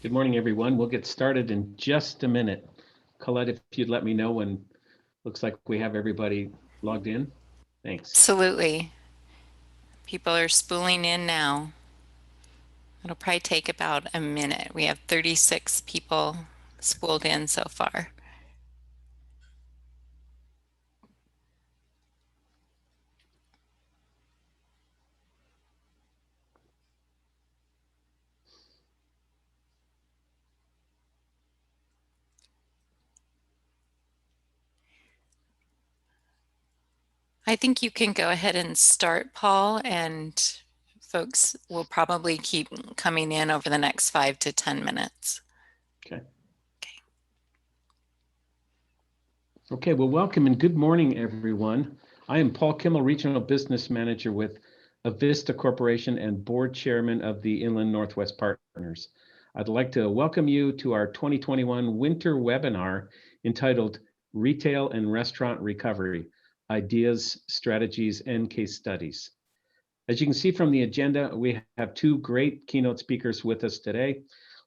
Good morning, everyone. We'll get started in just a minute. Colette, if you'd let me know when looks like we have everybody logged in. Thanks. Absolutely. People are spooling in now. It'll probably take about a minute. We have 36 people spooled in so far. I think you can go ahead and start, Paul, and folks will probably keep coming in over the next 5 to 10 minutes. Okay. Okay, well, welcome and good morning, everyone. I am Paul Kimmel, Regional Business Manager with Avista Corporation and Board Chairman of the Inland Northwest Partners. I'd like to welcome you to our 2021 winter webinar entitled Retail and Restaurant Recovery, Ideas, Strategies, and Case Studies. As you can see from the agenda, we have two great keynote speakers with us today.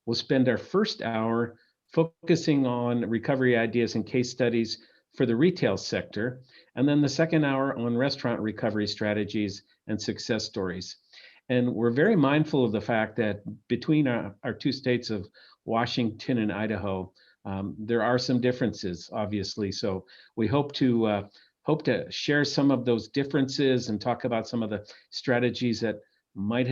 We'll spend our first hour focusing on recovery ideas and case studies for the retail sector, and then the second hour on restaurant recovery strategies and success stories. And we're very mindful of the fact that between our two states of Washington and Idaho, there are some differences, obviously. So we hope to share some of those differences and talk about some of the strategies that might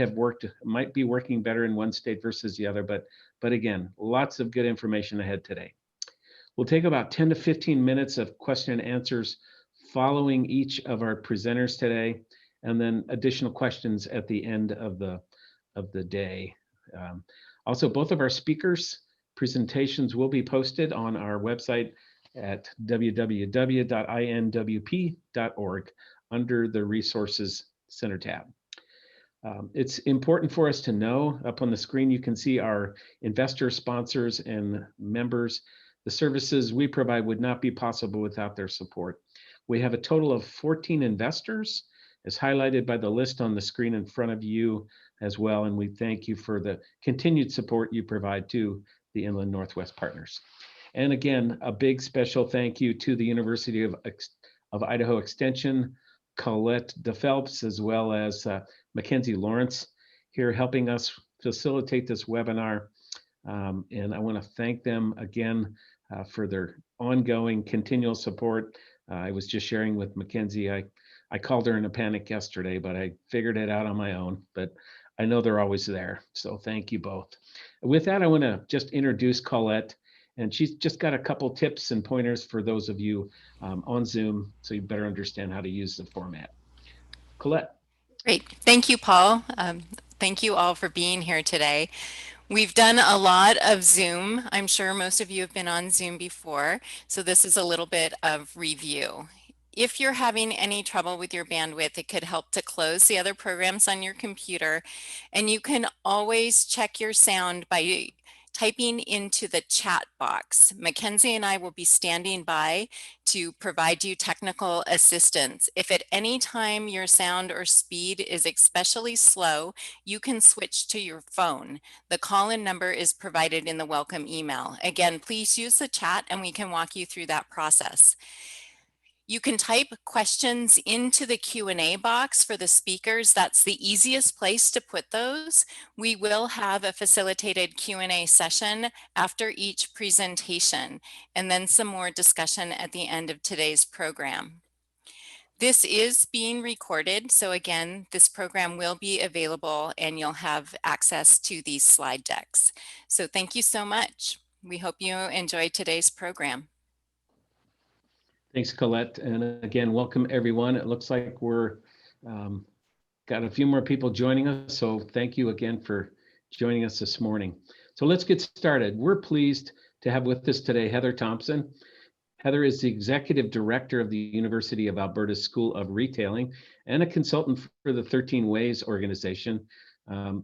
be working better in one state versus the other. But again, lots of good information ahead today. We'll take about 10 to 15 minutes of question and answers following each of our presenters today, and then additional questions at the end of the day. Also, both of our speakers' presentations will be posted on our website at www.inwp.org under the Resources Center tab. It's important for us to know, up on the screen you can see our investor sponsors and members. The services we provide would not be possible without their support. We have a total of 14 investors, as highlighted by the list on the screen in front of you as well, and we thank you for the continued support you provide to the Inland Northwest Partners. And again, a big special thank you to the University of Idaho Extension, Colette DePhelps, as well as Mackenzie Lawrence here helping us facilitate this webinar. And I want to thank them again for their ongoing continual support. I was just sharing with Mackenzie, I called her in a panic yesterday, but I figured it out on my own, but I know they're always there. So thank you both. With that, I want to just introduce Colette, and she's just got a couple tips and pointers for those of you on Zoom, so you better understand how to use the format. Colette. Great. Thank you, Paul. Thank you all for being here today. We've done a lot of Zoom. I'm sure most of you have been on Zoom before, so this is a little bit of review. If you're having any trouble with your bandwidth, it could help to close the other programs on your computer, and you can always check your sound by typing into the chat box. Mackenzie and I will be standing by to provide you technical assistance. If at any time your sound or speed is especially slow, you can switch to your phone. The call-in number is provided in the welcome email. Again, please use the chat and we can walk you through that process. You can type questions into the Q&A box for the speakers. That's the easiest place to put those. We will have a facilitated Q&A session after each presentation, and then some more discussion at the end of today's program. This is being recorded, so again, this program will be available and you'll have access to these slide decks. So thank you so much. We hope you enjoyed today's program. Thanks, Colette. And again, welcome everyone. It looks like we're got a few more people joining us. So thank you again for joining us this morning. So let's get started. We're pleased to have with us today Heather Thompson. Heather is the Executive Director of the University of Alberta School of Retailing and a consultant for the 13 Ways organization.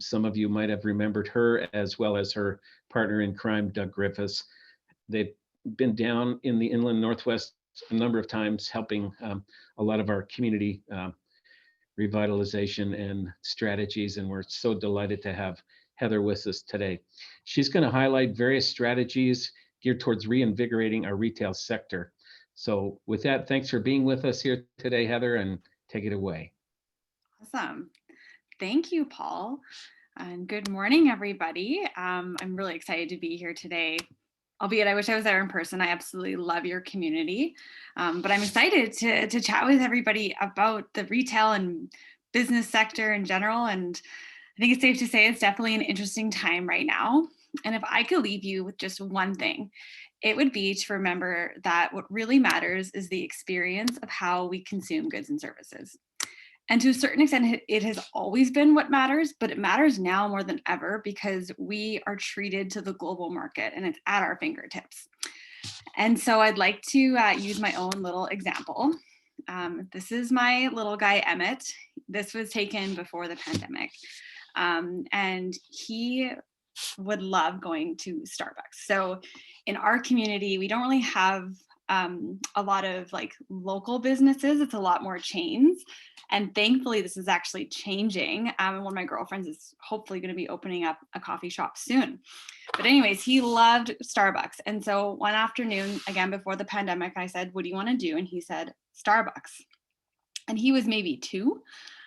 Some of you might have remembered her, as well as her partner in crime, Doug Griffiths. They've been down in the Inland Northwest a number of times helping a lot of our community revitalization and strategies, and we're so delighted to have Heather with us today. She's going to highlight various strategies geared towards reinvigorating our retail sector. So with that, thanks for being with us here today, Heather, and take it away. Awesome. Thank you, Paul. And good morning, everybody. I'm really excited to be here today. Albeit I wish I was there in person. I absolutely love your community. But I'm excited to chat with everybody about the retail and business sector in general. And I think it's safe to say it's definitely an interesting time right now. And if I could leave you with just one thing, it would be to remember that what really matters is the experience of how we consume goods and services. And to a certain extent, it has always been what matters, but it matters now more than ever because we are treated to the global market and it's at our fingertips. And so I'd like to use my own little example. This is my little guy, Emmett. This was taken before the pandemic. And he would love going to Starbucks. So in our community, we don't really have a lot of like local businesses. It's a lot more chains. And thankfully, this is actually changing. One of my girlfriends is hopefully going to be opening up a coffee shop soon. But anyways, he loved Starbucks. And so one afternoon, again, before the pandemic, I said, what do you want to do? And he said, Starbucks. And he was maybe 2.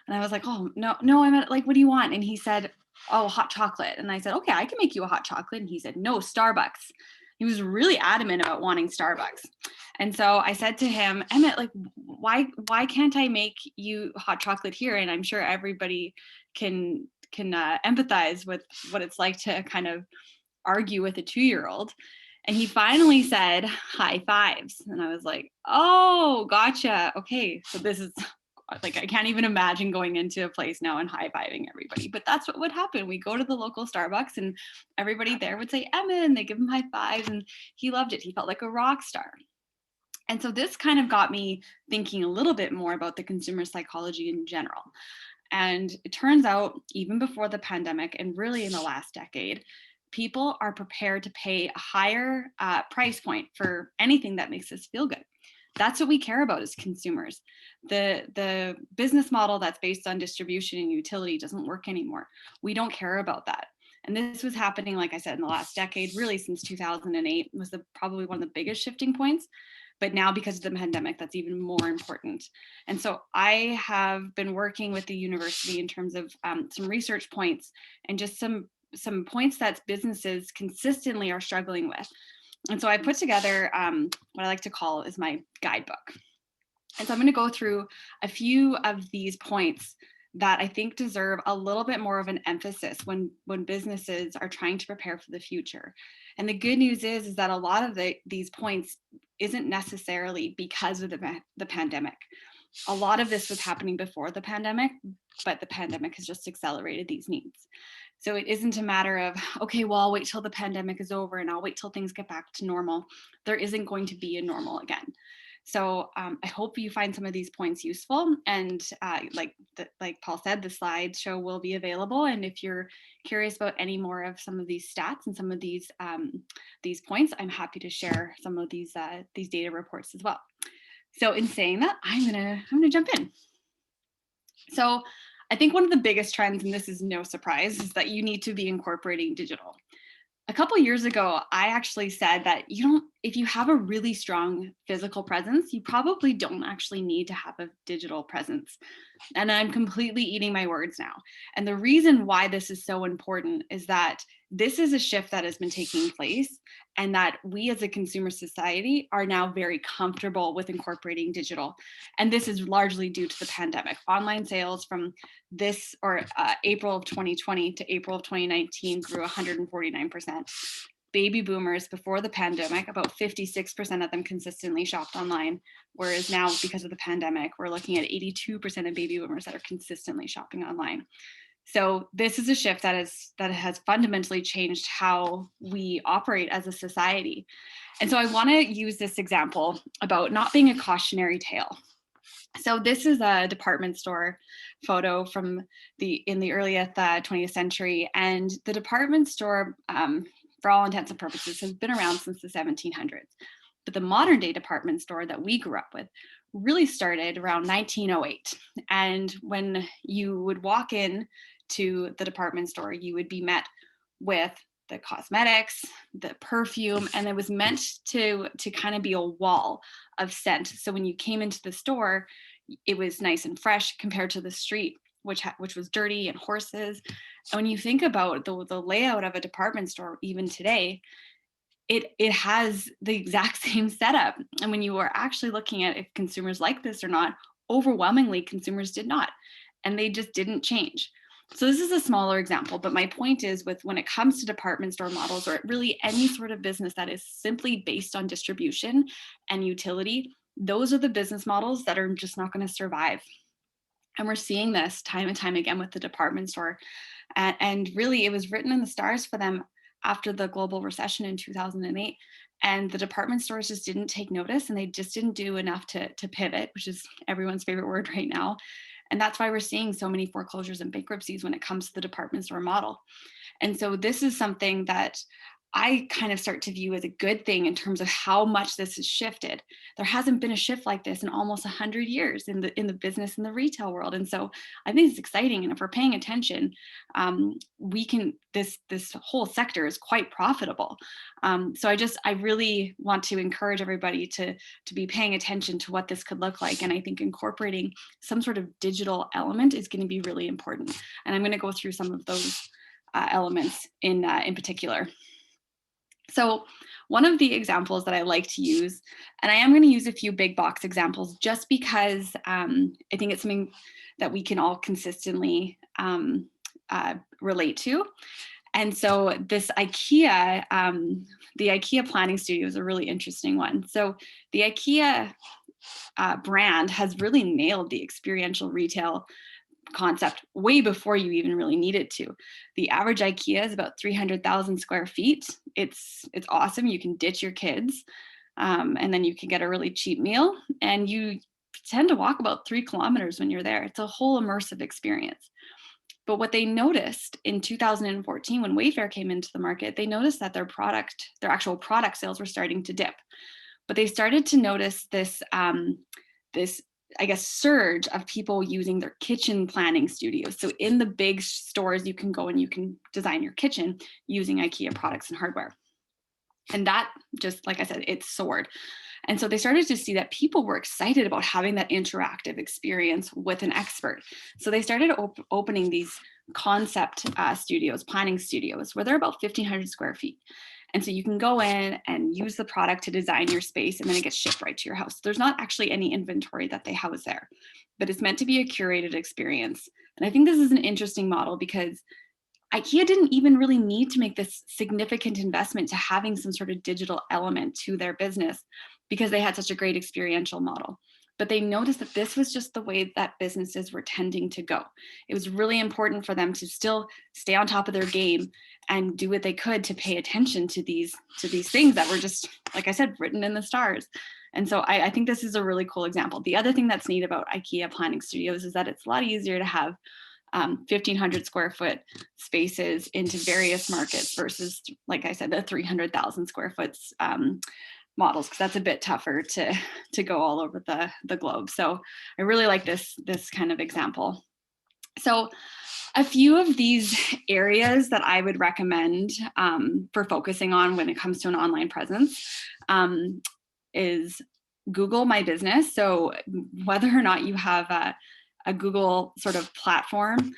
And I was like, oh, no, I'm like, what do you want? And he said, oh, hot chocolate. And I said, okay, I can make you a hot chocolate. And he said, no, Starbucks. He was really adamant about wanting Starbucks. And so I said to him, Emmett, like, why can't I make you hot chocolate here? And I'm sure everybody can empathize with what it's like to kind of argue with a 2-year-old. And he finally said, high fives. And I was like, oh, gotcha. Okay, so this is like, I can't even imagine going into a place now and high-fiving everybody, but that's what would happen. We go to the local Starbucks and everybody there would say, Emma, and they give him high fives, and he loved it. He felt like a rock star. And so this kind of got me thinking a little bit more about the consumer psychology in general. And it turns out, even before the pandemic and really in the last decade, people are prepared to pay a higher price point for anything that makes us feel good. That's what we care about as consumers. The business model that's based on distribution and utility doesn't work anymore. We don't care about that. And this was happening, like I said, in the last decade, really since 2008 was probably one of the biggest shifting points. But now because of the pandemic, that's even more important. And so I have been working with the university in terms of some research points and just some points that businesses consistently are struggling with. And so I put together what I like to call is my guidebook. And so I'm going to go through a few of these points that I think deserve a little bit more of an emphasis when businesses are trying to prepare for the future. And the good news is that a lot of these points isn't necessarily because of the pandemic. A lot of this was happening before the pandemic, but the pandemic has just accelerated these needs. So it isn't a matter of, okay, well, I'll wait till the pandemic is over and I'll wait till things get back to normal. There isn't going to be a normal again. So I hope you find some of these points useful. And like Paul said, the slideshow will be available. And if you're curious about any more of some of these stats and some of these points, I'm happy to share some of these data reports as well. So in saying that, I'm gonna jump in. So I think one of the biggest trends, and this is no surprise, is that you need to be incorporating digital. A couple years ago, I actually said that if you have a really strong physical presence, you probably don't actually need to have a digital presence. And I'm completely eating my words now. And the reason why this is so important is that this is a shift that has been taking place and that we as a consumer society are now very comfortable with incorporating digital. And this is largely due to the pandemic. Online sales from April of 2020 to April of 2019 grew 149%. Baby boomers before the pandemic, about 56% of them consistently shopped online, whereas now because of the pandemic, we're looking at 82% of baby boomers that are consistently shopping online. So this is a shift that has fundamentally changed how we operate as a society. And so I want to use this example about not being a cautionary tale. So this is a department store photo from in the early 20th century, and the department store, for all intents and purposes, has been around since the 1700s. But the modern day department store that we grew up with really started around 1908. And when you would walk in to the department store, you would be met with the cosmetics, the perfume, and it was meant to kind of be a wall of scent. So when you came into the store, it was nice and fresh compared to the street, which was dirty and horses. And when you think about the layout of a department store, even today, it has the exact same setup. And when you are actually looking at if consumers like this or not, overwhelmingly consumers did not, and they just didn't change. So this is a smaller example, but my point is with when it comes to department store models or really any sort of business that is simply based on distribution and utility, those are the business models that are just not going to survive. And we're seeing this time and time again with the department store. And really, it was written in the stars for them after the global recession in 2008. And the department stores just didn't take notice, and they just didn't do enough to pivot, which is everyone's favorite word right now. And that's why we're seeing so many foreclosures and bankruptcies when it comes to the department store model. And so this is something that I kind of start to view as a good thing in terms of how much this has shifted. There hasn't been a shift like this in almost 100 years in the business and the retail world. And so I think it's exciting. And if we're paying attention, we can, this whole sector is quite profitable. So I really want to encourage everybody to be paying attention to what this could look like. And I think incorporating some sort of digital element is going to be really important. And I'm going to go through some of those elements in particular. So one of the examples that I like to use, and I am going to use a few big box examples just because I think it's something that we can all consistently relate to. And so this IKEA, the IKEA planning studio is a really interesting one. So the IKEA brand has really nailed the experiential retail concept way before you even really need it to. The average IKEA is about 300,000 square feet. It's awesome. You can ditch your kids and then you can get a really cheap meal, and you tend to walk about 3 kilometers when you're there. It's a whole immersive experience. But what they noticed in 2014 when Wayfair came into the market, they noticed that their actual product sales were starting to dip. But they started to notice this I guess, surge of people using their kitchen planning studios. So in the big stores, you can go and you can design your kitchen using IKEA products and hardware. And that just, like I said, it soared. And so they started to see that people were excited about having that interactive experience with an expert. So they started opening these concept studios, planning studios, where they're about 1,500 square feet. And so you can go in and use the product to design your space, and then it gets shipped right to your house. There's not actually any inventory that they house there, but it's meant to be a curated experience. And I think this is an interesting model because IKEA didn't even really need to make this significant investment to having some sort of digital element to their business because they had such a great experiential model. But they noticed that this was just the way that businesses were tending to go. It was really important for them to still stay on top of their game and do what they could to pay attention to these things that were just, like I said, written in the stars. And so I think this is a really cool example. The other thing that's neat about IKEA planning studios is that it's a lot easier to have 1,500 square foot spaces into various markets versus, like I said, the 300,000 square foot models, because that's a bit tougher to go all over the globe. So I really like this kind of example. So a few of these areas that I would recommend for focusing on when it comes to an online presence is Google My Business. So whether or not you have a Google sort of platform,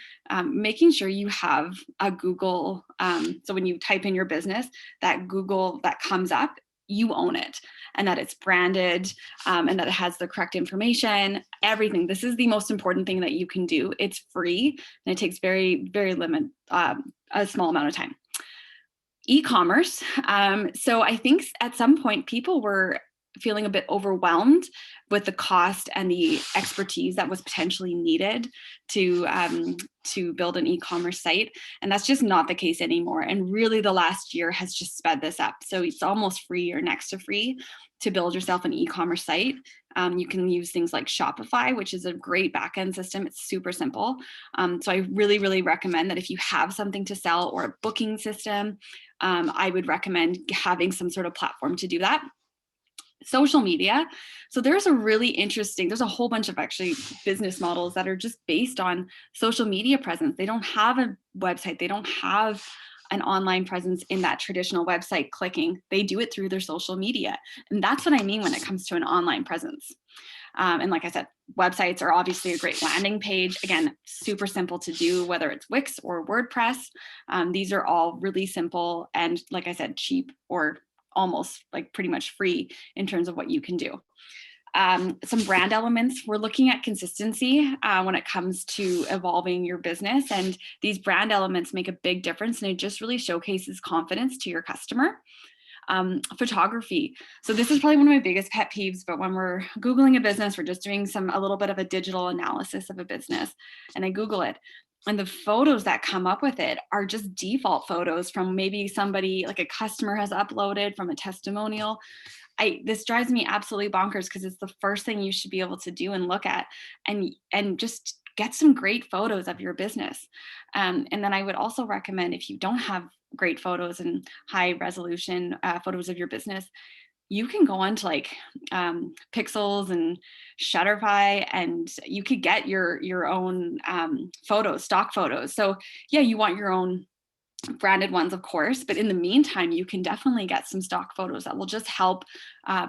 making sure you have a Google, so when you type in your business, that Google that comes up, you own it, and that it's branded, and that it has the correct information, everything. This is the most important thing that you can do. It's free, and it takes very, very a small amount of time. E-commerce. So I think at some point people were feeling a bit overwhelmed with the cost and the expertise that was potentially needed to build an e-commerce site. And that's just not the case anymore. And really the last year has just sped this up. So it's almost free or next to free to build yourself an e-commerce site. You can use things like Shopify, which is a great backend system. It's super simple. So I really, really recommend that if you have something to sell or a booking system, I would recommend having some sort of platform to do that. Social media. So there's a whole bunch of actually business models that are just based on social media presence. They don't have a website. They don't have an online presence in that traditional website clicking. They do it through their social media. And that's what I mean when it comes to an online presence. And like I said, websites are obviously a great landing page. Again, super simple to do, whether it's Wix or WordPress. These are all really simple and, like I said, cheap or almost like pretty much free in terms of what you can do. Some brand elements, we're looking at consistency when it comes to evolving your business. And these brand elements make a big difference. And it just really showcases confidence to your customer. Photography. So this is probably one of my biggest pet peeves, but when we're Googling a business, we're just doing a little bit of a digital analysis of a business, and I Google it. And the photos that come up with it are just default photos from maybe somebody, like a customer has uploaded from a testimonial. This drives me absolutely bonkers because it's the first thing you should be able to do and look at and just get some great photos of your business. And then I would also recommend, if you don't have great photos and high resolution photos of your business, you can go on to like Pixels and Shutterfly, and you could get your own photos, stock photos. So yeah, you want your own branded ones, of course, but in the meantime, you can definitely get some stock photos that will just help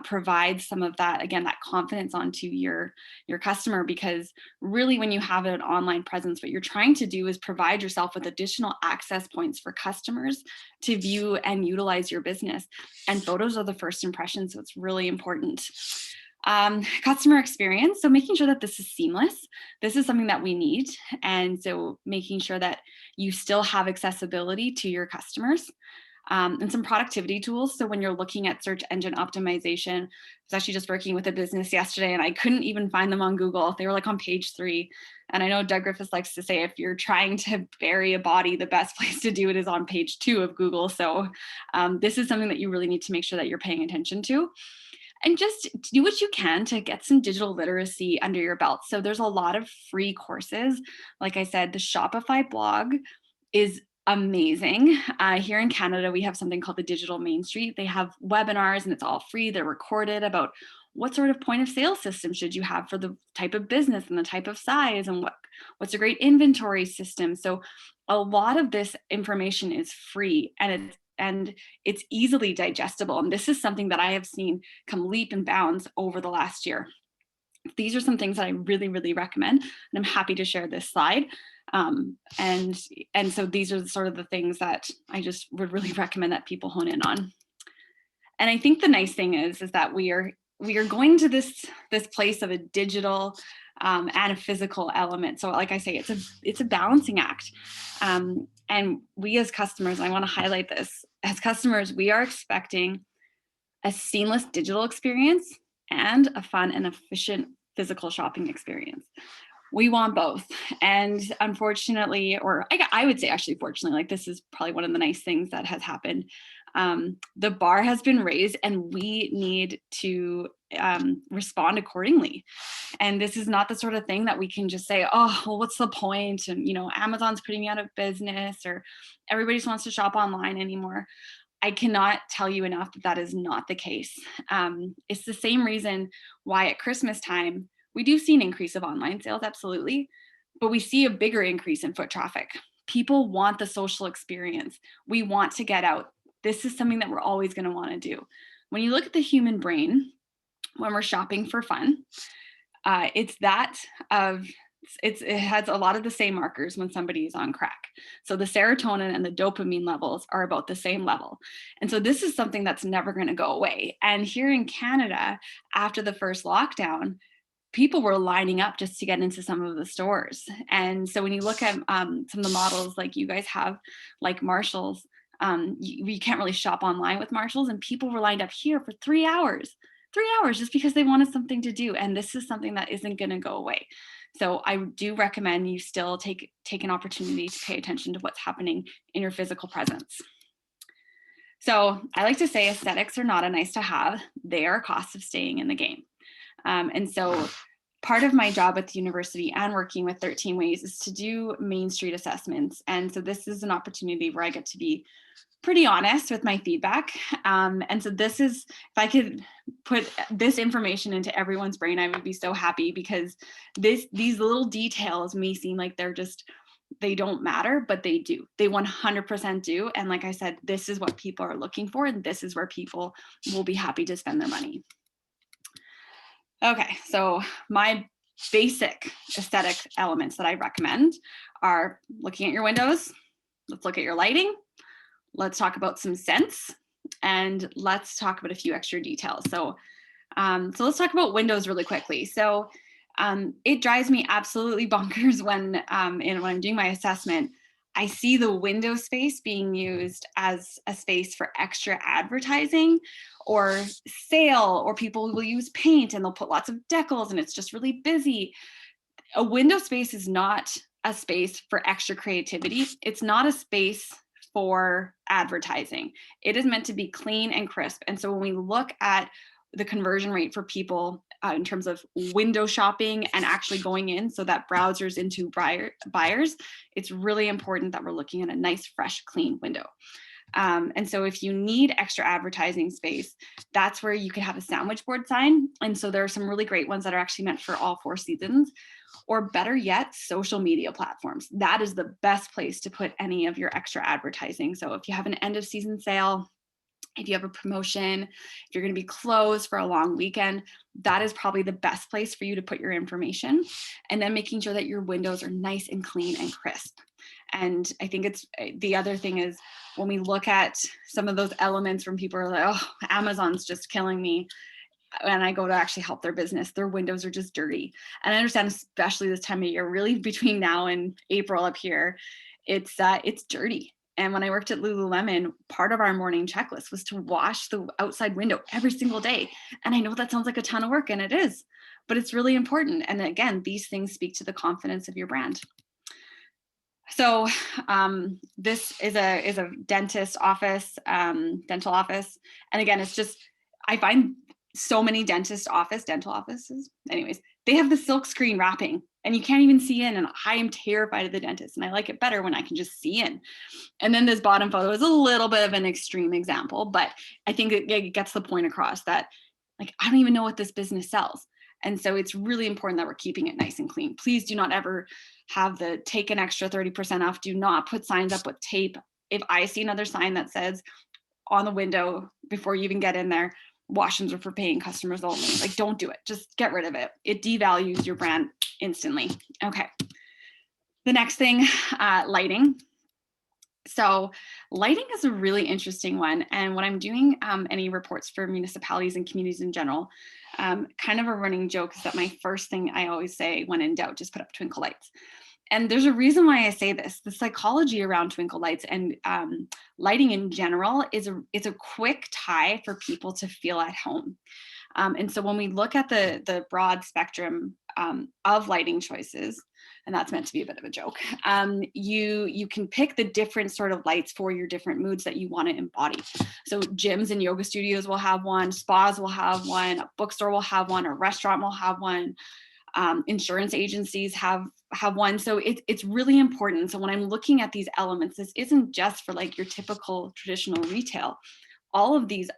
provide some of that, again, that confidence onto your customer. Because really, when you have an online presence, what you're trying to do is provide yourself with additional access points for customers to view and utilize your business. And photos are the first impression, so it's really important. Customer experience. So making sure that this is seamless. This is something that we need. And so making sure that you still have accessibility to your customers. And some productivity tools. So when you're looking at search engine optimization, I was actually just working with a business yesterday and I couldn't even find them on Google. They were like on page 3. And I know Doug Griffiths likes to say, if you're trying to bury a body, the best place to do it is on page 2 of Google. So this is something that you really need to make sure that you're paying attention to. And just do what you can to get some digital literacy under your belt. So there's a lot of free courses. Like I said, the Shopify blog is amazing. Here in Canada, we have something called the Digital Main Street. They have webinars and it's all free. They're recorded about what sort of point of sale system should you have for the type of business and the type of size, and what's a great inventory system. So a lot of this information is free, and it's easily digestible. And this is something that I have seen come leap and bounds over the last year. These are some things that I really, really recommend. And I'm happy to share this slide. And so these are sort of the things that I just would really recommend that people hone in on. And I think the nice thing is that we are going to this place of a digital and a physical element. So like I say, it's a balancing act. And we as customers, and I want to highlight this, as customers, we are expecting a seamless digital experience and a fun and efficient physical shopping experience. We want both. And unfortunately, or I would say actually fortunately, like this is probably one of the nice things that has happened. The bar has been raised and we need to respond accordingly. And this is not the sort of thing that we can just say, oh, well, what's the point? And, Amazon's putting me out of business, or everybody just wants to shop online anymore. I cannot tell you enough that is not the case. It's the same reason why at Christmas time, we do see an increase of online sales, absolutely, but we see a bigger increase in foot traffic. People want the social experience. We want to get out. This is something that we're always going to want to do. When you look at the human brain, when we're shopping for fun, it has a lot of the same markers when somebody is on crack. So the serotonin and the dopamine levels are about the same level. And so this is something that's never going to go away. And here in Canada, after the first lockdown, people were lining up just to get into some of the stores. And so when you look at some of the models like you guys have, like Marshalls, you can't really shop online with Marshalls, and people were lined up here for 3 hours just because they wanted something to do. And this is something that isn't going to go away. So I do recommend you still take an opportunity to pay attention to what's happening in your physical presence. So I like to say aesthetics are not a nice to have. They are a cost of staying in the game. And so part of my job at the university and working with 13 Ways is to do Main Street assessments. And so this is an opportunity where I get to be pretty honest with my feedback. And so this is, if I could put this information into everyone's brain, I would be so happy, because these little details may seem like they don't matter, but they do. They 100% do. And like I said, this is what people are looking for, and this is where people will be happy to spend their money. Okay, so my basic aesthetic elements that I recommend are looking at your windows. Let's look at your lighting. Let's talk about some scents, and let's talk about a few extra details. So let's talk about windows really quickly. So it drives me absolutely bonkers when I'm doing my assessment, I see the window space being used as a space for extra advertising or sale, or people will use paint and they'll put lots of decals and it's just really busy. A window space is not a space for extra creativity. It's not a space for advertising. It is meant to be clean and crisp. And so when we look at the conversion rate for people in terms of window shopping and actually going in so that browsers into buyers, it's really important that we're looking at a nice, fresh, clean window. And so if you need extra advertising space, that's where you could have a sandwich board sign. And so there are some really great ones that are actually meant for all 4 seasons, or better yet, social media platforms. That is the best place to put any of your extra advertising. So if you have an end of season sale, if you have a promotion, if you're going to be closed for a long weekend, that is probably the best place for you to put your information. And then making sure that your windows are nice and clean and crisp. And I think the other thing is when we look at some of those elements when people are like, oh, Amazon's just killing me, and I go to actually help their business, their windows are just dirty. And I understand, especially this time of year, really between now and April up here, it's dirty. And when I worked at Lululemon, part of our morning checklist was to wash the outside window every single day. And I know that sounds like a ton of work, and it is, but it's really important. And again, these things speak to the confidence of your brand. So this is a dentist office, dental office. And again, it's just, I find so many dental offices, anyways, they have the silk screen wrapping and you can't even see in, and I am terrified of the dentist, and I like it better when I can just see in. And then this bottom photo is a little bit of an extreme example, but I think it gets the point across that, like, I don't even know what this business sells. And so it's really important that we're keeping it nice and clean. Please do not ever have the take an extra 30% off. Do not put signs up with tape. If I see another sign that says on the window before you even get in there, washrooms are for paying customers only, like, don't do it. Just get rid of it. It devalues your brand instantly. Okay. The next thing, lighting. So lighting is a really interesting one. And when I'm doing any reports for municipalities and communities in general, kind of a running joke is that my first thing I always say when in doubt, just put up twinkle lights. And there's a reason why I say this. The psychology around twinkle lights and lighting in general is a quick tie for people to feel at home. And so when we look at the broad spectrum of lighting choices, and that's meant to be a bit of a joke, you can pick the different sort of lights for your different moods that you want to embody. So gyms and yoga studios will have one, spas will have one, a bookstore will have one, a restaurant will have one, insurance agencies have one. So it's really important. So when I'm looking at these elements, this isn't just for like your typical traditional retail. All of these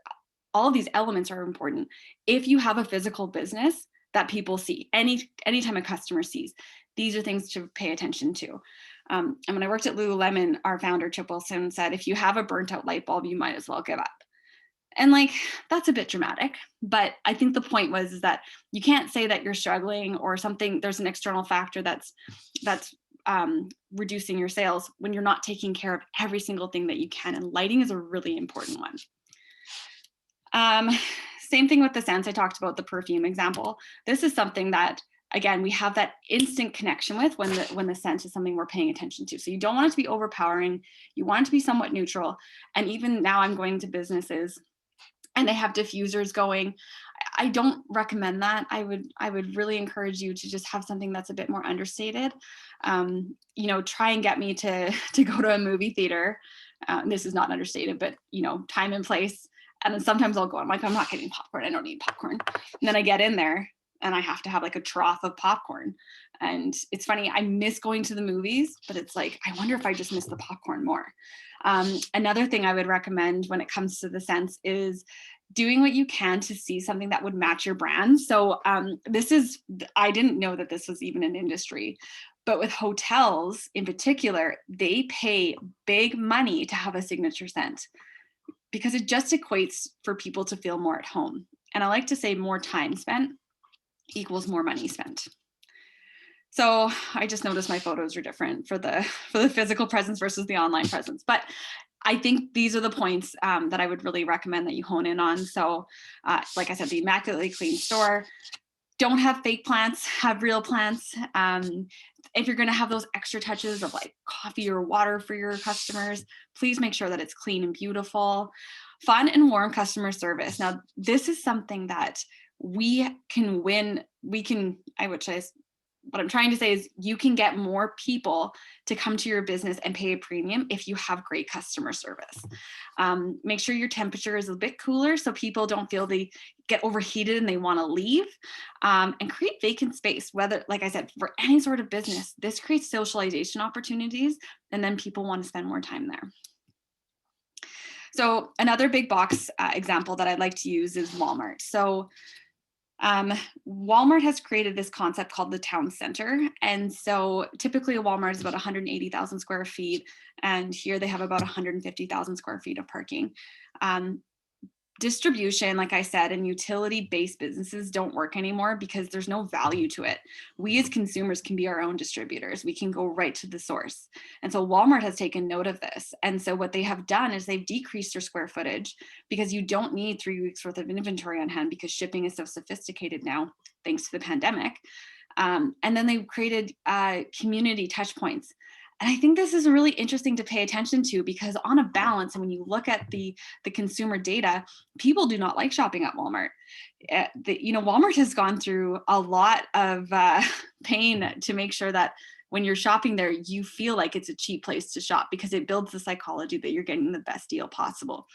elements are important. If you have a physical business that people see, anytime a customer sees, these are things to pay attention to. And when I worked at Lululemon, our founder, Chip Wilson, said, if you have a burnt out light bulb, you might as well give up. And like, that's a bit dramatic, but I think the point is that you can't say that you're struggling or something, there's an external factor that's reducing your sales when you're not taking care of every single thing that you can. And lighting is a really important one. Same thing with the scents. I talked about the perfume example. This is something that, again, we have that instant connection with when the scent is something we're paying attention to. So you don't want it to be overpowering. You want it to be somewhat neutral. And even now I'm going to businesses and they have diffusers going. I don't recommend that. I would really encourage you to just have something that's a bit more understated. Try and get me to go to a movie theater. This is not understated, but time and place. And then sometimes I'll go, I'm like, I'm not getting popcorn. I don't need popcorn. And then I get in there and I have to have like a trough of popcorn. And it's funny, I miss going to the movies, but it's like, I wonder if I just miss the popcorn more. Another thing I would recommend when it comes to the scents is doing what you can to see something that would match your brand. So I didn't know that this was even an industry, but with hotels in particular, they pay big money to have a signature scent because it just equates for people to feel more at home. And I like to say more time spent equals more money spent. So I just noticed my photos are different for the physical presence versus the online presence. But I think these are the points that I would really recommend that you hone in on. So like I said, the immaculately clean store. Don't have fake plants, have real plants. If you're gonna have those extra touches of like coffee or water for your customers, please make sure that it's clean and beautiful. Fun and warm customer service. Now, this is something that we can win. What I'm trying to say is you can get more people to come to your business and pay a premium if you have great customer service. Make sure your temperature is a bit cooler so people don't feel they get overheated and they want to leave, and create vacant space. Whether, like I said, for any sort of business, this creates socialization opportunities, and then people want to spend more time there. So another big box example that I'd like to use is Walmart. So Walmart has created this concept called the town center. And so typically a Walmart is about 180,000 square feet. And here they have about 150,000 square feet of parking. Distribution, like I said, and utility-based businesses don't work anymore because there's no value to it. We as consumers can be our own distributors. We can go right to the source. And so Walmart has taken note of this. And so what they have done is they've decreased their square footage because you don't need 3 weeks worth of inventory on hand because shipping is so sophisticated now, thanks to the pandemic. And then they've created community touch points. And I think this is really interesting to pay attention to because on a balance, and when you look at the consumer data, people do not like shopping at Walmart. Walmart has gone through a lot of pain to make sure that when you're shopping there, you feel like it's a cheap place to shop because it builds the psychology that you're getting the best deal possible.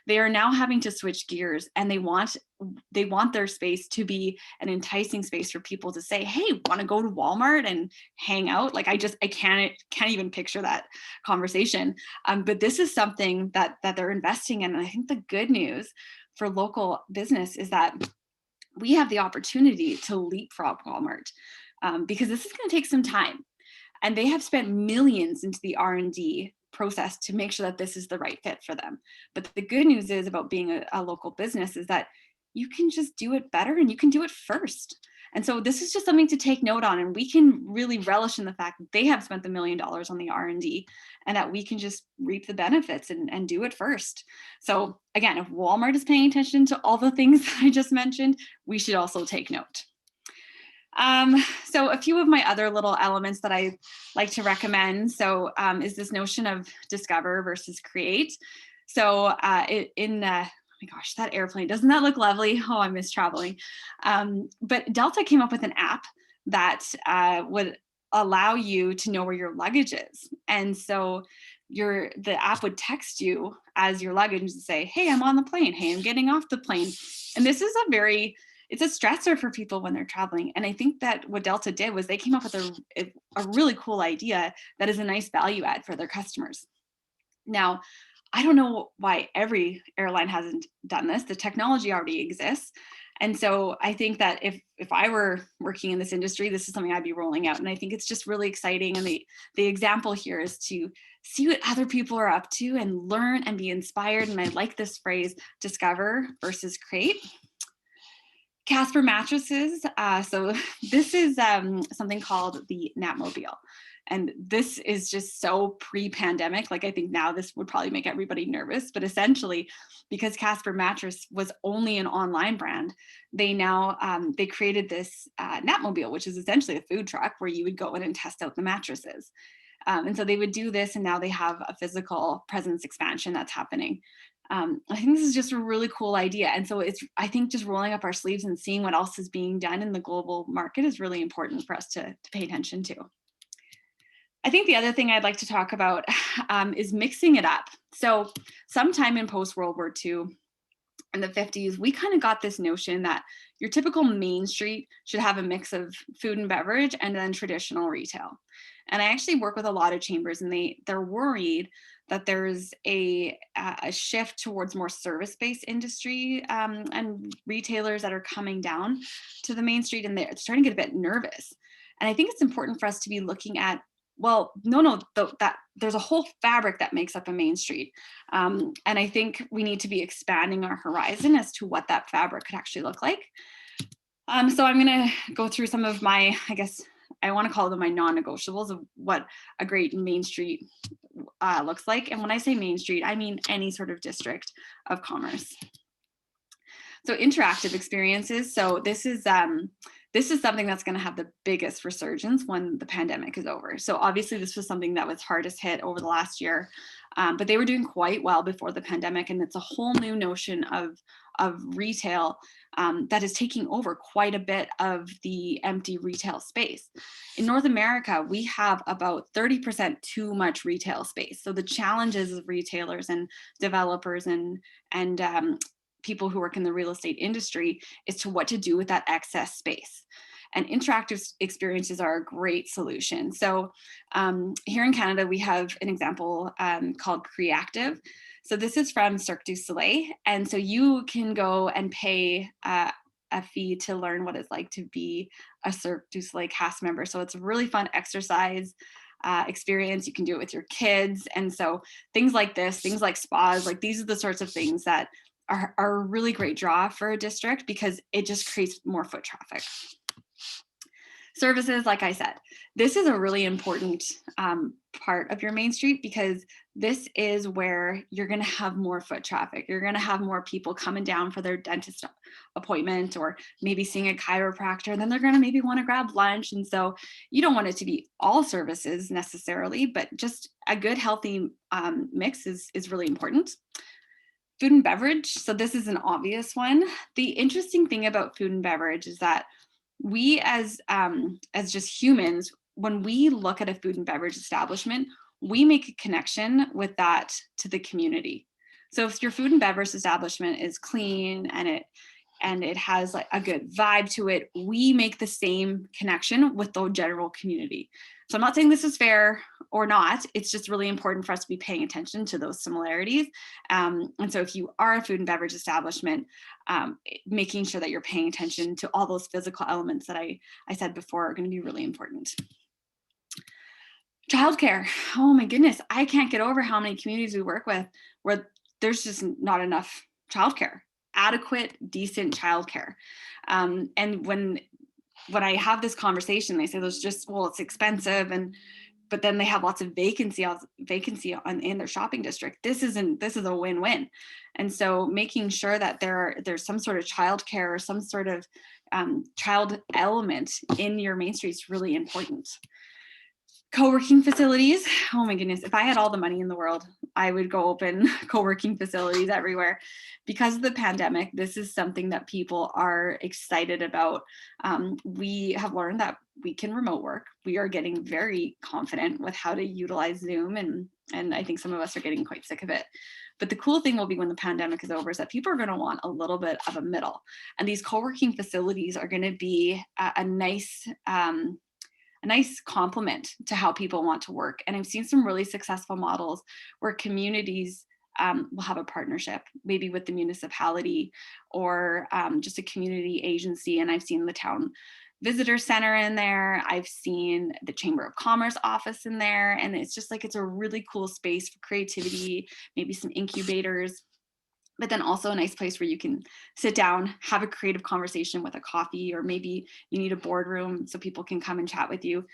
They are now having to switch gears and they want their space to be an enticing space for people to say, hey, want to go to Walmart and hang out? Like I can't even picture that conversation. But this is something that they're investing in. And I think the good news for local business is that we have the opportunity to leapfrog Walmart because this is going to take some time. And they have spent millions into the R&D process to make sure that this is the right fit for them. But the good news is about being a local business is that you can just do it better and you can do it first. And so this is just something to take note on, and we can really relish in the fact that they have spent the $1 million on the R&D and that we can just reap the benefits and do it first. So again, if Walmart is paying attention to all the things that I just mentioned, we should also take note. So a few of my other little elements that I like to recommend. So is this notion of discover versus create. So oh my gosh, that airplane, doesn't that look lovely? Oh, I miss traveling. But Delta came up with an app that would allow you to know where your luggage is. And so the app would text you as your luggage and say, hey, I'm on the plane. Hey, I'm getting off the plane. And this is it's a stressor for people when they're traveling. And I think that what Delta did was they came up with a really cool idea that is a nice value add for their customers. Now, I don't know why every airline hasn't done this. The technology already exists. And so I think that if I were working in this industry, this is something I'd be rolling out. And I think it's just really exciting. And the example here is to see what other people are up to and learn and be inspired. And I like this phrase, discover versus create. Casper mattresses. So this is something called the Napmobile. And this is just so pre-pandemic. Like I think now this would probably make everybody nervous, but essentially because Casper Mattress was only an online brand, they now, they created this Napmobile, which is essentially a food truck where you would go in and test out the mattresses. And so they would do this, and now they have a physical presence expansion that's happening. I think this is just a really cool idea. And so I think just rolling up our sleeves and seeing what else is being done in the global market is really important for us to pay attention to. I think the other thing I'd like to talk about is mixing it up. So sometime in post-World War II, in the 50s, we kind of got this notion that your typical main street should have a mix of food and beverage and then traditional retail. And I actually work with a lot of chambers, and they're worried that there's a shift towards more service-based industry and retailers that are coming down to the main street, and they're starting to get a bit nervous. And I think it's important for us to be looking at, well, that there's a whole fabric that makes up a main street. And I think we need to be expanding our horizon as to what that fabric could actually look like. So I'm going to go through some of my, I guess I want to call them my non-negotiables of what a great main street looks like. And when I say main street, I mean any sort of district of commerce. So interactive experiences. So this is something that's going to have the biggest resurgence when the pandemic is over. So obviously this was something that was hardest hit over the last year, but they were doing quite well before the pandemic. And it's a whole new notion of retail that is taking over quite a bit of the empty retail space. In North America, we have about 30% too much retail space. So the challenges of retailers and developers and people who work in the real estate industry is to what to do with that excess space. And interactive experiences are a great solution. So here in Canada, we have an example called Creactive. So this is from Cirque du Soleil. And so you can go and pay a fee to learn what it's like to be a Cirque du Soleil cast member. So it's a really fun exercise experience. You can do it with your kids. And so things like this, things like spas, like these are the sorts of things that are a really great draw for a district because it just creates more foot traffic. Services, like I said, this is a really important part of your main street because this is where you're going to have more foot traffic. You're going to have more people coming down for their dentist appointment or maybe seeing a chiropractor, and then they're going to maybe want to grab lunch. And so you don't want it to be all services necessarily, but just a good healthy mix is really important. Food and beverage. So this is an obvious one. The interesting thing about food and beverage is that we as just humans, when we look at a food and beverage establishment, we make a connection with that to the community. So if your food and beverage establishment is clean and it has like a good vibe to it, we make the same connection with the general community. So I'm not saying this is fair or not. It's just really important for us to be paying attention to those similarities. And so if you are a food and beverage establishment, making sure that you're paying attention to all those physical elements that I said before are going to be really important. Childcare. Oh my goodness. I can't get over how many communities we work with where there's just not enough childcare, adequate, decent childcare. And when I have this conversation, they say there's just, well, it's expensive, but then they have lots of vacancy in their shopping district. This is a win-win. And so making sure that there's some sort of childcare or some sort of child element in your main street is really important. Co-working facilities. Oh my goodness. If I had all the money in the world, I would go open co-working facilities everywhere. Because of the pandemic, this is something that people are excited about. We have learned that we can remote work. We are getting very confident with how to utilize Zoom, and I think some of us are getting quite sick of it. But the cool thing will be when the pandemic is over is that people are going to want a little bit of a middle. And these co-working facilities are going to be a nice complement to how people want to work. And I've seen some really successful models where communities will have a partnership, maybe with the municipality or just a community agency. And I've seen the town visitor center in there. I've seen the Chamber of Commerce office in there. And it's just like, it's a really cool space for creativity, maybe some incubators, but then also a nice place where you can sit down, have a creative conversation with a coffee, or maybe you need a boardroom so people can come and chat with you.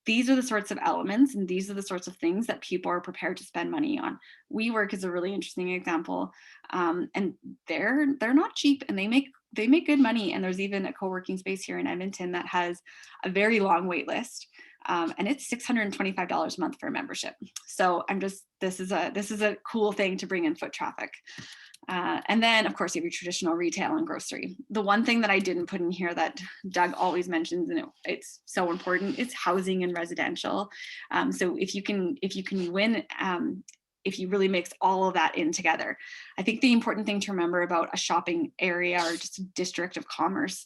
These are the sorts of elements, and these are the sorts of things that people are prepared to spend money on. WeWork is a really interesting example, and they're not cheap, and they make good money. And there's even a co-working space here in Edmonton that has a very long wait list. And it's $625 a month for a membership. So this is a cool thing to bring in foot traffic. And then, of course, you have your traditional retail and grocery. The one thing that I didn't put in here that Doug always mentions, and it's so important, is housing and residential. So if you can win if you really mix all of that in together. I think the important thing to remember about a shopping area or just a district of commerce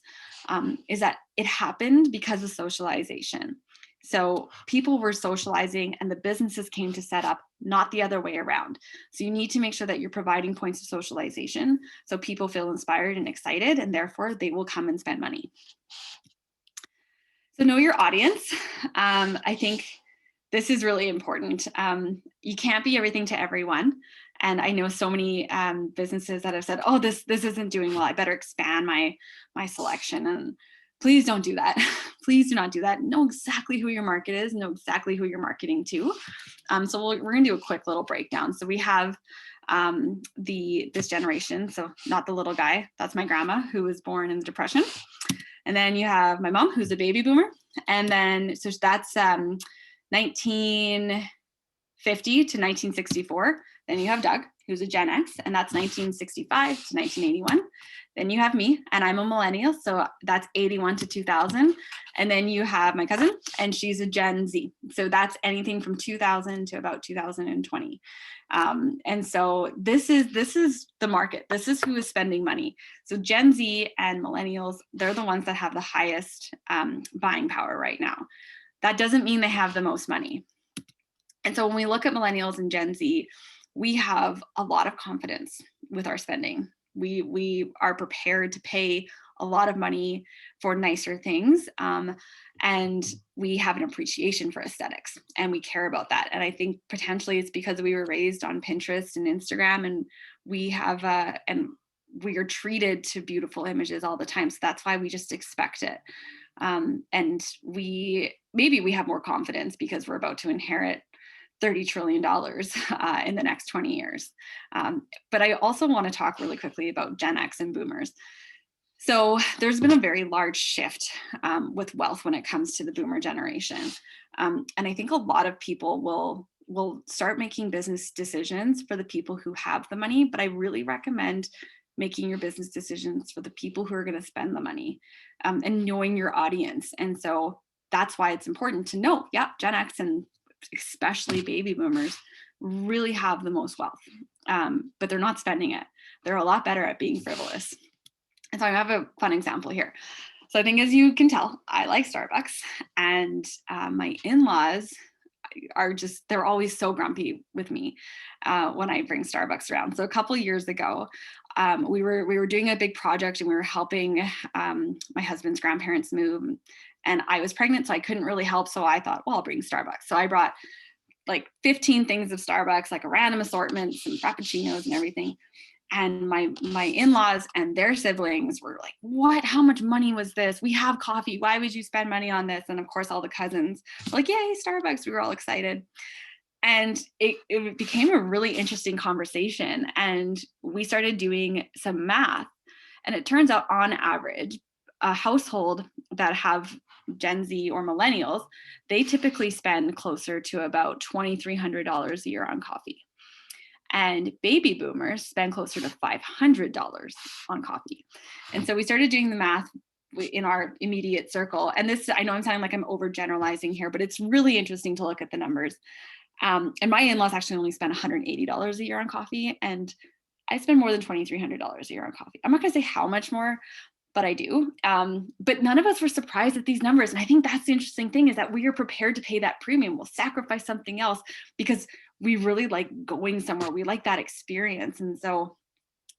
is that it happened because of socialization. So people were socializing and the businesses came to set up, not the other way around. So you need to make sure that you're providing points of socialization so people feel inspired and excited, and therefore they will come and spend money. So know your audience. I think this is really important. You can't be everything to everyone. And I know so many businesses that have said, oh, this isn't doing well, I better expand my selection. And please don't do that. Please do not do that. Know exactly who your market is, know exactly who you're marketing to. So we're gonna do a quick little breakdown. So we have this generation, so not the little guy, that's my grandma who was born in the Depression. And then you have my mom, who's a baby boomer. And then, so that's 1950 to 1964. Then you have Doug, who's a Gen X, and that's 1965 to 1981. Then you have me, and I'm a millennial, so that's 81 to 2000. And then you have my cousin, and she's a Gen Z. So that's anything from 2000 to about 2020. And so this is the market. This is who is spending money. So Gen Z and millennials, they're the ones that have the highest buying power right now. That doesn't mean they have the most money. And so when we look at millennials and Gen Z, we have a lot of confidence with our spending. We are prepared to pay a lot of money for nicer things. And we have an appreciation for aesthetics, and we care about that. And I think potentially it's because we were raised on Pinterest and Instagram, and we have, and we are treated to beautiful images all the time. So that's why we just expect it. And maybe we have more confidence because we're about to inherit $30 trillion in the next 20 years. But I also want to talk really quickly about Gen X and boomers. So there's been a very large shift with wealth when it comes to the boomer generation. And I think a lot of people will start making business decisions for the people who have the money, but I really recommend making your business decisions for the people who are going to spend the money and knowing your audience. And so that's why it's important to know, yeah, Gen X and especially baby boomers really have the most wealth, but they're not spending it. They're a lot better at being frivolous. And so I have a fun example here. So I think, as you can tell, I like Starbucks, and my in-laws are they're always so grumpy with me when I bring Starbucks around. So a couple of years ago, we were doing a big project, and we were helping my husband's grandparents move, and I was pregnant, so I couldn't really help. So I thought, well, I'll bring Starbucks. So I brought like 15 things of Starbucks, like a random assortment, some frappuccinos and everything. And my in-laws and their siblings were like, what? How much money was this? We have coffee. Why would you spend money on this? And of course, all the cousins were like, yay, Starbucks. We were all excited. And it became a really interesting conversation. And we started doing some math. And it turns out, on average, a household that have Gen Z or millennials, they typically spend closer to about $2,300 a year on coffee. And baby boomers spend closer to $500 on coffee. And so we started doing the math in our immediate circle. And this, I know I'm sounding like I'm overgeneralizing here, but it's really interesting to look at the numbers. And my in-laws actually only spend $180 a year on coffee, and I spend more than $2,300 a year on coffee. I'm not going to say how much more, but I do. But none of us were surprised at these numbers. And I think that's the interesting thing, is that we are prepared to pay that premium. We'll sacrifice something else because we really like going somewhere. We like that experience. And so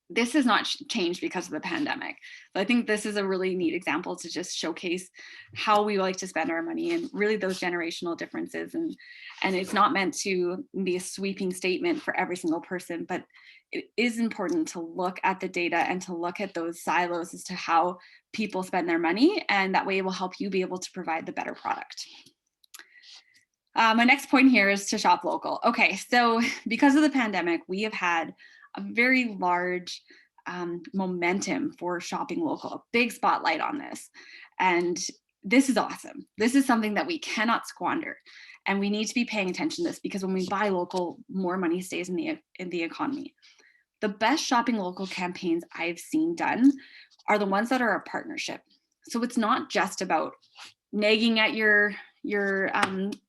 this has not changed because of the pandemic. So I think this is a really neat example to just showcase how we like to spend our money, and really those generational differences. And it's not meant to be a sweeping statement for every single person, but it is important to look at the data and to look at those silos as to how people spend their money. And that way it will help you be able to provide the better product. My next point here is to shop local. Okay, so because of the pandemic, we have had a very large momentum for shopping local, a big spotlight on this. And this is awesome. This is something that we cannot squander. And we need to be paying attention to this, because when we buy local, more money stays in the economy. The best shopping local campaigns I've seen done are the ones that are a partnership. So it's not just about nagging at your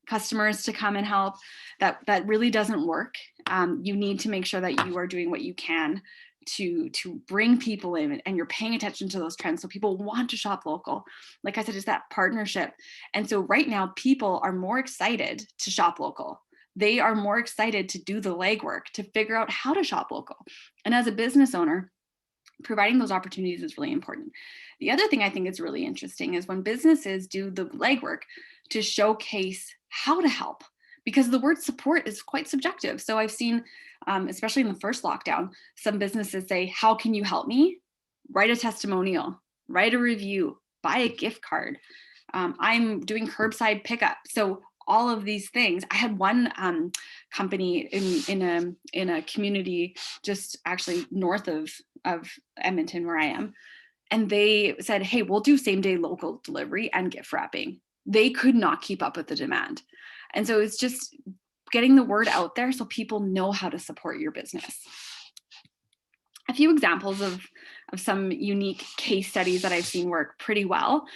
customers to come and help. That really doesn't work. You need to make sure that you are doing what you can to bring people in, and you're paying attention to those trends so people want to shop local. Like I said, it's that partnership. And so right now people are more excited to shop local. They are more excited to do the legwork to figure out how to shop local. And as a business owner, providing those opportunities is really important. The other thing I think is really interesting is when businesses do the legwork to showcase how to help, because the word support is quite subjective. So I've seen, especially in the first lockdown, some businesses say, how can you help me? Write a testimonial, write a review, buy a gift card. I'm doing curbside pickup. So all of these things. I had one company in a community just actually north of Edmonton, where I am, and they said, hey, we'll do same day local delivery and gift wrapping. They could not keep up with the demand. And so it's just getting the word out there so people know how to support your business. A few examples of some unique case studies that I've seen work pretty well.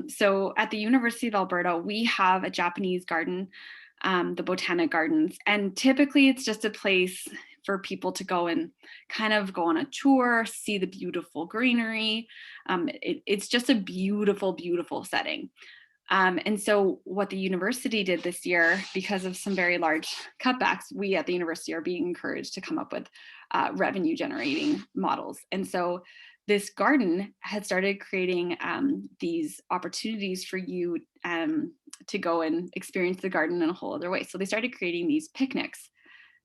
So at the University of Alberta, we have a Japanese garden, the Botanic Gardens, and typically it's just a place for people to go and kind of go on a tour, see the beautiful greenery. It's just a beautiful, beautiful setting. And so what the university did this year, because of some very large cutbacks, we at the university are being encouraged to come up with revenue generating models. And so this garden had started creating these opportunities for you to go and experience the garden in a whole other way. So they started creating these picnics.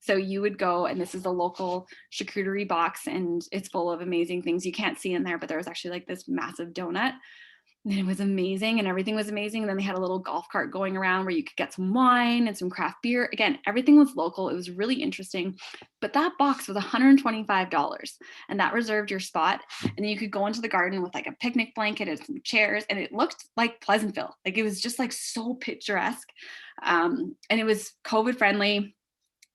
So you would go, and this is a local charcuterie box, and it's full of amazing things you can't see in there, but there was actually like this massive donut. And it was amazing, and everything was amazing. And then they had a little golf cart going around where you could get some wine and some craft beer. Again, everything was local. It was really interesting. But that box was $125, and that reserved your spot. And then you could go into the garden with like a picnic blanket and some chairs, and it looked like Pleasantville. Like it was just like so picturesque. And it was COVID friendly.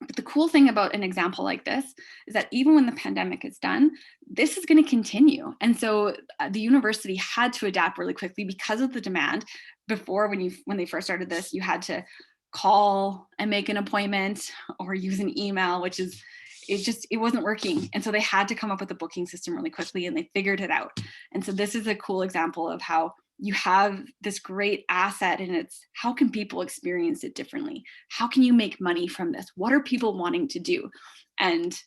But the cool thing about an example like this is that even when the pandemic is done, this is going to continue. And so the university had to adapt really quickly because of the demand. Before, when they first started this, you had to call and make an appointment or use an email, which is it wasn't working. And so they had to come up with a booking system really quickly, and they figured it out. And so this is a cool example of how you have this great asset, and it's how can people experience it differently? How can you make money from this? What are people wanting to do? And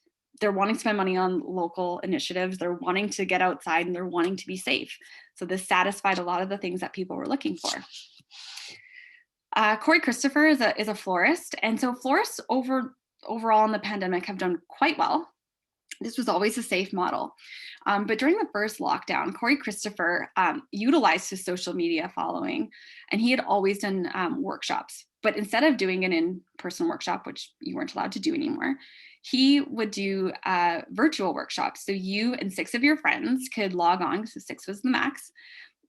they're wanting to spend money on local initiatives. They're wanting to get outside, and they're wanting to be safe. So this satisfied a lot of the things that people were looking for. Corey Christopher is a florist. And so florists overall in the pandemic have done quite well. This was always a safe model. But during the first lockdown, Corey Christopher utilized his social media following, and he had always done workshops. But instead of doing an in-person workshop, which you weren't allowed to do anymore, he would do virtual workshops. So you and 6 of your friends could log on, so 6 was the max,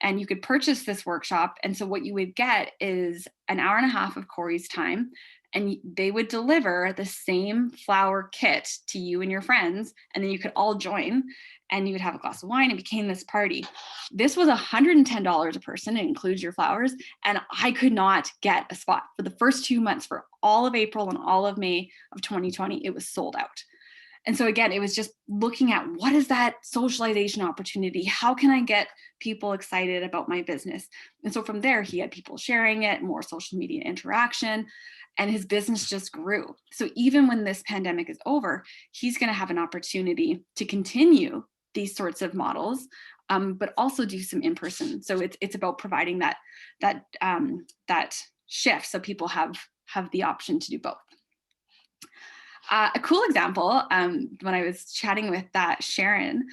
and you could purchase this workshop. And so what you would get is an hour and a half of Corey's time, and they would deliver the same flower kit to you and your friends, and then you could all join, and you would have a glass of wine. It became this party. This was $110 a person. It includes your flowers, and I could not get a spot for the first 2 months. For all of April and all of May of 2020, it was sold out. And so again, it was just looking at what is that socialization opportunity? How can I get people excited about my business? And so from there, he had people sharing it, more social media interaction, and his business just grew. So even when this pandemic is over, he's going to have an opportunity to continue these sorts of models, but also do some in-person. So it's about providing that shift so people have the option to do both. A cool example, when I was chatting with Sharon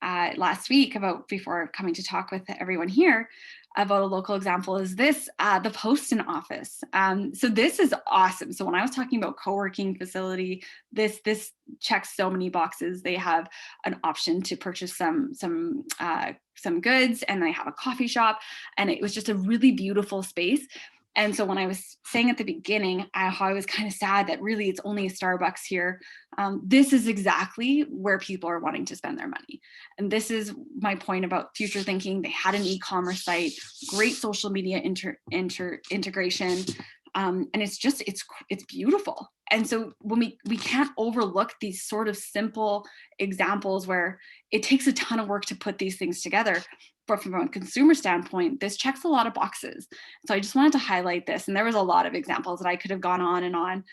last week before coming to talk with everyone here about a local example, is this, the Poston office. So this is awesome. So when I was talking about co-working facility, this checks so many boxes. They have an option to purchase some goods, and they have a coffee shop, and it was just a really beautiful space. And so when I was saying at the beginning how I was kind of sad that really it's only a Starbucks here, this is exactly where people are wanting to spend their money. And this is my point about future thinking. They had an e-commerce site, great social media integration. And it's just, it's beautiful. And so when we can't overlook these sort of simple examples where it takes a ton of work to put these things together. But from a consumer standpoint, this checks a lot of boxes. So I just wanted to highlight this. And there was a lot of examples that I could have gone on and on,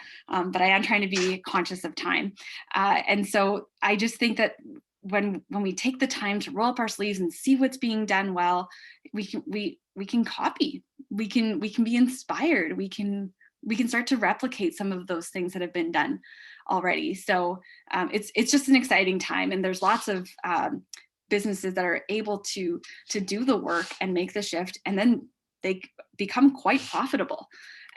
but I am trying to be conscious of time. And so I just think that when we take the time to roll up our sleeves and see what's being done well, we can copy, we can be inspired, we can start to replicate some of those things that have been done already. So it's just an exciting time, and there's lots of businesses that are able to do the work and make the shift, and then they become quite profitable.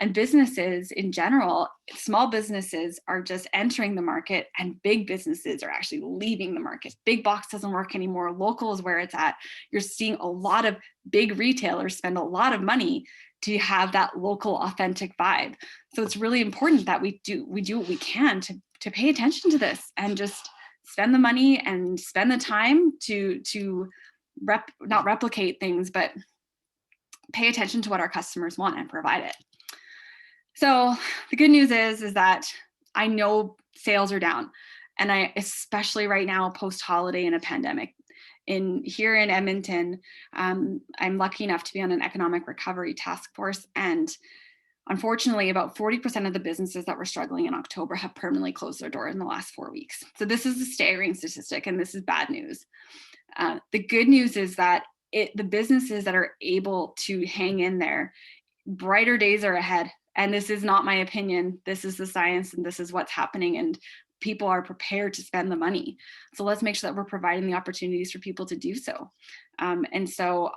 And businesses in general, small businesses are just entering the market, and big businesses are actually leaving the market. Big box doesn't work anymore. Local is where it's at. You're seeing a lot of big retailers spend a lot of money to have that local authentic vibe. So it's really important that we do what we can to pay attention to this, and just spend the money and spend the time to not replicate things, but pay attention to what our customers want and provide it. So the good news is that I know sales are down, and especially right now post-holiday and a pandemic. Here in Edmonton, I'm lucky enough to be on an economic recovery task force, and unfortunately, about 40% of the businesses that were struggling in October have permanently closed their doors in the last 4 weeks. So this is a staggering statistic, and this is bad news. The good news is that the businesses that are able to hang in there, brighter days are ahead. And this is not my opinion. This is the science, and this is what's happening. And people are prepared to spend the money. So let's make sure that we're providing the opportunities for people to do so. And so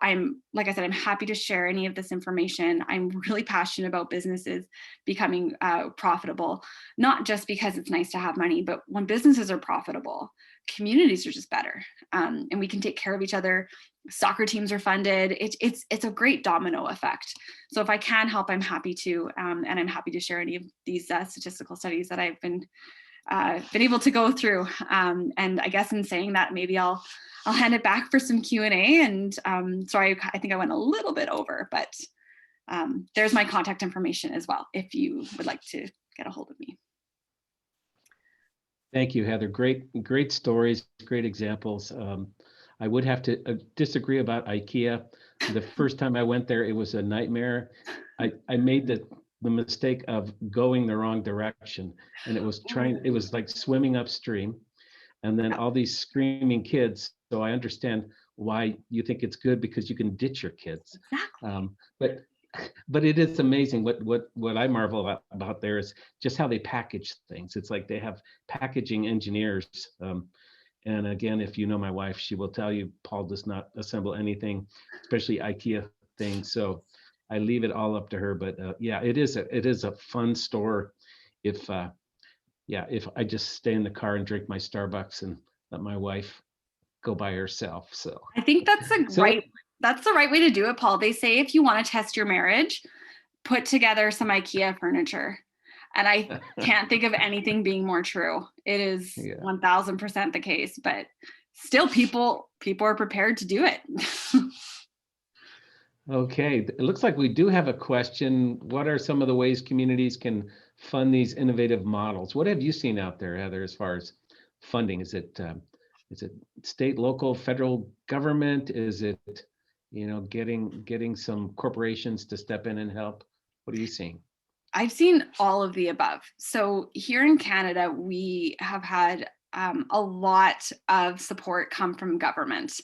like I said, I'm happy to share any of this information. I'm really passionate about businesses becoming profitable, not just because it's nice to have money, but when businesses are profitable, communities are just better, and we can take care of each other. Soccer teams are funded. It's a great domino effect. So if I can help, I'm happy to, and I'm happy to share any of these statistical studies that I've been able to go through. And I guess in saying that, maybe I'll hand it back for some Q&A. And sorry, I think I went a little bit over, but there's my contact information as well, if you would like to get a hold of me. Thank you, Heather. Great stories, great examples. I would have to disagree about IKEA. The first time I went there, it was a nightmare. I made the mistake of going the wrong direction, and it was like swimming upstream, and then all these screaming kids. So I understand why you think it's good, because you can ditch your kids. Exactly. But it is amazing what I marvel about there is just how they package things. It's like they have packaging engineers. And again, if you know my wife, she will tell you Paul does not assemble anything, especially IKEA things. So I leave it all up to her. But yeah, it is a fun store. If I just stay in the car and drink my Starbucks and let my wife go by herself. So I think that's the right way to do it, Paul. They say if you want to test your marriage, put together some IKEA furniture. And I can't think of anything being more true. It is 1000% the case, but still people are prepared to do it. Okay, it looks like we do have a question. What are some of the ways communities can fund these innovative models? What have you seen out there, Heather, as far as funding? Is it state, local, federal government? Is it, getting some corporations to step in and help? What are you seeing? I've seen all of the above. So here in Canada, we have had a lot of support come from government,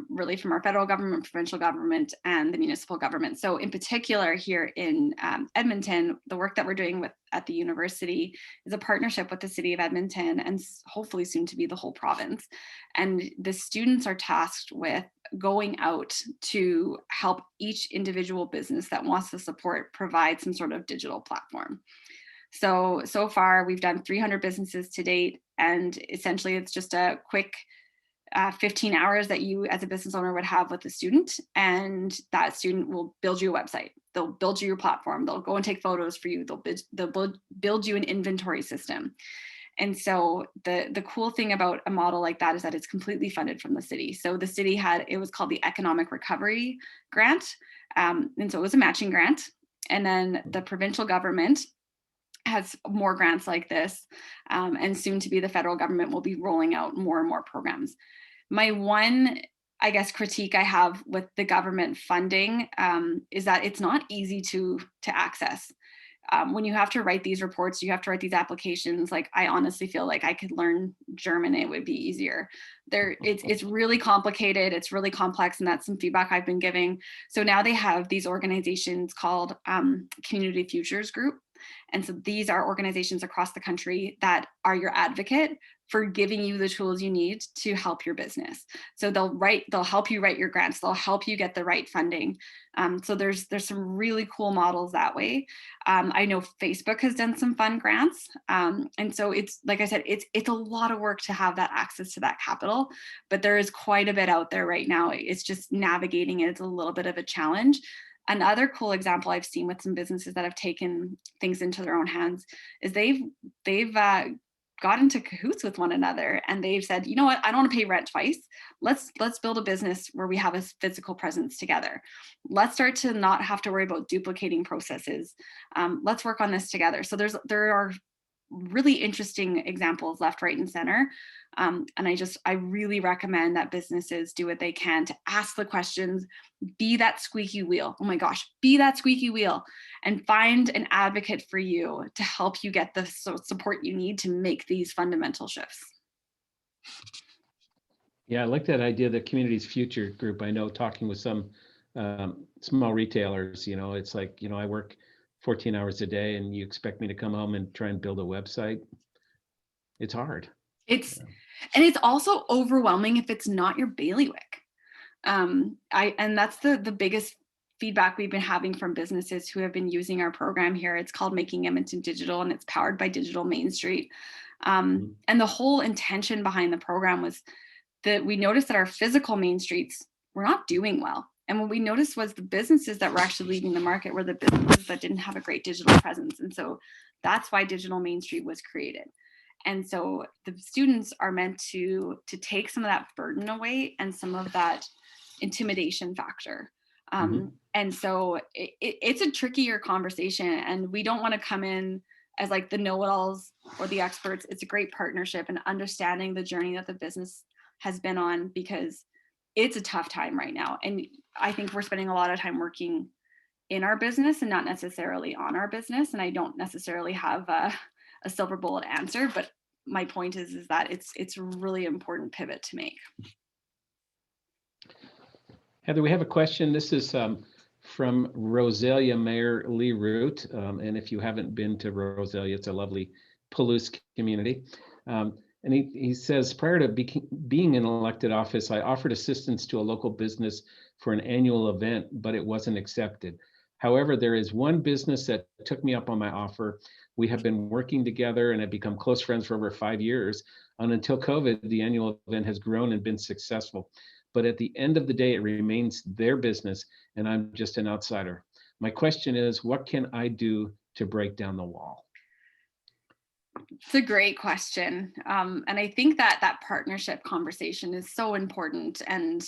really from our federal government, provincial government, and the municipal government. So in particular here in Edmonton, the work that we're doing at the university is a partnership with the city of Edmonton and hopefully soon to be the whole province. And the students are tasked with going out to help each individual business that wants the support provide some sort of digital platform. So far we've done 300 businesses to date, and essentially it's just a quick 15 hours that you as a business owner would have with a student, and that student will build you a website. They'll build you your platform. They'll go and take photos for you. They'll build you an inventory system. And so the cool thing about a model like that is that it's completely funded from the city. So the city it was called the Economic Recovery Grant. And so it was a matching grant. And then the provincial government has more grants like this, and soon to be the federal government will be rolling out more and more programs. My one, I guess, critique I have with the government funding is that it's not easy to access. When you have to write these reports, you have to write these applications. Like, I honestly feel like I could learn German, it would be easier. It's really complicated, it's really complex, and that's some feedback I've been giving. So now they have these organizations called Community Futures Group. And so these are organizations across the country that are your advocate for giving you the tools you need to help your business. So they'll help you write your grants, they'll help you get the right funding. So there's some really cool models that way. I know Facebook has done some fun grants. And so it's, like I said, it's a lot of work to have that access to that capital, but there is quite a bit out there right now. It's just navigating it. It's a little bit of a challenge. Another cool example I've seen with some businesses that have taken things into their own hands is they've got into cahoots with one another, and they've said, you know what, I don't want to pay rent twice. Let's build a business where we have a physical presence together. Let's start to not have to worry about duplicating processes. Let's work on this together. So there are really interesting examples left, right, and center. And I really recommend that businesses do what they can to ask the questions, be that squeaky wheel. Oh my gosh, be that squeaky wheel, and find an advocate for you to help you get the support you need to make these fundamental shifts. Yeah, I like that idea, the Community's Future Group. I know, talking with some small retailers, it's like, I work 14 hours a day and you expect me to come home and try and build a website. It's hard. And it's also overwhelming if it's not your bailiwick. And that's the biggest feedback we've been having from businesses who have been using our program here. It's called Making Edmonton Digital, and it's powered by Digital Main Street. And the whole intention behind the program was that we noticed that our physical main streets were not doing well. And what we noticed was the businesses that were actually leaving the market were the businesses that didn't have a great digital presence. And so that's why Digital Main Street was created. And so the students are meant to take some of that burden away and some of that intimidation factor. And so it's a trickier conversation, and we don't want to come in as like the know-it-alls or the experts. It's a great partnership and understanding the journey that the business has been on, because it's a tough time right now. And I think we're spending a lot of time working in our business and not necessarily on our business. And I don't necessarily have a silver bullet answer, but my point is that it's a really important pivot to make. Heather, we have a question. This is from Roselia Mayer Lee Root. And if you haven't been to Roselia, it's a lovely Palouse community. And he says, prior to being in elected office, I offered assistance to a local business for an annual event, but it wasn't accepted. However, there is one business that took me up on my offer. We have been working together and have become close friends for over 5 years. And until COVID, the annual event has grown and been successful. But at the end of the day, it remains their business, and I'm just an outsider. My question is, what can I do to break down the wall? It's a great question. And I think that partnership conversation is so important. And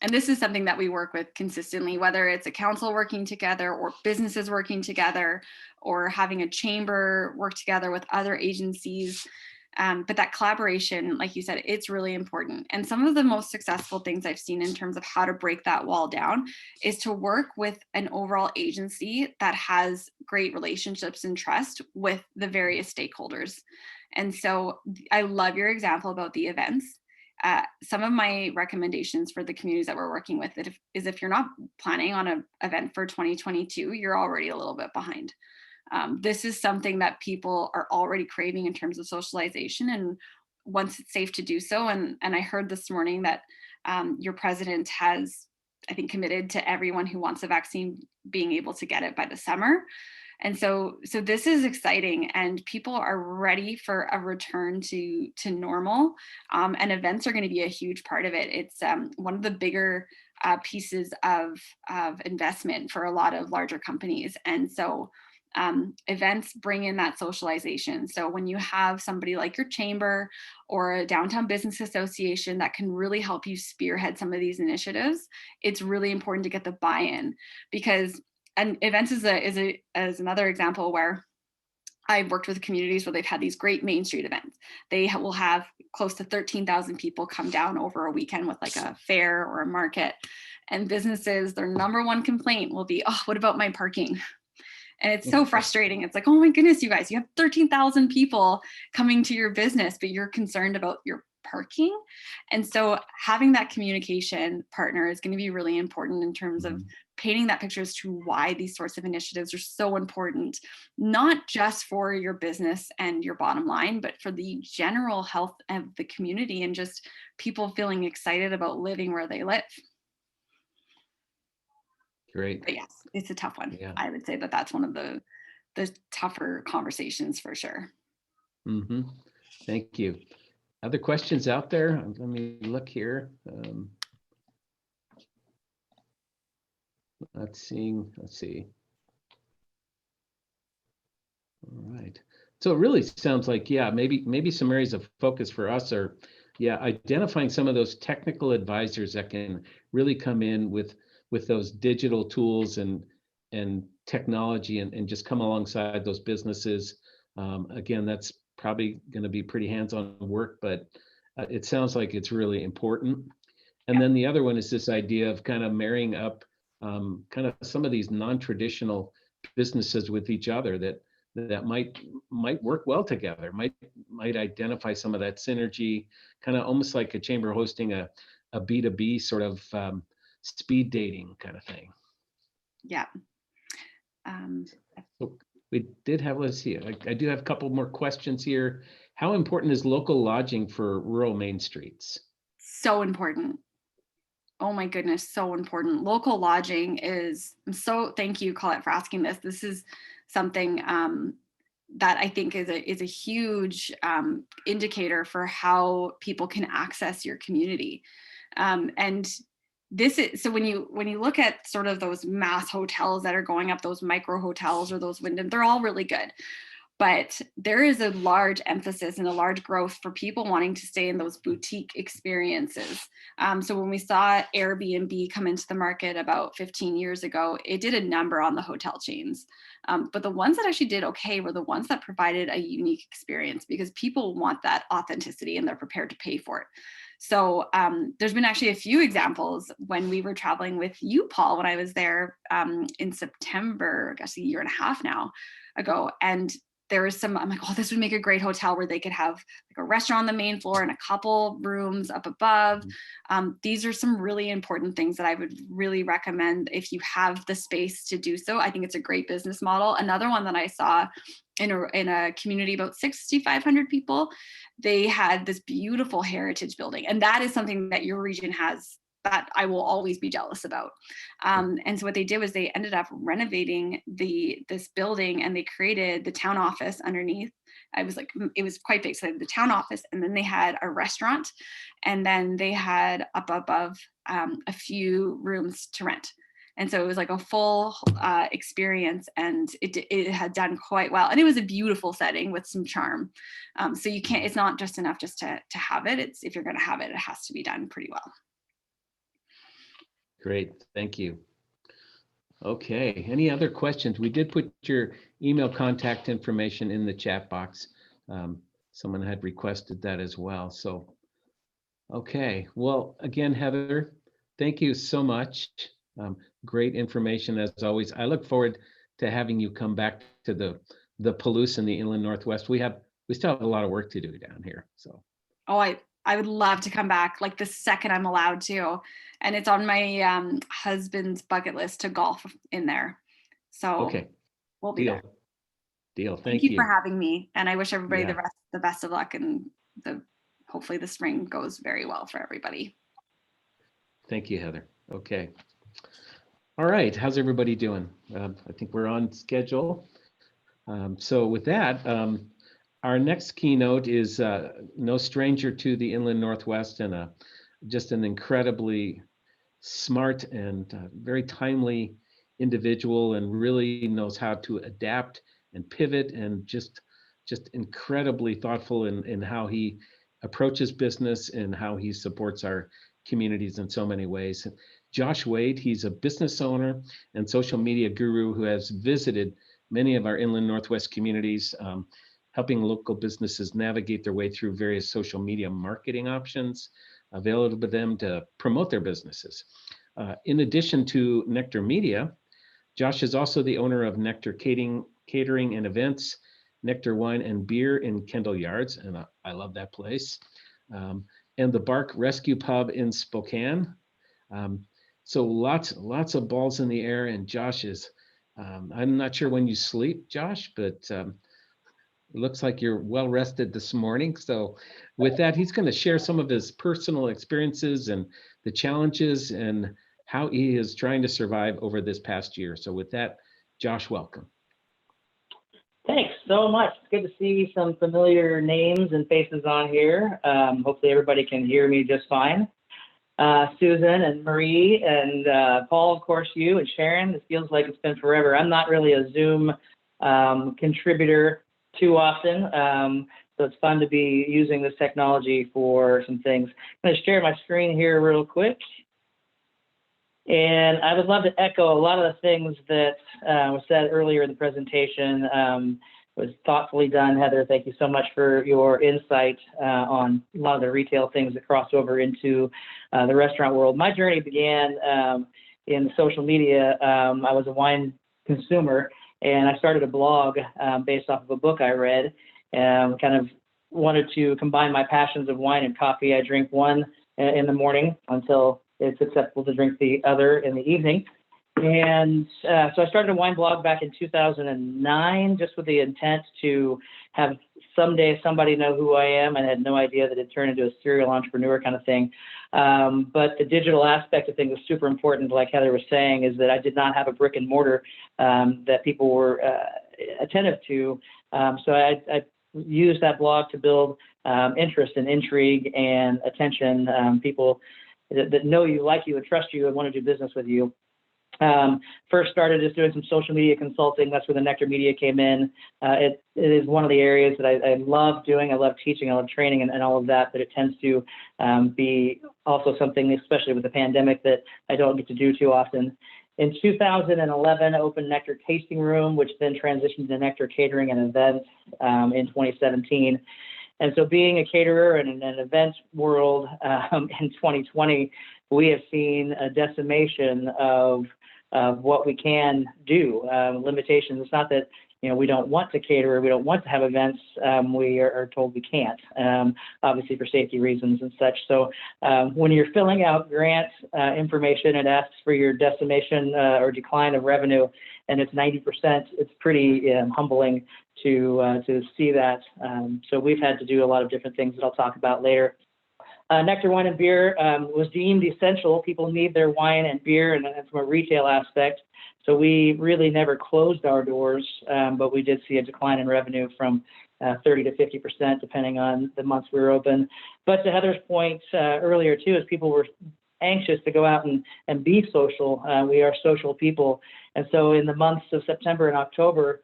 this is something that we work with consistently, whether it's a council working together or businesses working together or having a chamber work together with other agencies. But that collaboration, like you said, it's really important. And some of the most successful things I've seen in terms of how to break that wall down is to work with an overall agency that has great relationships and trust with the various stakeholders. And so I love your example about the events. Some of my recommendations for the communities that we're working with is if you're not planning on an event for 2022, you're already a little bit behind. This is something that people are already craving in terms of socialization, and once it's safe to do so. And I heard this morning that your president has, I think, committed to everyone who wants a vaccine being able to get it by the summer. And so this is exciting, and people are ready for a return to normal. And events are going to be a huge part of it. It's one of the bigger pieces of investment for a lot of larger companies. And so events bring in that socialization. So when you have somebody like your chamber or a downtown business association that can really help you spearhead some of these initiatives, it's really important to get the buy-in, because and events is another example where I've worked with communities where they've had these great Main Street events. They will have close to 13,000 people come down over a weekend with like a fair or a market. And businesses, their number one complaint will be, oh, what about my parking? And it's so frustrating. It's like, oh my goodness, you guys, you have 13,000 people coming to your business, but you're concerned about your parking. And so having that communication partner is going to be really important in terms of painting that picture as to why these sorts of initiatives are so important, not just for your business and your bottom line, but for the general health of the community and just people feeling excited about living where they live. Great. But yes, it's a tough one. Yeah. I would say that that's one of the tougher conversations for sure. Thank you. Other questions out there? Let me look here. Let's see. All right. So it really sounds like, yeah, maybe some areas of focus for us are, yeah, identifying some of those technical advisors that can really come in with those digital tools and technology and just come alongside those businesses. Again, that's probably going to be pretty hands-on work, but it sounds like it's really important. And then the other one is this idea of kind of marrying up kind of some of these non-traditional businesses with each other that might work well together, might identify some of that synergy, kind of almost like a chamber hosting a B2B sort of speed dating kind of thing. Yeah. So we did have, let's see, I do have a couple more questions here. How important is local lodging for rural main streets? So important. Oh my goodness, so important. Local lodging is, thank you, Colette, for asking this. This is something that I think is a huge indicator for how people can access your community. And this is, so when you look at sort of those mass hotels that are going up, those micro hotels or those Wyndham, they're all really good. But there is a large emphasis and a large growth for people wanting to stay in those boutique experiences. So when we saw Airbnb come into the market about 15 years ago, it did a number on the hotel chains. But the ones that actually did okay were the ones that provided a unique experience because people want that authenticity and they're prepared to pay for it. So there's been actually a few examples when we were traveling with you, Paul, when I was there in September, I guess a year and a half now ago. And there was some, I'm like, oh, this would make a great hotel where they could have like a restaurant on the main floor and a couple rooms up above. These are some really important things that I would really recommend if you have the space to do so. I think it's a great business model. Another one that I saw in a community about 6,500 people, they had this beautiful heritage building. And that is something that your region has that I will always be jealous about. And so what they did was they ended up renovating this building and they created the town office underneath. It was quite big. So they had the town office and then they had a restaurant and then they had up above a few rooms to rent. And so it was like a full experience and it had done quite well. And it was a beautiful setting with some charm. So you can't, it's not just enough just to have it. It's, if you're going to have it, it has to be done pretty well. Great, thank you. Okay, any other questions? We did put your email contact information in the chat box. Someone had requested that as well. So, okay, well, again, Heather, thank you so much. Great information as always. I look forward to having you come back to the Palouse in the Inland Northwest. We still have a lot of work to do down here. So. Oh, I would love to come back like the second I'm allowed to. And it's on my husband's bucket list to golf in there. So okay, we'll be there. Deal. Thank you for having me. And I wish everybody the best of luck and hopefully the spring goes very well for everybody. Thank you, Heather. Okay. All right, how's everybody doing? I think we're on schedule. So with that, our next keynote is no stranger to the Inland Northwest and just an incredibly smart and very timely individual and really knows how to adapt and pivot and just incredibly thoughtful in how he approaches business and how he supports our communities in so many ways. Josh Wade. He's a business owner and social media guru who has visited many of our inland Northwest communities, helping local businesses navigate their way through various social media marketing options available to them to promote their businesses. In addition to Nectar Media, Josh is also the owner of Nectar Catering and Events, Nectar Wine and Beer in Kendall Yards, and I love that place, and the Bark Rescue Pub in Spokane. So lots of balls in the air, and Josh is, I'm not sure when you sleep, Josh, but it looks like you're well rested this morning. So with that, he's going to share some of his personal experiences and the challenges and how he is trying to survive over this past year. So with that, Josh, welcome. Thanks so much. It's good to see some familiar names and faces on here. Hopefully everybody can hear me just fine. Susan and Marie and Paul, of course, you and Sharon. It feels like it's been forever. I'm not really a Zoom contributor too often, so it's fun to be using this technology for some things. I'm going to share my screen here real quick. And I would love to echo a lot of the things that was said earlier in the presentation. It was thoughtfully done, Heather. Thank you so much for your insight on a lot of the retail things that cross over into the restaurant world. My journey began in social media. I was a wine consumer, and I started a blog based off of a book I read, and kind of wanted to combine my passions of wine and coffee. I drink one in the morning until it's acceptable to drink the other in the evening. And so I started a wine blog back in 2009, just with the intent to have someday somebody know who I am. I had no idea that it'd turn into a serial entrepreneur kind of thing. But the digital aspect of things was super important. Like Heather was saying, is that I did not have a brick and mortar that people were attentive to. So I used that blog to build interest and intrigue and attention, people that know you, like you, and trust you and want to do business with you. First started just doing some social media consulting. That's where the Nectar Media came in. It is one of the areas that I love doing. I love teaching, I love training and all of that, but it tends to be also something, especially with the pandemic, that I don't get to do too often. In 2011, I opened Nectar Tasting Room, which then transitioned to Nectar Catering and Events in 2017. And so being a caterer and in an events world in 2020, we have seen a decimation of what we can do, limitations. It's not that, we don't want to cater, we don't want to have events. We are told we can't, obviously for safety reasons and such. So when you're filling out grant information, it asks for your decimation or decline of revenue, and it's 90%. It's pretty humbling to see that. So we've had to do a lot of different things that I'll talk about later. Nectar Wine and Beer was deemed essential. People need their wine and beer, and from a retail aspect. So we really never closed our doors, but we did see a decline in revenue from 30 to 50%, depending on the months we were open. But to Heather's point earlier too, is people were anxious to go out and be social. We are social people. And so in the months of September and October,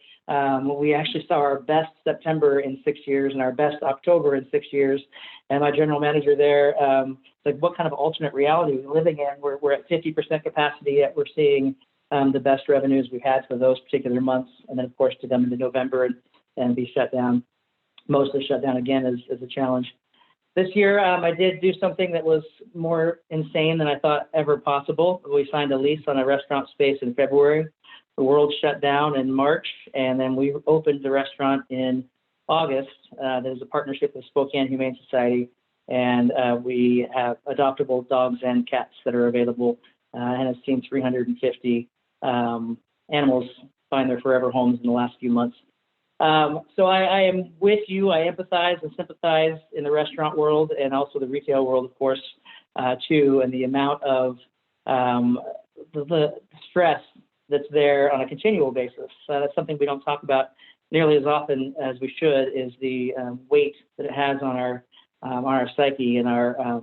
we actually saw our best September in 6 years and our best October in 6 years. And my general manager there, like, what kind of alternate reality are we living in? We're at 50% capacity, yet we're seeing the best revenues we've had for those particular months. And then, of course, to come into November and be shut down, mostly shut down again is a challenge. This year, I did do something that was more insane than I thought ever possible. We signed a lease on a restaurant space in February. The world shut down in March, and then we opened the restaurant in August. There's a partnership with Spokane Humane Society, and we have adoptable dogs and cats that are available, and have seen 350 animals find their forever homes in the last few months. So I am with you. I empathize and sympathize in the restaurant world and also the retail world, of course, too, and the amount of the stress that's there on a continual basis. That's something we don't talk about nearly as often as we should, is the weight that it has on our psyche and our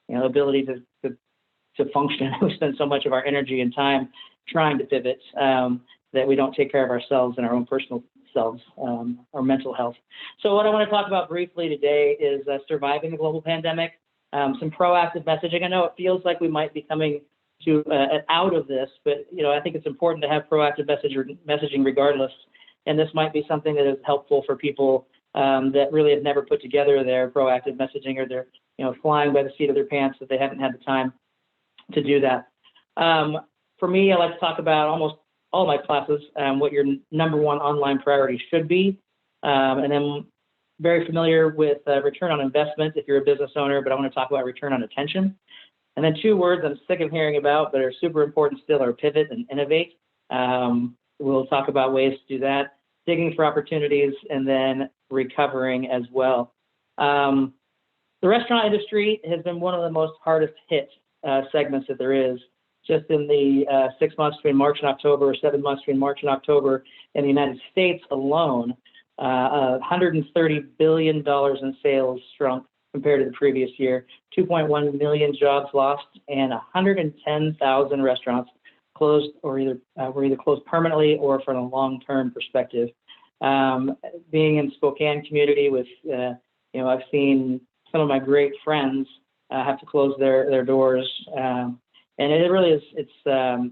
ability to function. We spend so much of our energy and time trying to pivot that we don't take care of ourselves and our own personal selves, our mental health. So what I want to talk about briefly today is surviving the global pandemic, some proactive messaging. I know it feels like we might be coming out of this, but I think it's important to have proactive messaging regardless. And this might be something that is helpful for people that really have never put together their proactive messaging, or they're flying by the seat of their pants that they haven't had the time to do that. For me, I like to talk about almost all my classes, what your number one online priority should be. And then very familiar with return on investment if you're a business owner, but I want to talk about return on attention. And then two words I'm sick of hearing about but are super important still are pivot and innovate. We'll talk about ways to do that, digging for opportunities, and then recovering as well. The restaurant industry has been one of the most hardest hit segments that there is. Just in the 6 months between March and October, or 7 months between March and October, in the United States alone, $130 billion in sales shrunk compared to the previous year, 2.1 million jobs lost, and 110,000 restaurants closed, or were either closed permanently or from a long-term perspective. Being in Spokane community with, I've seen some of my great friends have to close their doors. And it really is, it's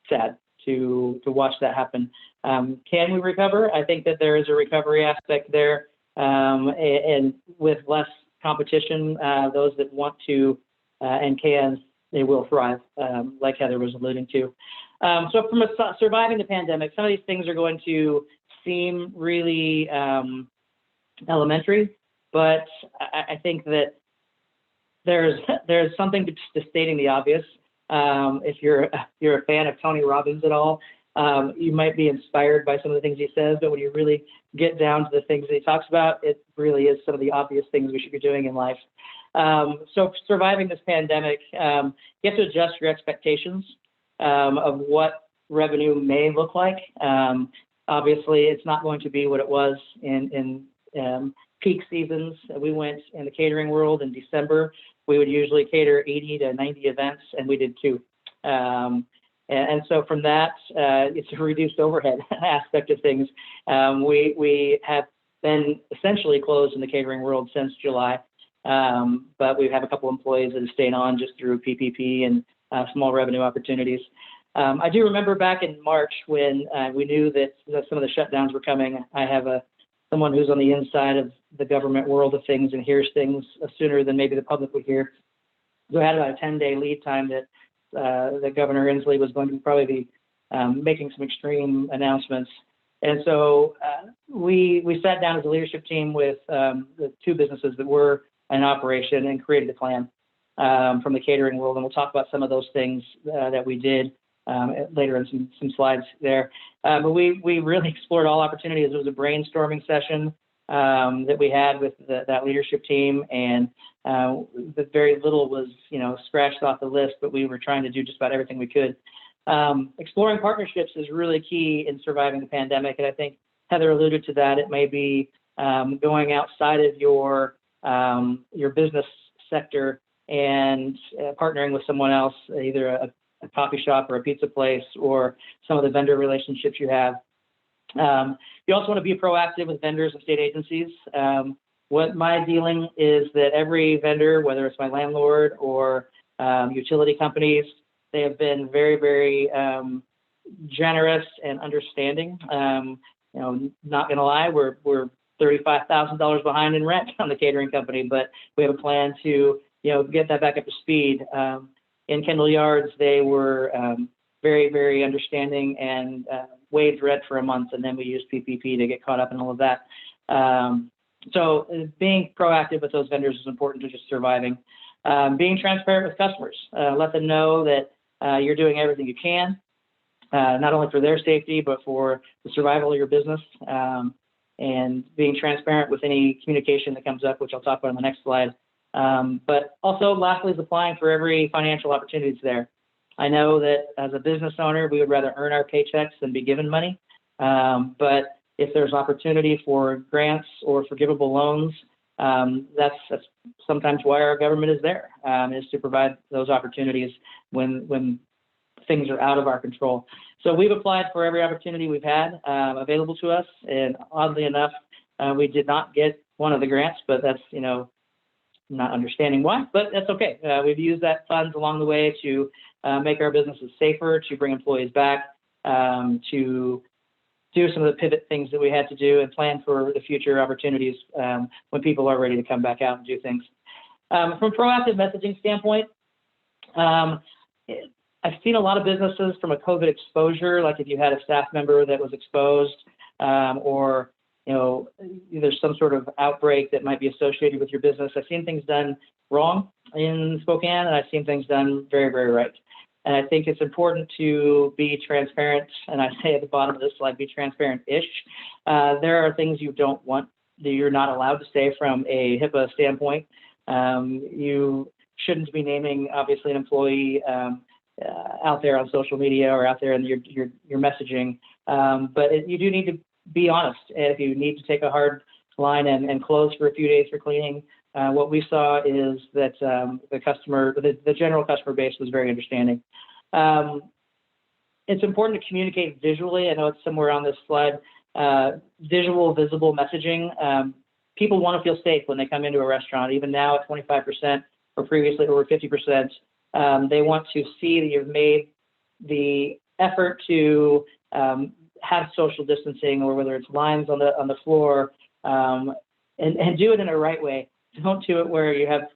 sad to watch that happen. Can we recover? I think that there is a recovery aspect there, and with less competition, those that want to and can, they will thrive, like Heather was alluding to. So from surviving the pandemic, some of these things are going to seem really elementary, but I think that there's something to stating the obvious. If you're a fan of Tony Robbins at all, you might be inspired by some of the things he says, but when you really get down to the things that he talks about, it really is some of the obvious things we should be doing in life. So surviving this pandemic, you have to adjust your expectations of what revenue may look like. Obviously, it's not going to be what it was in peak seasons. We went in the catering world in December. We would usually cater 80 to 90 events, and we did 2. And so from that, it's a reduced overhead aspect of things. We have been essentially closed in the catering world since July, but we have a couple employees that have stayed on just through PPP and small revenue opportunities. I do remember back in March when we knew that some of the shutdowns were coming. I have someone who's on the inside of the government world of things and hears things sooner than maybe the public would hear. So I had about a 10-day lead time that Governor Inslee was going to probably be making some extreme announcements. And so we sat down as a leadership team with the 2 businesses that were in operation and created a plan from the catering world. And we'll talk about some of those things that we did later in some slides there. But we really explored all opportunities. It was a brainstorming session that we had with that leadership team, and very little was scratched off the list, but we were trying to do just about everything we could. Exploring partnerships is really key in surviving the pandemic, and I think Heather alluded to that. It may be going outside of your business sector and partnering with someone else, either a coffee shop or a pizza place, or some of the vendor relationships you have. You also want to be proactive with vendors and state agencies. What my dealing is that every vendor, whether it's my landlord or utility companies, they have been very, very generous and understanding. Not gonna lie, we're $35,000 behind in rent on the catering company, but we have a plan to get that back up to speed. In Kendall Yards, they were very, very understanding and waived rent for a month, and then we used PPP to get caught up in all of that. So being proactive with those vendors is important to just surviving. Being transparent with customers, let them know that you're doing everything you can, not only for their safety, but for the survival of your business, and being transparent with any communication that comes up, which I'll talk about on the next slide. But also, lastly, is applying for every financial opportunity that's there. I know that as a business owner, we would rather earn our paychecks than be given money. But if there's opportunity for grants or forgivable loans, that's sometimes why our government is there, is to provide those opportunities when things are out of our control. So we've applied for every opportunity we've had available to us. And oddly enough, we did not get one of the grants, but that's, not understanding why, but that's okay. We've used that funds along the way to make our businesses safer, to bring employees back, to do some of the pivot things that we had to do and plan for the future opportunities when people are ready to come back out and do things. From a proactive messaging standpoint, I've seen a lot of businesses from a COVID exposure, like if you had a staff member that was exposed or there's some sort of outbreak that might be associated with your business. I've seen things done wrong in Spokane, and I've seen things done very, very right. And I think it's important to be transparent. And I say at the bottom of this slide, be transparent-ish. There are things you don't want, that you're not allowed to say from a HIPAA standpoint. You shouldn't be naming, obviously, an employee out there on social media or out there in your messaging. But you do need to be honest. And if you need to take a hard line and close for a few days for cleaning, what we saw is that the general customer base was very understanding. It's important to communicate visually. I know it's somewhere on this slide. Visible messaging. People want to feel safe when they come into a restaurant. Even now at 25% or previously over 50%, they want to see that you've made the effort to have social distancing, or whether it's lines on the floor, and do it in a right way. Don't do it where you have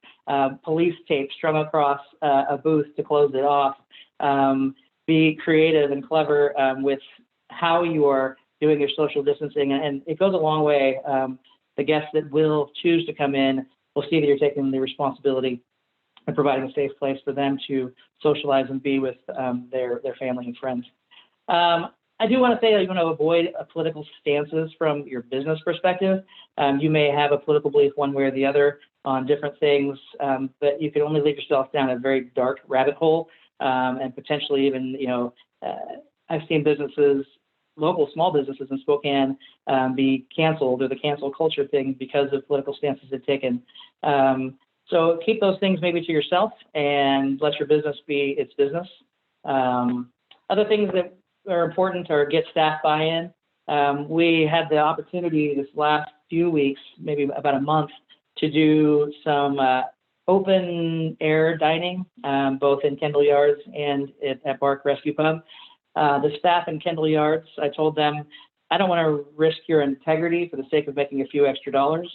police tape strung across a booth to close it off. Be creative and clever with how you are doing your social distancing, and it goes a long way. The guests that will choose to come in will see that you're taking the responsibility and providing a safe place for them to socialize and be with their family and friends. I do want to say that you want to avoid political stances from your business perspective. You may have a political belief one way or the other on different things, but you can only lead yourself down a very dark rabbit hole, and potentially even, I've seen businesses, local small businesses in Spokane, be canceled, or the cancel culture thing, because of political stances they've taken. So keep those things maybe to yourself and let your business be its business. Other things that are important are get staff buy-in. We had the opportunity this last few weeks, maybe about a month, to do some open air dining, both in Kendall Yards and at Bark Rescue Pub. The staff in Kendall Yards, I told them, I don't want to risk your integrity for the sake of making a few extra dollars.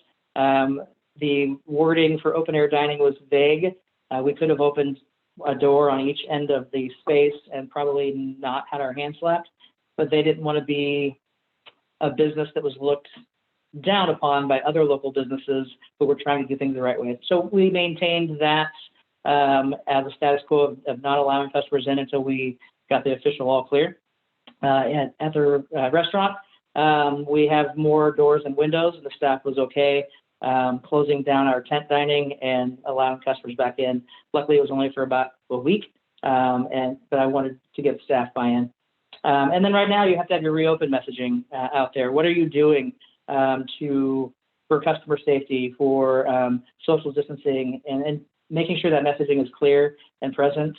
The wording for open air dining was vague. We could have opened a door on each end of the space and probably not had our hands slapped, but they didn't want to be a business that was looked down upon by other local businesses who were trying to do things the right way. So we maintained that as a status quo of not allowing customers in until we got the official all clear. At the restaurant, we have more doors and windows, and the staff was okay closing down our tent dining and allowing customers back in. Luckily, it was only for about a week, but I wanted to get staff buy-in. And then right now, you have to have your reopen messaging out there. What are you doing for customer safety, for social distancing, and making sure that messaging is clear and present?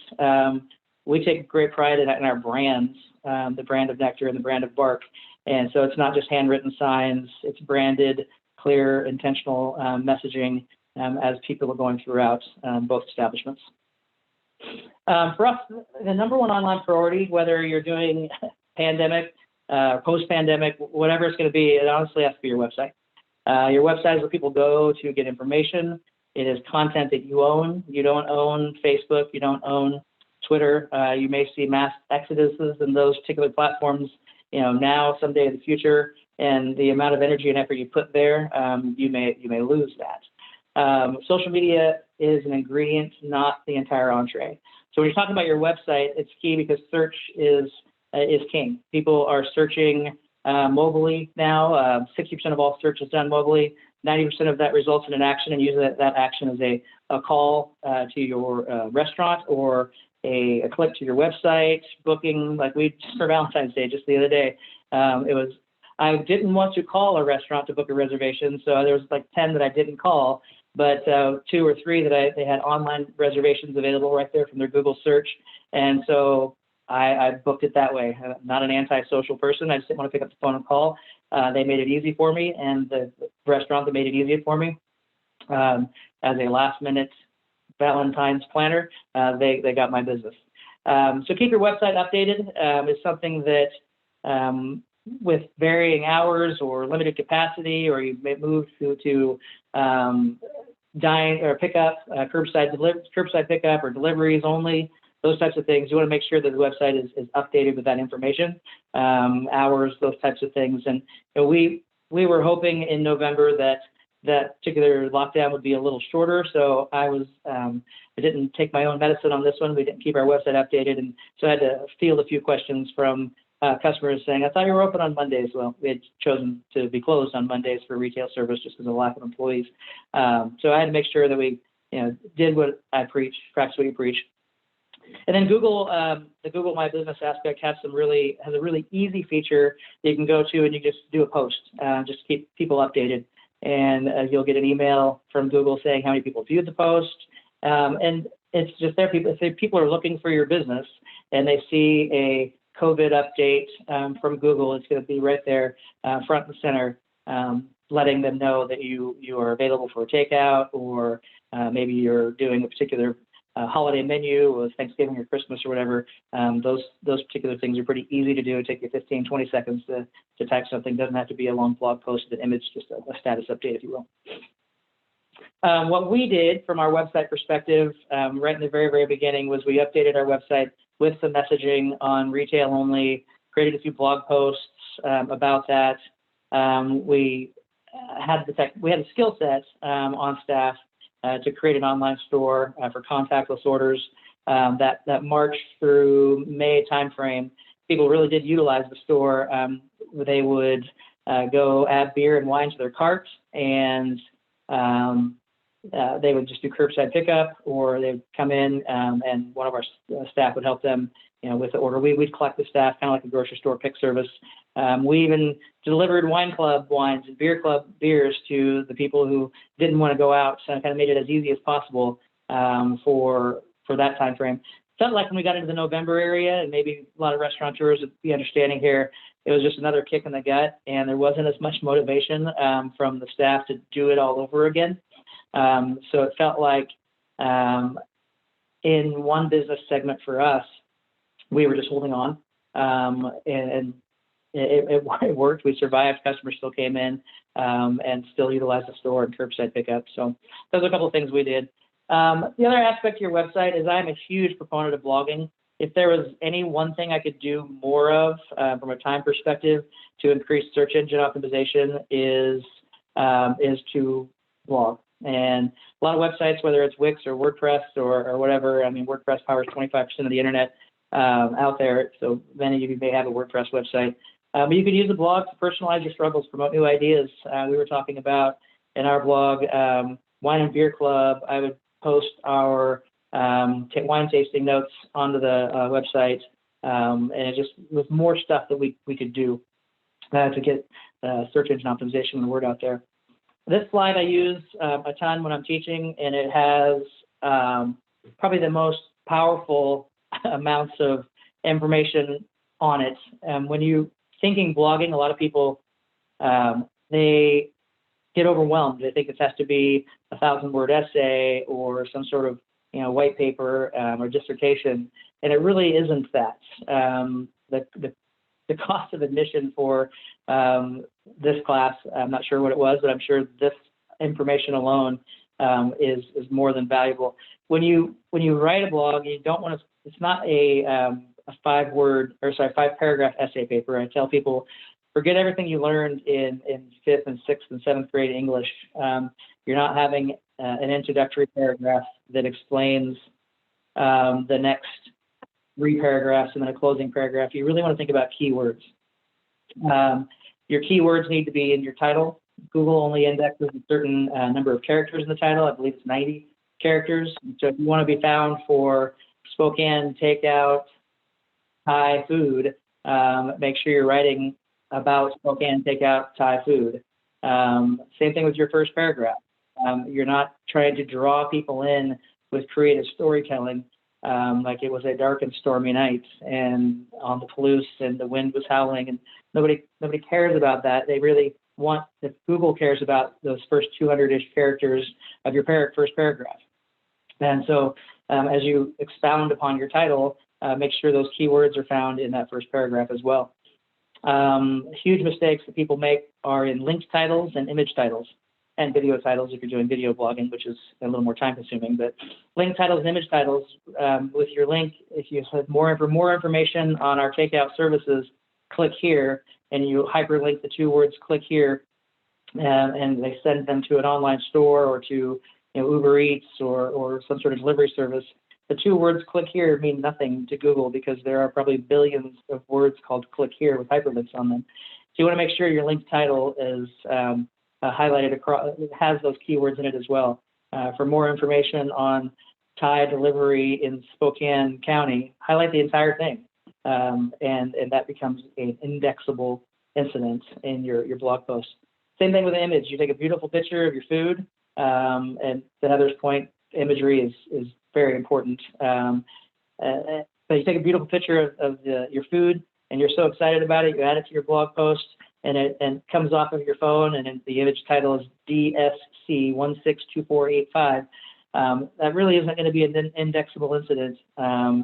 We take great pride in our brands, the brand of Nectar and the brand of Bark. And so it's not just handwritten signs, it's branded, clear, intentional messaging as people are going throughout both establishments. For us, the number one online priority, whether you're doing pandemic, post-pandemic, whatever it's going to be, it honestly has to be your website. Your website is where people go to get information. It is content that you own. You don't own Facebook. You don't own Twitter. You may see mass exoduses in those particular platforms, now, someday in the future, and the amount of energy and effort you put there, you may lose that. Social media is an ingredient, not the entire entree. So when you're talking about your website, it's key because search is king. People are searching mobilely now. 60% of all search is done mobilely. 90% of that results in an action, and usually that action is a call to your restaurant, or a click to your website, booking, like we for Valentine's Day just the other day. I didn't want to call a restaurant to book a reservation, so there was like 10 that I didn't call, but 2 or 3 that they had online reservations available right there from their Google search, and so I booked it that way. I'm not an anti-social person. I just didn't want to pick up the phone and call. They made it easy for me, and the restaurant that made it easy for me. as a last-minute Valentine's planner, they got my business. So keep your website updated. Is something that with varying hours or limited capacity, or you may move to dine or pickup, curbside pickup or deliveries only, those types of things. You want to make sure that the website is updated with that information, hours, those types of things. And we were hoping in November that particular lockdown would be a little shorter. So I didn't take my own medicine on this one. We didn't keep our website updated. And so I had to field a few questions from customers saying, I thought you were open on Mondays. Well, we had chosen to be closed on Mondays for retail service just because of the lack of employees. So I had to make sure that we did what I preach, practice what you preach. And then Google, the Google My Business aspect has a really easy feature that you can go to and you just do a post, just keep people updated. And you'll get an email from Google saying how many people viewed the post. And it's just there. If people are looking for your business and they see a COVID update from Google, it's going to be right there, front and center, letting them know that you are available for takeout, or maybe you're doing a particular holiday menu with Thanksgiving or Christmas or whatever. Those particular things are pretty easy to do. It takes you 15, 20 seconds to type something. Doesn't have to be a long blog post, an image, just a status update, if you will. What we did from our website perspective, right in the very, very beginning, was we updated our website with some messaging on retail only, created a few blog posts about that. We had the skill set on staff to create an online store for contactless orders. That March through May timeframe, people really did utilize the store. They would go add beer and wine to their cart, and they would just do curbside pickup, or they would come in and one of our staff would help them, with the order. We'd collect the staff, kind of like a grocery store pick service. We even delivered wine club wines and beer club beers to the people who didn't want to go out, so kind of made it as easy as possible for that time frame. Felt like when we got into the November area, and maybe a lot of restaurateurs would be understanding here, it was just another kick in the gut, and there wasn't as much motivation from the staff to do it all over again. So it felt like in one business segment for us, we were just holding on, and it worked. We survived. Customers still came in and still utilized the store and curbside pickup. So those are a couple of things we did. The other aspect to your website is I'm a huge proponent of blogging. If there was any one thing I could do more of from a time perspective to increase search engine optimization is to blog. And a lot of websites, whether it's Wix or WordPress or whatever, I mean, WordPress powers 25% of the internet out there. So many of you may have a WordPress website. But you could use a blog to personalize your struggles, promote new ideas. We were talking about in our blog, Wine and Beer Club. I would post our wine tasting notes onto the website, and it just was more stuff that we could do to get search engine optimization and the word out there. This slide I use a ton when I'm teaching, and it has probably the most powerful amounts of information on it. When you thinking blogging, a lot of people, they get overwhelmed. They think it has to be a 1,000-word essay or some sort of white paper or dissertation, and it really isn't that. The cost of admission for this class, I'm not sure what it was, but I'm sure this information alone is more than valuable. When you write a blog, you don't want to. It's not a 5-paragraph essay paper. I tell people, forget everything you learned in 5th and 6th and 7th grade English. You're not having an introductory paragraph that explains the next 3 paragraphs and then a closing paragraph. You really want to think about keywords. Your keywords need to be in your title. Google only indexes a certain number of characters in the title. I believe it's 90 characters. So if you want to be found for Spokane takeout Thai food, make sure you're writing about Spokane takeout Thai food. Same thing with your first paragraph. You're not trying to draw people in with creative storytelling, like it was a dark and stormy night and on the Palouse and the wind was howling, and nobody cares about that. They really if Google cares about those first 200-ish characters of your first paragraph. And so as you expound upon your title, make sure those keywords are found in that first paragraph as well. Huge mistakes that people make are in linked titles and image titles, and video titles if you're doing video blogging, which is a little more time consuming. But link titles and image titles, with your link, if you have more information on our takeout services, click here, and you hyperlink the two words click here, and they send them to an online store or to Uber Eats or some sort of delivery service. The two words click here mean nothing to Google because there are probably billions of words called click here with hyperlinks on them. So you want to make sure your link title is highlighted across, it has those keywords in it as well. For more information on Thai delivery in Spokane County, highlight the entire thing. And that becomes an indexable incident in your blog post. Same thing with the image. You take a beautiful picture of your food, and to Heather's point, imagery is very important. But you take a beautiful picture of your food, and you're so excited about it, you add it to your blog post, and it comes off of your phone, and the image title is DSC162485. That really isn't going to be an indexable incident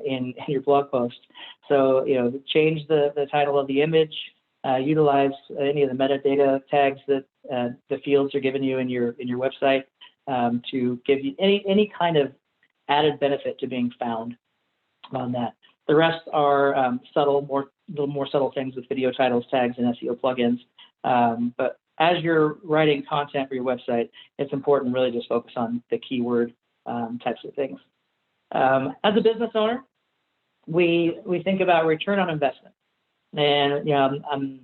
in your blog post. So change the title of the image. Utilize any of the metadata tags that the fields are giving you in your website to give you any kind of added benefit to being found on that. The rest are little more subtle things with video titles, tags, and SEO plugins. But as you're writing content for your website, it's important really just focus on the keyword types of things. As a business owner, we think about return on investment. And I'm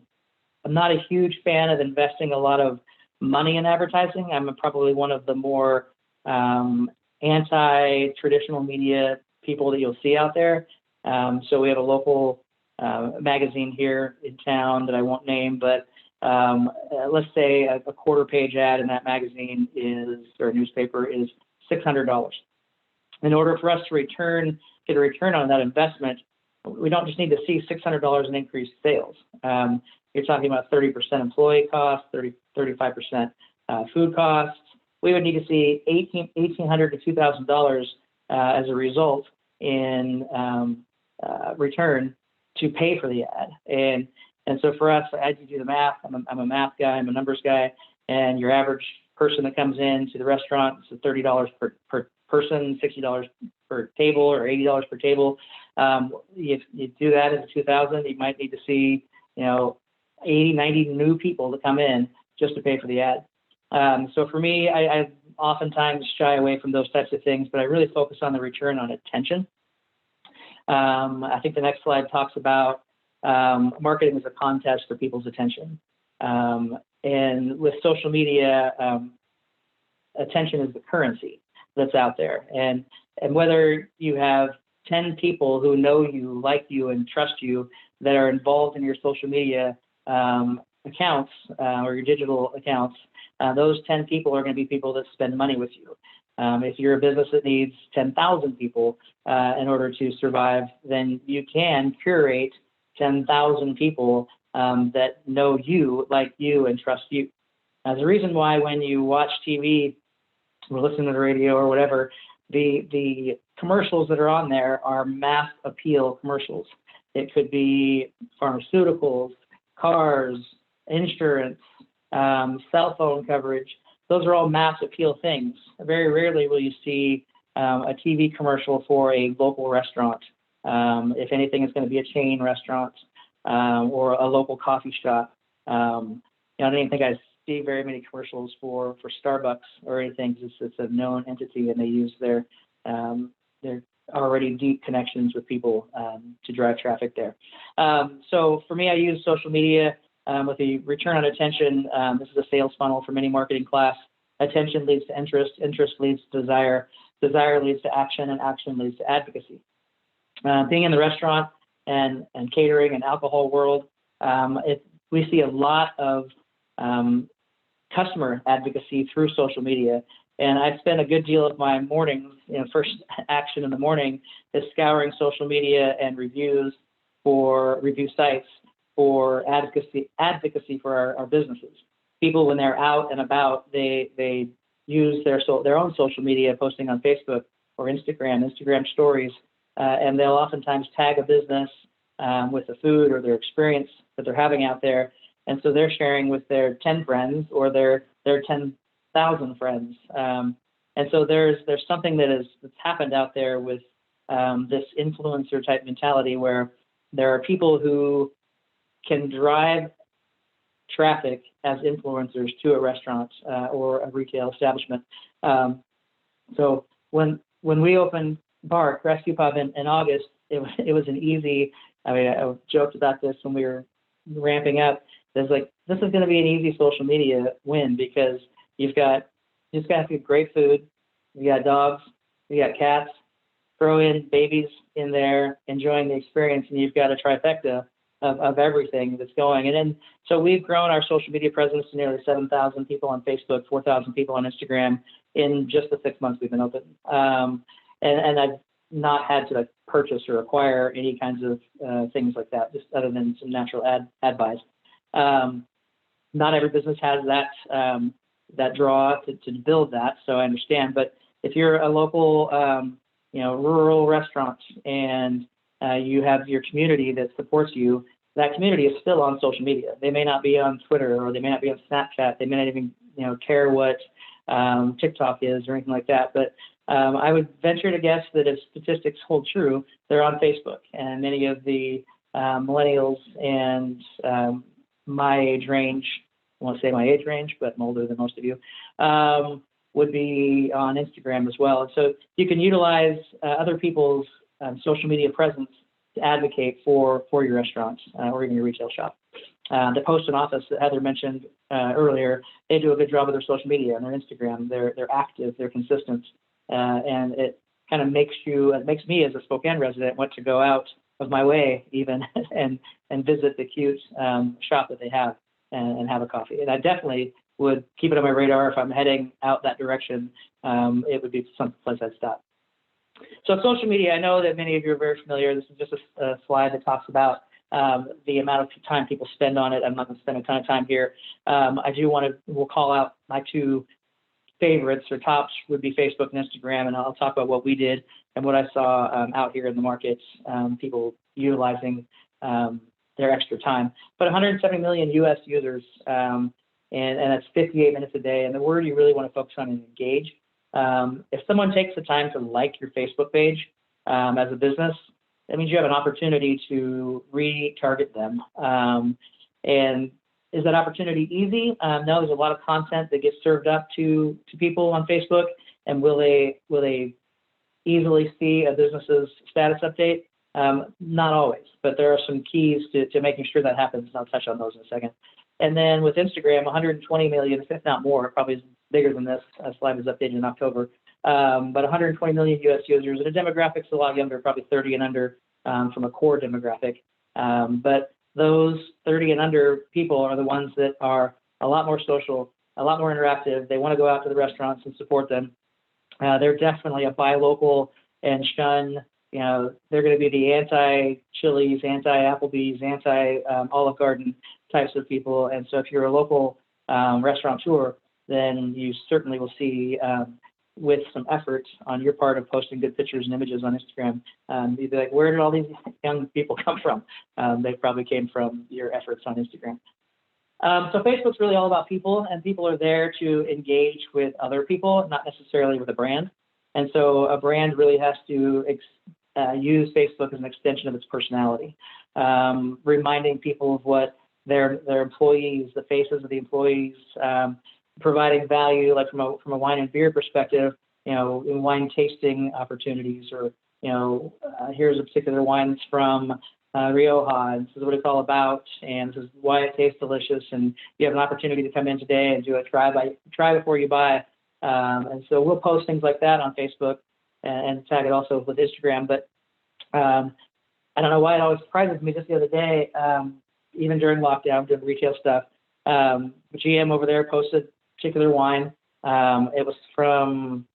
not a huge fan of investing a lot of money in advertising. I'm probably one of the more anti-traditional media people that you'll see out there. So we have a local magazine here in town that I won't name, but let's say a quarter-page ad in that magazine or a newspaper is $600. In order for us to get a return on that investment, we don't just need to see $600 in increased sales. You're talking about 30% employee costs, 35% food costs. We would need to see $1,800 to $2,000 as a result in return to pay for the ad. And so for us, I do the math. I'm a math guy. I'm a numbers guy. And your average person that comes into the restaurant is $30 per person, $60 per table, or $80 per table. If you do that into 2,000, you might need to see 80, 90 new people to come in just to pay for the ad. So for me, I oftentimes shy away from those types of things, but I really focus on the return on attention. I think the next slide talks about marketing as a contest for people's attention. And with social media, attention is the currency that's out there. And whether you have 10 people who know you, like you, and trust you that are involved in your social media accounts or your digital accounts, those 10 people are going to be people that spend money with you. If you're a business that needs 10,000 people in order to survive, then you can curate 10,000 people that know you, like you, and trust you. The reason why when you watch TV or listen to the radio or whatever, the commercials that are on there are mass appeal commercials. It could be pharmaceuticals, cars, insurance, cell phone coverage. Those are all mass appeal things. Very rarely will you see a TV commercial for a local restaurant. If anything, it's going to be a chain restaurant or a local coffee shop. I don't even think I see very many commercials for Starbucks or anything. It's a known entity, and they use their already deep connections with people to drive traffic there. So for me, I use social media with the return on attention. This is a sales funnel from any marketing class. Attention leads to interest, interest leads to desire, desire leads to action, and action leads to advocacy. Being in the restaurant and catering and alcohol world, we see a lot of customer advocacy through social media. And I spend a good deal of my mornings, first action in the morning is scouring social media and review sites for advocacy for our businesses. people, when they're out and about, they use their own social media, posting on Facebook or Instagram stories, and they'll oftentimes tag a business with the food or their experience that they're having out there. And so they're sharing with their 10 friends or their 10,000 friends. And so there's something that's happened out there with this influencer type mentality, where there are people who can drive traffic as influencers to a restaurant or a retail establishment. So when we opened Bark Rescue Pub in August, it was an easy. I mean, I joked about this when we were ramping up. There's like, this is going to be an easy social media win, because you just got to have great food. You got dogs, you got cats, throw in babies in there, enjoying the experience, and you've got a trifecta of everything that's going. And then, so we've grown our social media presence to nearly 7,000 people on Facebook, 4,000 people on Instagram in just the 6 months we've been open. And I've not had to purchase or acquire any kinds of things like that, just other than some natural ad buys. Not every business has that draw to build that, so I understand. But if you're a local, rural restaurant, and you have your community that supports you, that community is still on social media. They may not be on Twitter, or they may not be on Snapchat. They may not even care what TikTok is or anything like that. But I would venture to guess that if statistics hold true, they're on Facebook. And many of the millennials and my age range, I won't say my age range, but I'm older than most of you, would be on Instagram as well. And so you can utilize other people's social media presence to advocate for your restaurants or even your retail shop. The post and office that Heather mentioned earlier, they do a good job of their social media and their Instagram. They're active, they're consistent, and it kind of makes me as a Spokane resident want to go out of my way even and visit the cute shop that they have and have a coffee. And I definitely would keep it on my radar if I'm heading out that direction. It would be some place I'd stop. So social media, I know that many of you are very familiar. This is just a slide that talks about the amount of time people spend on it. I'm not going to spend a ton of time here. We'll call out my two favorites or tops would be Facebook and Instagram, and I'll talk about what we did and what I saw out here in the markets, people utilizing their extra time. But 170 million US users, and that's 58 minutes a day. And the word you really want to focus on is engage. If someone takes the time to like your Facebook page as a business, that means you have an opportunity to retarget them. And is that opportunity easy? No, there's a lot of content that gets served up to people on Facebook. And will they easily see a business's status update? Not always, but there are some keys to making sure that happens. And I'll touch on those in a second. And then with Instagram, 120 million, if not more, probably is bigger than this. Slide was updated in October. But 120 million US users, and the demographics a lot younger, probably 30 and under from a core demographic. But those 30 and under people are the ones that are a lot more social, a lot more interactive. They want to go out to the restaurants and support them. They're definitely a buy local and shun. They're going to be the anti-Chili's, anti-Applebee's, anti-Olive Garden types of people. And so if you're a local restaurateur, then you certainly will see with some effort on your part of posting good pictures and images on Instagram, you'd be like, where did all these young people come from? They probably came from your efforts on Instagram. So Facebook's really all about people, and people are there to engage with other people, not necessarily with a brand. And so a brand really has to use Facebook as an extension of its personality, reminding people of what their employees, the faces of the employees, providing value, like from a wine and beer perspective, in wine tasting opportunities, or here's a particular wine that's from Rioja, and this is what it's all about, and this is why it tastes delicious, and you have an opportunity to come in today and do a try before you buy. And so we'll post things like that on Facebook and tag it also with Instagram. But I don't know why it always surprises me. Just the other day, even during lockdown, doing retail stuff, GM over there posted a particular wine. It was from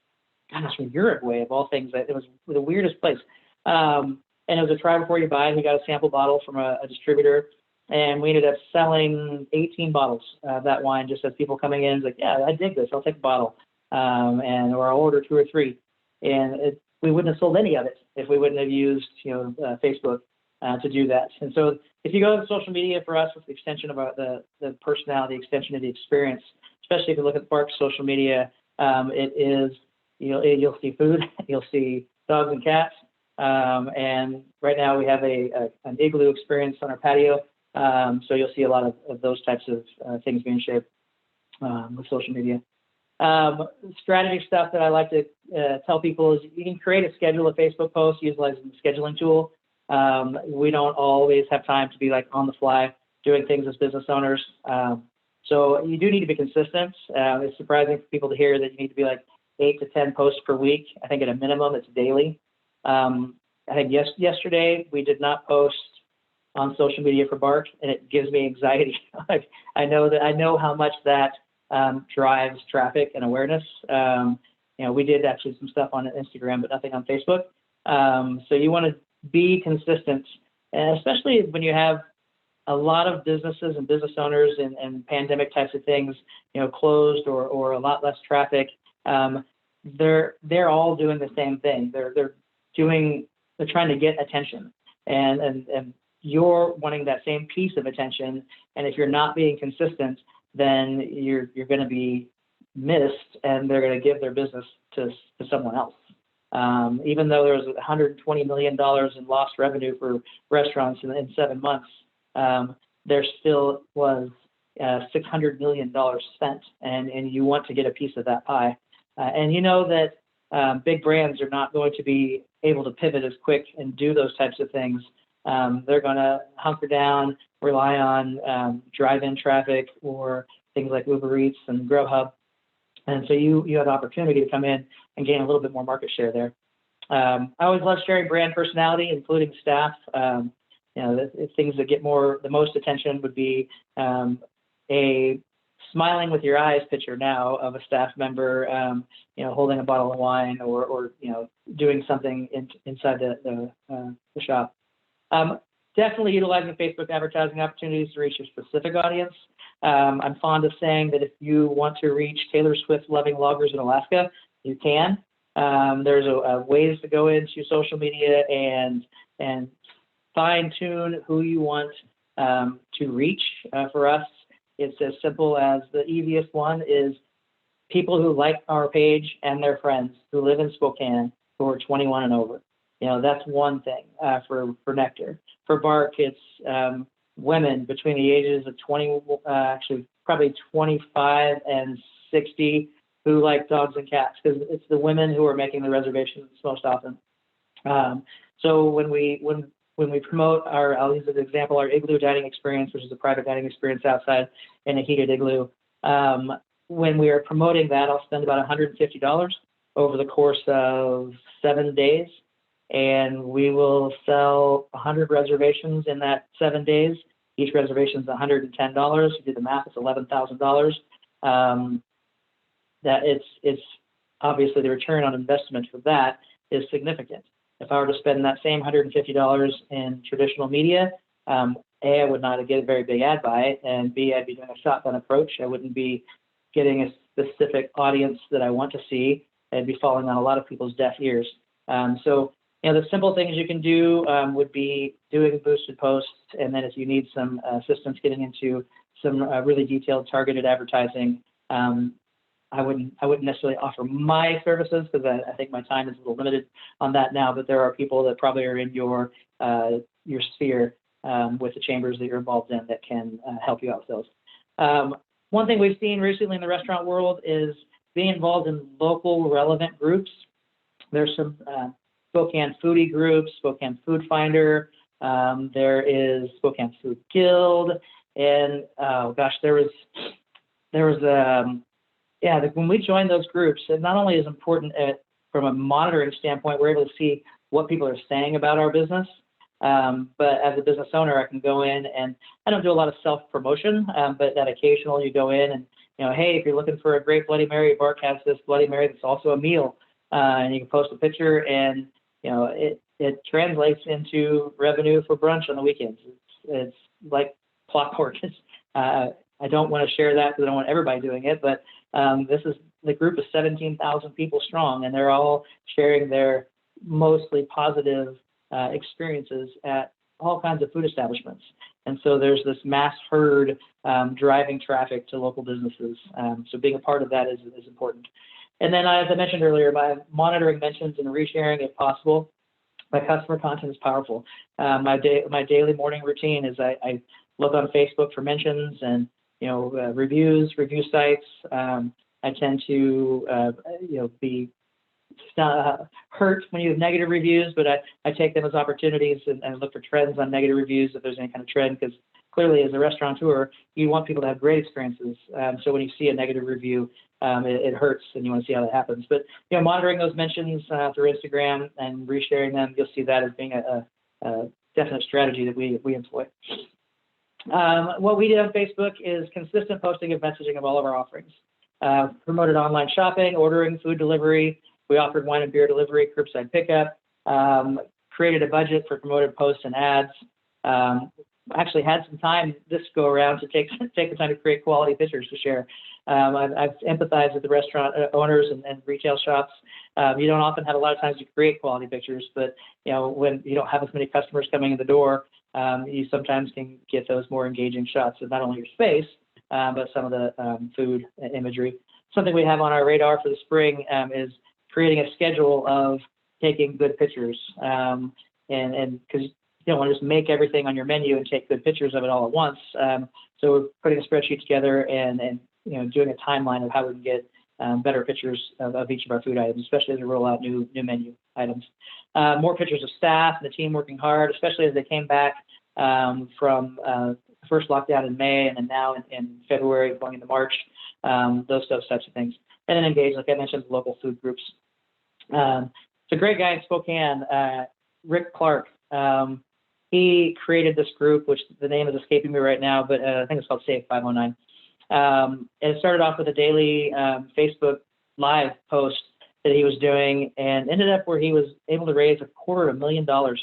Uruguay, of all things. It was the weirdest place. And it was a try before you buy. And he got a sample bottle from a distributor. And we ended up selling 18 bottles of that wine just as people coming in, like, yeah, I dig this, I'll take a bottle. Or I'll order 2 or 3. And we wouldn't have sold any of it if we wouldn't have used, Facebook to do that. And so if you go to social media, for us, it's the extension of the personality, extension of the experience, especially if you look at Bark's social media, it is, you'll see food, you'll see dogs and cats. And right now we have an igloo experience on our patio. So you'll see a lot of those types of things being shared with social media. Strategy stuff that I like to tell people is you can create a schedule of Facebook posts utilizing the scheduling tool. We don't always have time to be like on the fly doing things as business owners. So you do need to be consistent. It's surprising for people to hear that you need to be like 8 to 10 posts per week. I think at a minimum it's daily. I think yesterday we did not post on social media for Bark, and it gives me anxiety. I know how much that drives traffic and awareness. We did actually some stuff on Instagram, but nothing on Facebook. So you want to be consistent, and especially when you have a lot of businesses and business owners and pandemic types of things, closed or a lot less traffic. They're all doing the same thing. They're trying to get attention, and you're wanting that same piece of attention. And if you're not being consistent, then you're going to be missed, and they're going to give their business to someone else. Even though there was $120 million in lost revenue for restaurants in 7 months, there still was $600 million spent, and you want to get a piece of that pie. And you know that big brands are not going to be able to pivot as quick and do those types of things. They're going to hunker down, rely on drive-in traffic or things like Uber Eats and Grubhub. And so you have the opportunity to come in and gain a little bit more market share there. I always love sharing brand personality, including staff. Things that get the most attention would be a smiling with your eyes picture now of a staff member, holding a bottle of wine or doing something inside the shop. Definitely utilizing Facebook advertising opportunities to reach your specific audience. I'm fond of saying that if you want to reach Taylor Swift loving loggers in Alaska, you can. There's ways to go into social media and fine tune who you want to reach. For us, it's as simple as the easiest one is people who like our page and their friends who live in Spokane who are 21 and over. That's one thing for Nectar. For Bark, it's women between the ages of 20, actually probably 25 and 60 who like dogs and cats, because it's the women who are making the reservations most often. So when we promote I'll use as an example, our igloo dining experience, which is a private dining experience outside in a heated igloo. When we are promoting that, I'll spend about $150 over the course of 7 days. And we will sell 100 reservations in that 7 days. Each reservation is $110. You do the math, it's $11,000. That it's obviously the return on investment for that is significant. If I were to spend that same $150 in traditional media, A, I would not get a very big ad buy, and B, I'd be doing a shotgun approach. I wouldn't be getting a specific audience that I want to see. I'd be falling on a lot of people's deaf ears. So the simple things you can do would be doing boosted posts, and then if you need some assistance getting into some really detailed targeted advertising, I wouldn't necessarily offer my services because I think my time is a little limited on that now. But there are people that probably are in your sphere with the chambers that you're involved in that can help you out with those. One thing we've seen recently in the restaurant world is being involved in local relevant groups. There's some Spokane foodie groups, Spokane Food Finder. There is Spokane Food Guild, and when we join those groups, it not only is important from a monitoring standpoint, we're able to see what people are saying about our business. But as a business owner, I can go in and I don't do a lot of self-promotion, but that occasional you go in and, hey, if you're looking for a great Bloody Mary, Bark has this Bloody Mary that's also a meal. And you can post a picture and, it translates into revenue for brunch on the weekends. It's like clockwork. I don't want to share that because I don't want everybody doing it, but this is the group is 17,000 people strong, and they're all sharing their mostly positive experiences at all kinds of food establishments. And so there's this mass herd driving traffic to local businesses. So being a part of that is important. And then, as I mentioned earlier, by monitoring mentions and resharing if possible, my customer content is powerful. My daily morning routine is I look on Facebook for mentions and review sites. I tend to be hurt when you have negative reviews, but I take them as opportunities and look for trends on negative reviews if there's any kind of trend, because clearly as a restaurateur, you want people to have great experiences. So when you see a negative review, it hurts and you want to see how that happens. But monitoring those mentions through Instagram and resharing them, you'll see that as being a definite strategy that we employ. What we did on Facebook is consistent posting of messaging of all of our offerings. Promoted online shopping, ordering, food delivery. We offered wine and beer delivery, curbside pickup. Created a budget for promoted posts and ads. Actually had some time this go around to take the time to create quality pictures to share. I've empathized with the restaurant owners and retail shops. You don't often have a lot of times to create quality pictures, but when you don't have as many customers coming in the door, you sometimes can get those more engaging shots of not only your space, but some of the food imagery. Something we have on our radar for the spring is creating a schedule of taking good pictures. And because you don't want to just make everything on your menu and take good pictures of it all at once. So we're putting a spreadsheet together and doing a timeline of how we can get better pictures of each of our food items, especially as we roll out new menu items. More pictures of staff and the team working hard, especially as they came back from first lockdown in May and then now in February going into March, those types of things. And then engage, like I mentioned, local food groups. It's a great guy in Spokane, Rick Clark. He created this group, which the name is escaping me right now, but I think it's called Save 509. And it started off with a daily Facebook Live post that he was doing, and ended up where he was able to raise $250,000.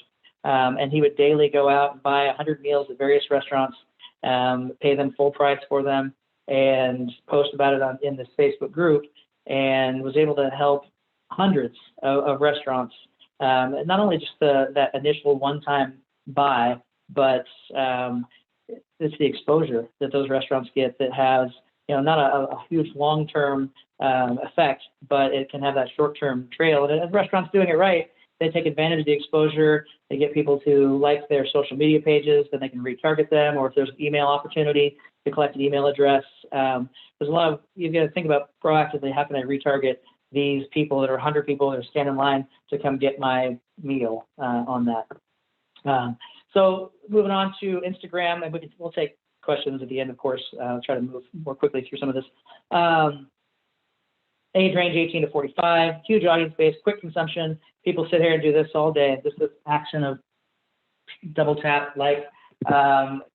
And he would daily go out and buy 100 meals at various restaurants, pay them full price for them, and post about it in this Facebook group, and was able to help hundreds of restaurants. Not only just that initial one-time buy, but it's the exposure that those restaurants get that has, not a huge long-term effect, but it can have that short-term trail. And if restaurants doing it right, they take advantage of the exposure. They get people to like their social media pages, then they can retarget them. Or if there's an email opportunity to collect an email address, there's a lot of, you've got to think about proactively, how can I retarget these people that are 100 people that are standing in line to come get my meal on that. So moving on to Instagram, and we'll take questions at the end, of course. Try to move more quickly through some of this. Age range 18 to 45, huge audience base, quick consumption. People sit here and do this all day. This is action of double tap,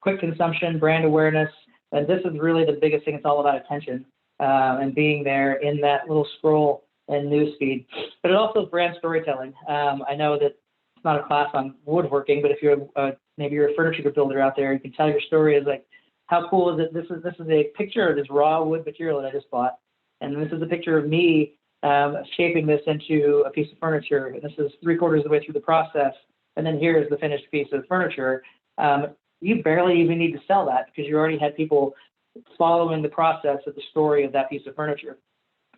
quick consumption, brand awareness. And this is really the biggest thing. It's all about attention and being there in that little scroll and newsfeed. But it also is brand storytelling. I know that it's not a class on woodworking, but if you're maybe you're a furniture builder out there, you can tell your story is like, how cool is it? This is a picture of this raw wood material that I just bought. And this is a picture of me shaping this into a piece of furniture. And this is 3/4 of the way through the process. And then here is the finished piece of furniture. You barely even need to sell that because you already had people following the process of the story of that piece of furniture.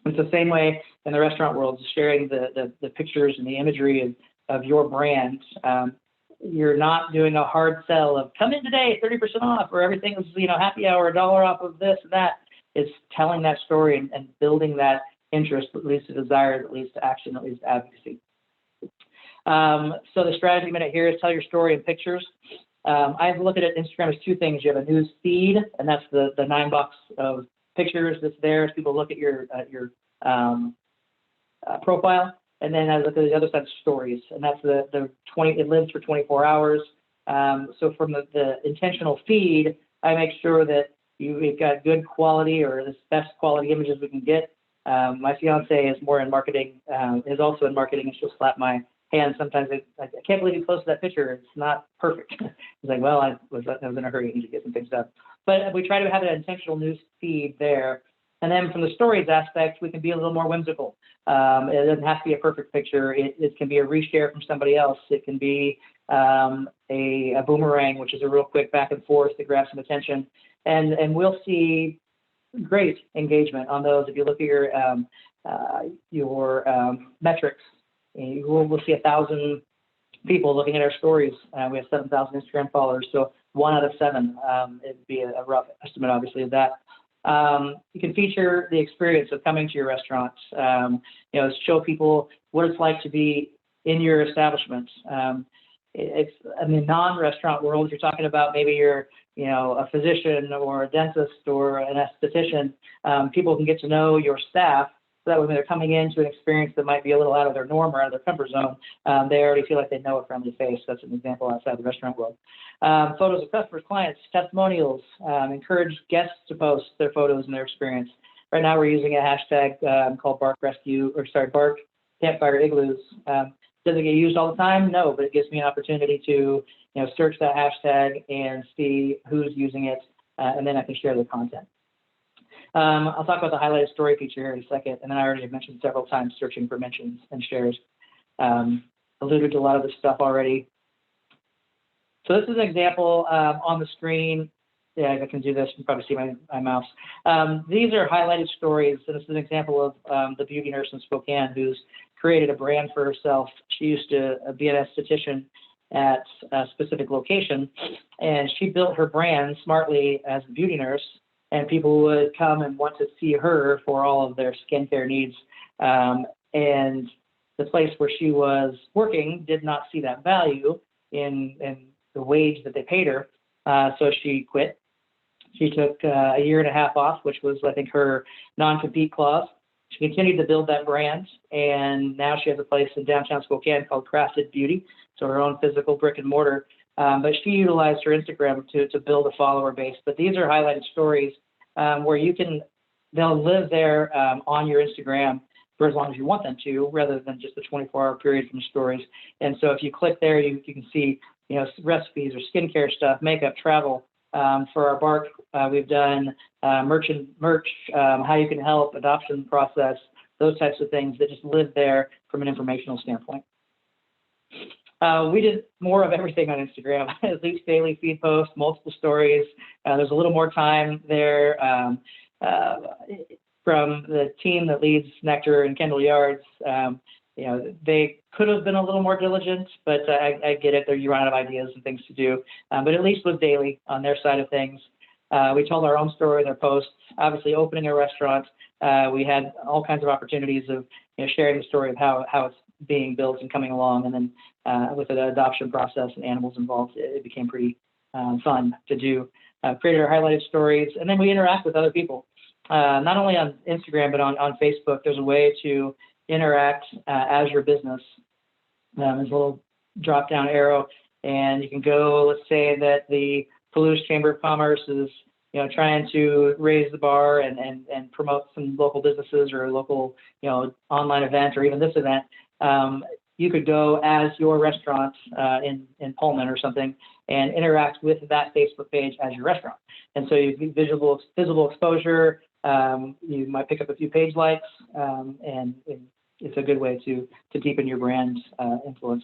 It's the same way in the restaurant world, sharing the pictures and the imagery of your brand. You're not doing a hard sell of come in today, 30% off, or everything is, happy hour, $1 off of this and that. It's telling that story and building that interest that leads to desire, that leads to action, that leads to advocacy. So the strategy minute here is tell your story in pictures. I look at it, Instagram as two things. You have a news feed, and that's the 9 box of pictures that's there as people look at your profile. And then I look at the other side, stories, and that's the 20. It lives for 24 hours. So from the intentional feed, I make sure that we've got good quality or the best quality images we can get. My fiance is more in marketing, is also in marketing, and she'll slap my hands sometimes, I can't believe you posted that picture. It's not perfect. It's like, well, I was in a hurry to get some things done. But we try to have an intentional news feed there. And then from the stories aspect, we can be a little more whimsical. It doesn't have to be a perfect picture. It can be a reshare from somebody else. It can be a boomerang, which is a real quick back and forth to grab some attention. And we'll see great engagement on those. If you look at your metrics, we'll see 1,000 people looking at our stories. We have 7,000 Instagram followers, so 1 out of 7. It'd be a rough estimate, obviously, of that. You can feature the experience of coming to your restaurant. Show people what it's like to be in your establishment. It's in the non-restaurant world, if you're talking about maybe you're a physician or a dentist or an esthetician, people can get to know your staff. So that way when they're coming into an experience that might be a little out of their norm or out of their comfort zone, they already feel like they know a friendly face. That's an example outside the restaurant world. Photos of customers, clients, testimonials, encourage guests to post their photos and their experience. Right now we're using a hashtag called Bark Campfire Igloos. Does it get used all the time? No, but it gives me an opportunity to search that hashtag and see who's using it, and then I can share the content. I'll talk about the highlighted story feature here in a second, and then I already mentioned several times searching for mentions and shares. Alluded to a lot of this stuff already. So this is an example on the screen. Yeah, I can do this. You can probably see my mouse. These are highlighted stories. So this is an example of the beauty nurse in Spokane who's created a brand for herself. She used to be an esthetician at a specific location, and she built her brand smartly as a beauty nurse, and people would come and want to see her for all of their skincare needs. And the place where she was working did not see that value in the wage that they paid her, so she quit. She took a year and a half off, which was, I think, her non-compete clause. She continued to build that brand, and now she has a place in downtown Spokane called Crafted Beauty, so her own physical brick and mortar. But she utilized her Instagram to build a follower base. But these are highlighted stories where they'll live there on your Instagram for as long as you want them to, rather than just the 24-hour period from stories. And so if you click there, you can see recipes or skincare stuff, makeup, travel. For our Bark, we've done merch, how you can help, adoption process, those types of things that just live there from an informational standpoint. We did more of everything on Instagram, at least daily feed posts, multiple stories. There's a little more time there from the team that leads Nectar and Kendall Yards. They could have been a little more diligent, but I get it. You run out of ideas and things to do. But at least was daily on their side of things. We told our own story in their posts. Obviously, opening a restaurant, we had all kinds of opportunities of sharing the story of how it's being built and coming along. And then with the adoption process and animals involved, it became pretty fun to do. Created our highlighted stories, and then we interact with other people, not only on Instagram but on Facebook. There's a way to interact as your business. There's a little drop-down arrow, and you can go. Let's say that the Palouse Chamber of Commerce is, trying to raise the bar and promote some local businesses or a local, online event or even this event. You could go as your restaurant in Pullman or something and interact with that Facebook page as your restaurant. And so you get visible exposure. You might pick up a few page likes, and it's a good way to deepen your brand influence.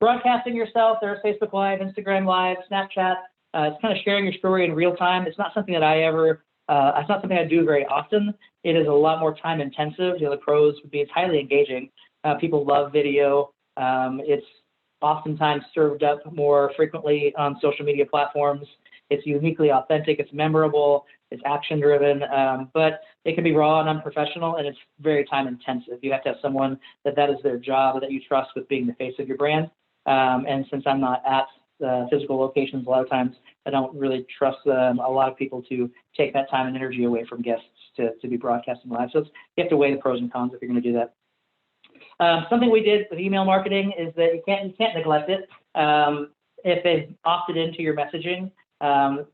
Broadcasting yourself, there's Facebook Live, Instagram Live, Snapchat. It's kind of sharing your story in real time. It's not something that it's not something I do very often. It is a lot more time intensive. The pros would be it's highly engaging. People love video. It's oftentimes served up more frequently on social media platforms. It's uniquely authentic. It's memorable. It's action driven, but it can be raw and unprofessional, and it's very time intensive. You have to have someone that is their job, that you trust with being the face of your brand. And since I'm not at physical locations, a lot of times I don't really trust a lot of people to take that time and energy away from guests to be broadcasting live. So you have to weigh the pros and cons if you're going to do that. Something we did with email marketing is that you can't neglect it. If they've opted into your messaging,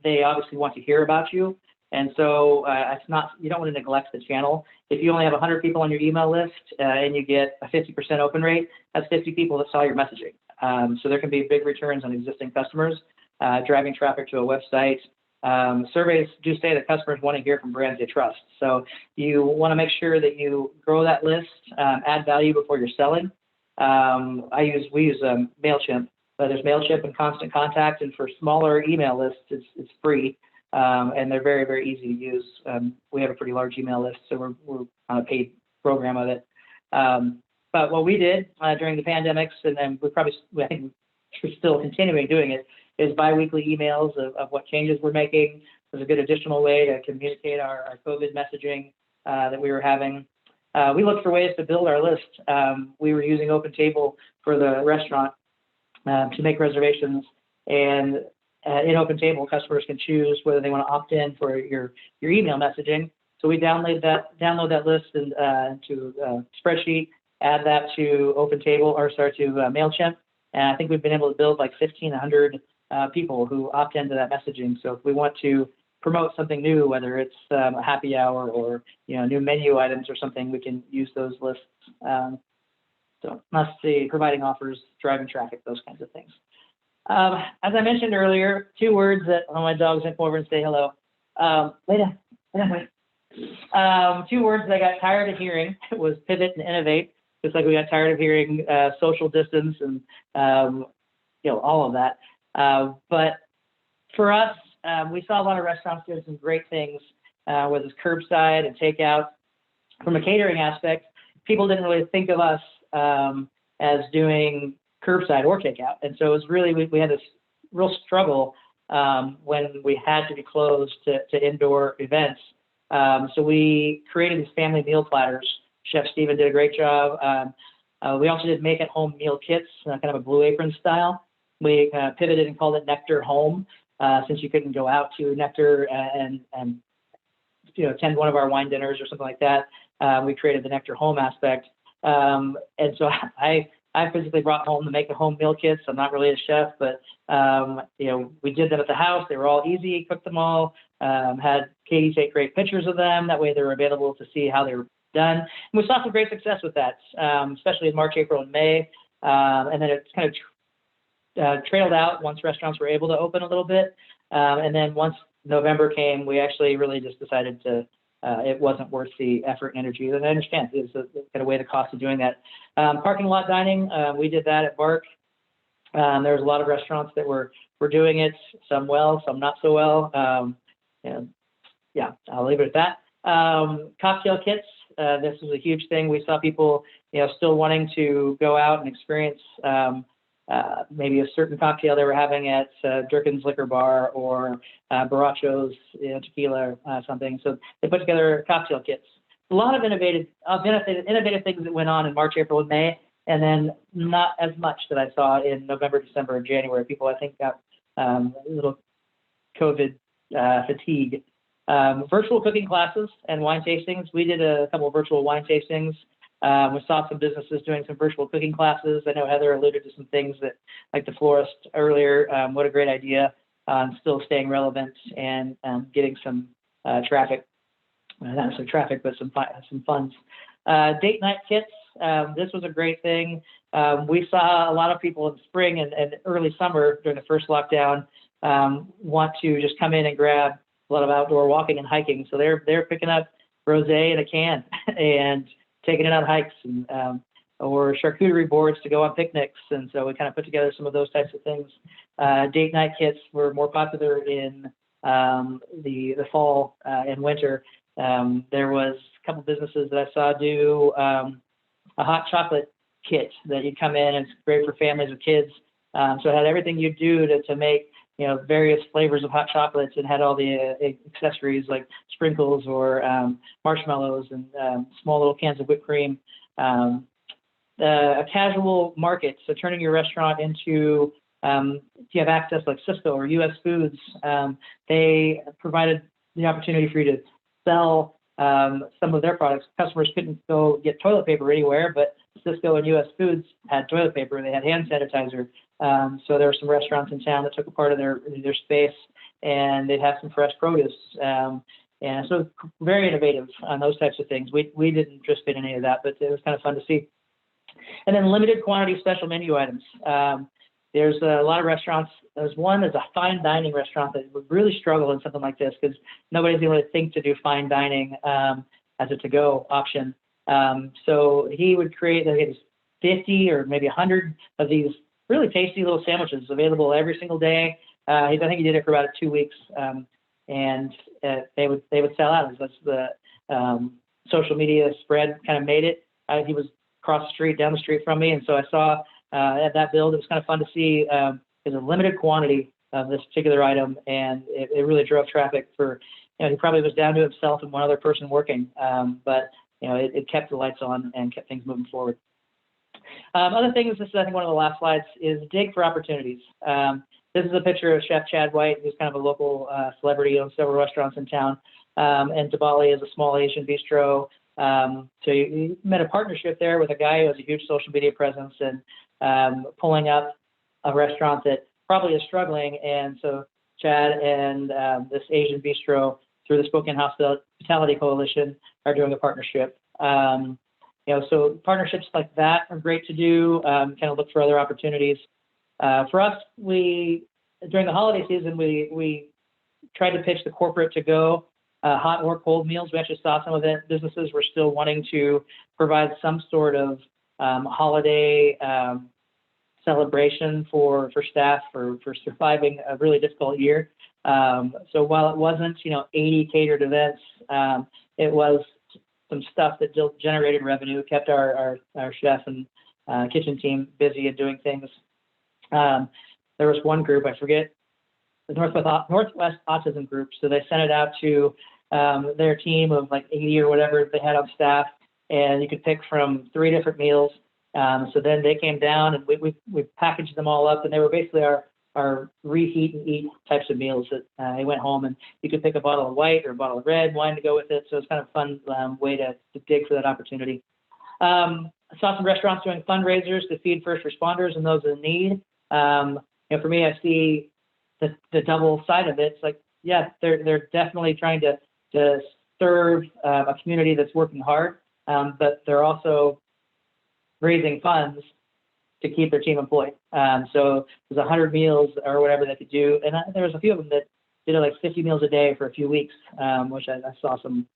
they obviously want to hear about you. And so you don't want to neglect the channel. if you only have 100 people on your email list and you get a 50% open rate, that's 50 people that saw your messaging. So there can be big returns on existing customers, driving traffic to a website. Surveys do say that customers want to hear from brands they trust. So you want to make sure that you grow that list, add value before you're selling. We use MailChimp, but there's MailChimp and Constant Contact, and for smaller email lists, it's free, and they're very, very easy to use. We have a pretty large email list, so we're on a paid program of it. But what we did during the pandemics, and then I think we're still continuing doing it, is biweekly emails of what changes we're making. It was a good additional way to communicate our COVID messaging that we were having. We looked for ways to build our list. We were using OpenTable for the restaurant to make reservations, and in OpenTable, customers can choose whether they want to opt in for your email messaging. So we download that list to a spreadsheet, add that to MailChimp, and I think we've been able to build like 1,500 people who opt into that messaging. So if we want to promote something new, whether it's a happy hour or new menu items or something, we can use those lists. So let's see, providing offers, driving traffic, those kinds of things. As I mentioned earlier, 2 words that my dogs can come over and say hello. Wait. 2 words that I got tired of hearing was pivot and innovate. Just like we got tired of hearing social distance and all of that. But for us, we saw a lot of restaurants doing some great things, whether it's curbside and takeout. From a catering aspect, people didn't really think of us as doing curbside or takeout. And so it was really, we had this real struggle when we had to be closed to indoor events. So we created these family meal platters. Chef Steven did a great job. We also did make at home meal kits, kind of a Blue Apron style. We pivoted and called it Nectar Home, since you couldn't go out to Nectar and attend one of our wine dinners or something like that. We created the Nectar Home aspect. And so I physically brought home the make at home meal kits. I'm not really a chef, but we did them at the house. They were all easy, cooked them all, had Katie take great pictures of them. That way they were available to see how they were done. And we saw some great success with that, especially in March, April, and May. And then it's kind of trailed out once restaurants were able to open a little bit. And then once November came, we actually really just decided it wasn't worth the effort and energy. And I understand it's kind of weigh the cost of doing that. Parking lot dining, we did that at Bark. There was a lot of restaurants that were doing it, some well, some not so well. I'll leave it at that. Cocktail kits, this was a huge thing. We saw people, still wanting to go out and experience maybe a certain cocktail they were having at Durkin's Liquor Bar or Borracho's tequila or something. So they put together cocktail kits. A lot of innovative things that went on in March, April, and May, and then not as much that I saw in November, December, and January. People, I think, got a little COVID fatigue. Virtual cooking classes and wine tastings. We did a couple of virtual wine tastings. We saw some businesses doing some virtual cooking classes. I know Heather alluded to some things that, like the florist earlier, what a great idea on still staying relevant and getting some traffic. Not some traffic, but some funds. Date night kits. This was a great thing. We saw a lot of people in spring and early summer during the first lockdown want to just come in and grab a lot of outdoor walking and hiking. So they're picking up rosé in a can and taking it on hikes or charcuterie boards to go on picnics. And so we kind of put together some of those types of things. Date night kits were more popular in the fall and winter. There was a couple businesses that I saw do a hot chocolate kit that you come in, and it's great for families with kids. So it had everything you do to make various flavors of hot chocolates, and had all the accessories like sprinkles or marshmallows and small little cans of whipped cream. A casual market, so turning your restaurant into, if you have access like Cisco or US Foods, they provided the opportunity for you to sell some of their products. Customers couldn't go get toilet paper anywhere, but Cisco and US Foods had toilet paper, they had hand sanitizer. So there were some restaurants in town that took a part of their space, and they'd have some fresh produce. And so very innovative on those types of things. We didn't participate in any of that, but it was kind of fun to see. And then limited quantity special menu items. There's a lot of restaurants. There's a fine dining restaurant that would really struggle in something like this because nobody's going to think to do fine dining as a to-go option. So he would create 50 or maybe 100 of these really tasty little sandwiches available every single day. I think he did it for about 2 weeks, and they would sell out. That's the social media spread kind of made it. He was down the street from me, and so I saw at that build. It was kind of fun to see. There's a limited quantity of this particular item, and it really drove traffic for. He probably was down to himself and one other person working, but it kept the lights on and kept things moving forward. Other things, this is I think one of the last slides, is dig for opportunities. This is a picture of Chef Chad White, who's kind of a local celebrity, owns several restaurants in town, and Dabali is a small Asian bistro. So you met a partnership there with a guy who has a huge social media presence and pulling up a restaurant that probably is struggling. And so Chad and this Asian bistro through the Spokane Hospitality Coalition are doing a partnership. So partnerships like that are great to do, kind of look for other opportunities. For us, during the holiday season, we tried to pitch the corporate to go hot or cold meals. We actually saw some of the businesses were still wanting to provide some sort of holiday celebration for staff for surviving a really difficult year. So while it wasn't 80 catered events, it was some stuff that generated revenue, kept our chef and kitchen team busy and doing things. There was one group, I forget, the Northwest Autism Group. So they sent it out to their team of like 80 or whatever they had on staff, and you could pick from 3 different meals. So then they came down and we packaged them all up, and they were basically our reheat and eat types of meals that they went home, and you could pick a bottle of white or a bottle of red wine to go with it. So it's kind of a fun way to dig for that opportunity. I saw some restaurants doing fundraisers to feed first responders and those in need. For me, I see the double side of it. It's like, yeah, they're definitely trying to serve a community that's working hard, but they're also raising funds to keep their team employed. So there's 100 meals or whatever they could do. And there was a few of them that did like 50 meals a day for a few weeks, which I saw some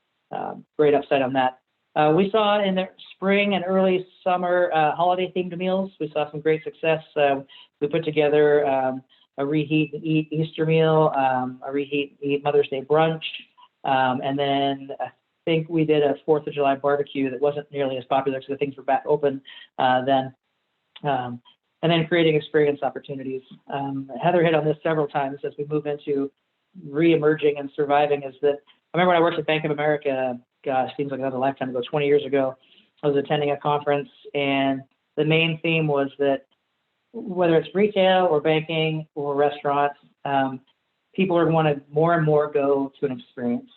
great upside on that. We saw in the spring and early summer holiday themed meals. We saw some great success. We put together a reheat and eat Easter meal, a reheat and eat Mother's Day brunch, and then I think we did a 4th of July barbecue that wasn't nearly as popular because the things were back open then. And then creating experience opportunities. Heather hit on this several times as we move into re-emerging and surviving, is that I remember when I worked at Bank of America, gosh, seems like another lifetime ago, 20 years ago, I was attending a conference, and the main theme was that whether it's retail or banking or restaurants, people are want to more and more go to an experience.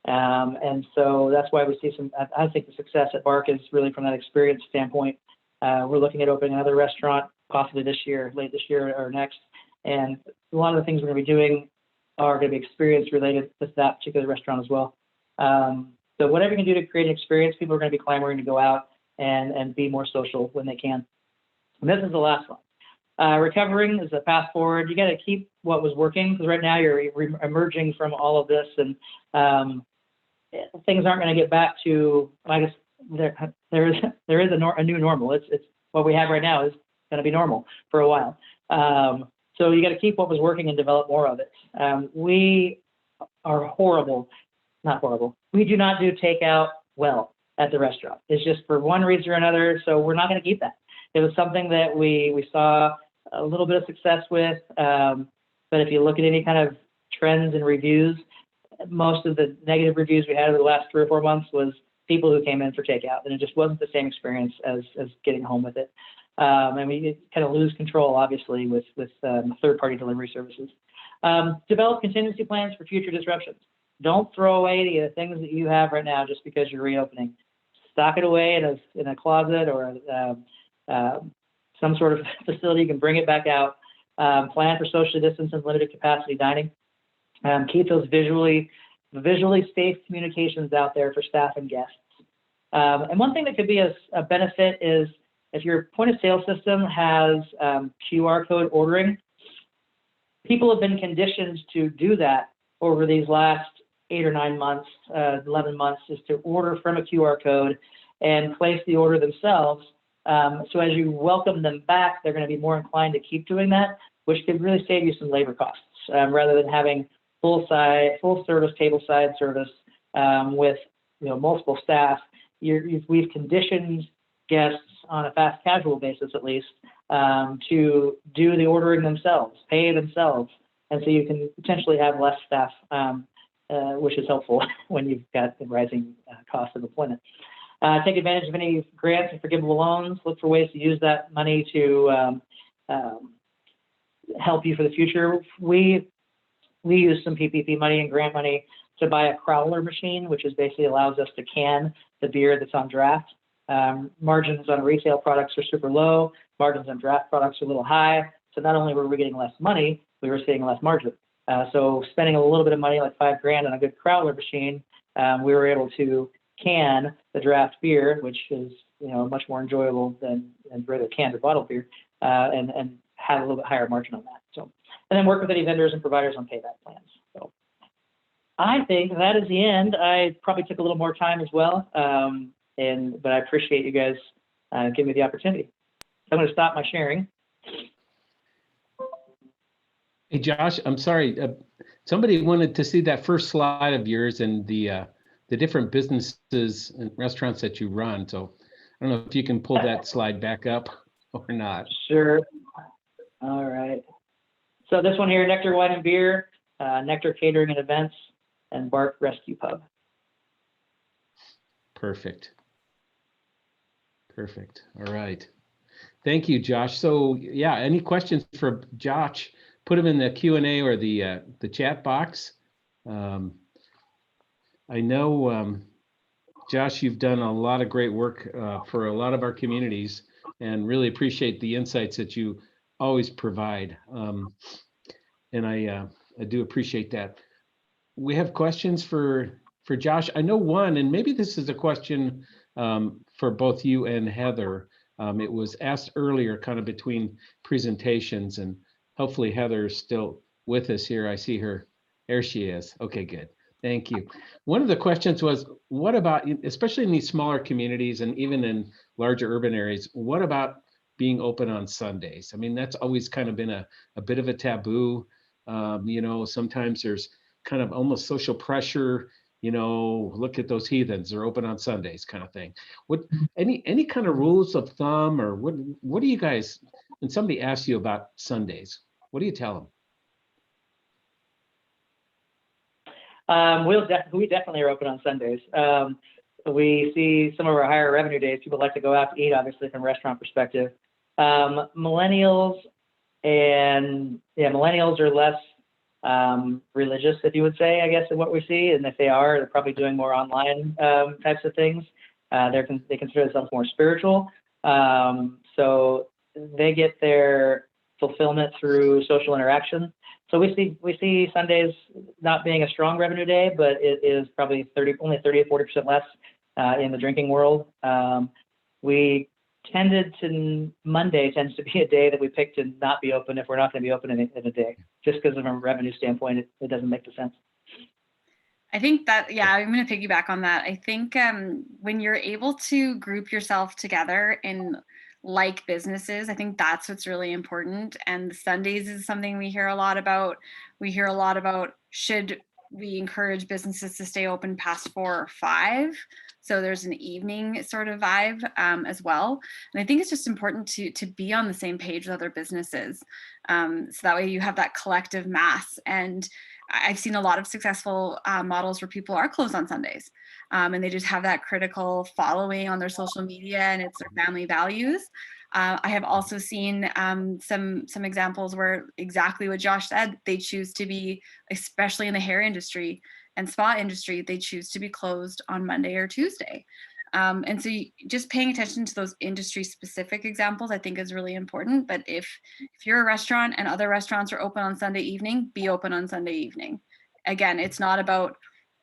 And so that's why we see I think the success at Bark is really from that experience standpoint. We're looking at opening another restaurant possibly late this year or next. And a lot of the things we're going to be doing are going to be experience related with that particular restaurant as well. So whatever you can do to create an experience, people are going to be clamoring to go out and be more social when they can. And this is the last one. Recovering is a path forward. You got to keep what was working, because right now you're emerging from all of this, and things aren't going to get back to, I guess, there is a new normal. It's what we have right now is going to be normal for a while. So you got to keep what was working and develop more of it. We are not horrible. We do not do takeout well at the restaurant. It's just for one reason or another. So we're not going to keep that. It was something that we saw a little bit of success with. But if you look at any kind of trends and reviews, most of the negative reviews we had over the last 3 or 4 months was people who came in for takeout, and it just wasn't the same experience as getting home with it. And we kind of lose control, obviously, with third-party delivery services. Develop contingency plans for future disruptions. Don't throw away the things that you have right now just because you're reopening. Stock it away in a closet or some sort of facility. You can bring it back out. Plan for social distance and limited capacity dining. Keep those visually visually safe communications out there for staff and guests. And one thing that could be a benefit is if your point of sale system has QR code ordering, people have been conditioned to do that over these last 8 or 9 months, 11 months, is to order from a QR code and place the order themselves. So as you welcome them back, they're going to be more inclined to keep doing that, which could really save you some labor costs rather than having full service tableside service with multiple staff. We've conditioned guests on a fast casual basis, at least, to do the ordering themselves, pay themselves, and so you can potentially have less staff, which is helpful when you've got the rising cost of employment. Take advantage of any grants and forgivable loans. Look for ways to use that money to help you for the future. We use some PPP money and grant money to buy a crowler machine, which is basically allows us to can the beer that's on draft. Margins on retail products are super low. Margins on draft products are a little high. So not only were we getting less money, we were seeing less margin. So spending a little bit of money, like $5,000 on a good crowler machine, we were able to can the draft beer, which is much more enjoyable than regular canned or bottled beer, and have a little bit higher margin on that. So, and then work with any vendors and providers on payback plans. So I think that is the end. I probably took a little more time as well, but I appreciate you guys giving me the opportunity. I'm going to stop my sharing. Hey, Josh, I'm sorry. Somebody wanted to see that first slide of yours and the different businesses and restaurants that you run. So I don't know if you can pull that slide back up or not. Sure. All right. So this one here, Nectar Wine and Beer, Nectar Catering and Events, and Bark Rescue Pub. Perfect. Perfect. All right. Thank you, Josh. So yeah, any questions for Josh? Put them in the Q&A or the chat box. I know, Josh, you've done a lot of great work for a lot of our communities, and really appreciate the insights that you always provide. And I do appreciate that. We have questions for Josh. I know one, and maybe this is a question for both you and Heather. It was asked earlier, kind of between presentations, and hopefully Heather's still with us here. I see her. There she is. Okay, good. Thank you. One of the questions was, what about, especially in these smaller communities and even in larger urban areas, what about being open on Sundays? I mean, that's always kind of been a bit of a taboo. Sometimes there's kind of almost social pressure, look at those heathens, they're open on Sundays kind of thing. What, any kind of rules of thumb, or what do you guys, when somebody asks you about Sundays, what do you tell them? We definitely are open on Sundays. We see some of our higher revenue days. People like to go out to eat, obviously, from a restaurant perspective. Millennials are less religious, if you would say, I guess, in what we see. And if they are, they're probably doing more online types of things. They consider themselves more spiritual. So they get their fulfillment through social interaction. So we see Sundays not being a strong revenue day, but it is probably only 30 to 40% less in the drinking world. Monday tends to be a day that we pick to not be open if we're not going to be open in a day, just because from a revenue standpoint, it doesn't make sense. I think that, yeah, I'm going to piggyback on that. I think when you're able to group yourself together in like businesses, I think that's what's really important. And Sundays is something we hear a lot about. We hear a lot about, should we encourage businesses to stay open past 4 or 5? So there's an evening sort of vibe as well. And I think it's just important to be on the same page with other businesses. So that way you have that collective mass. And I've seen a lot of successful models where people are closed on Sundays and they just have that critical following on their social media, and it's their family values. I have also seen some examples where exactly what Josh said, they choose to be, especially in the hair industry and spa industry, they choose to be closed on Monday or Tuesday. And so just paying attention to those industry specific examples, I think is really important. But if you're a restaurant and other restaurants are open on Sunday evening, be open on Sunday evening. Again, it's not about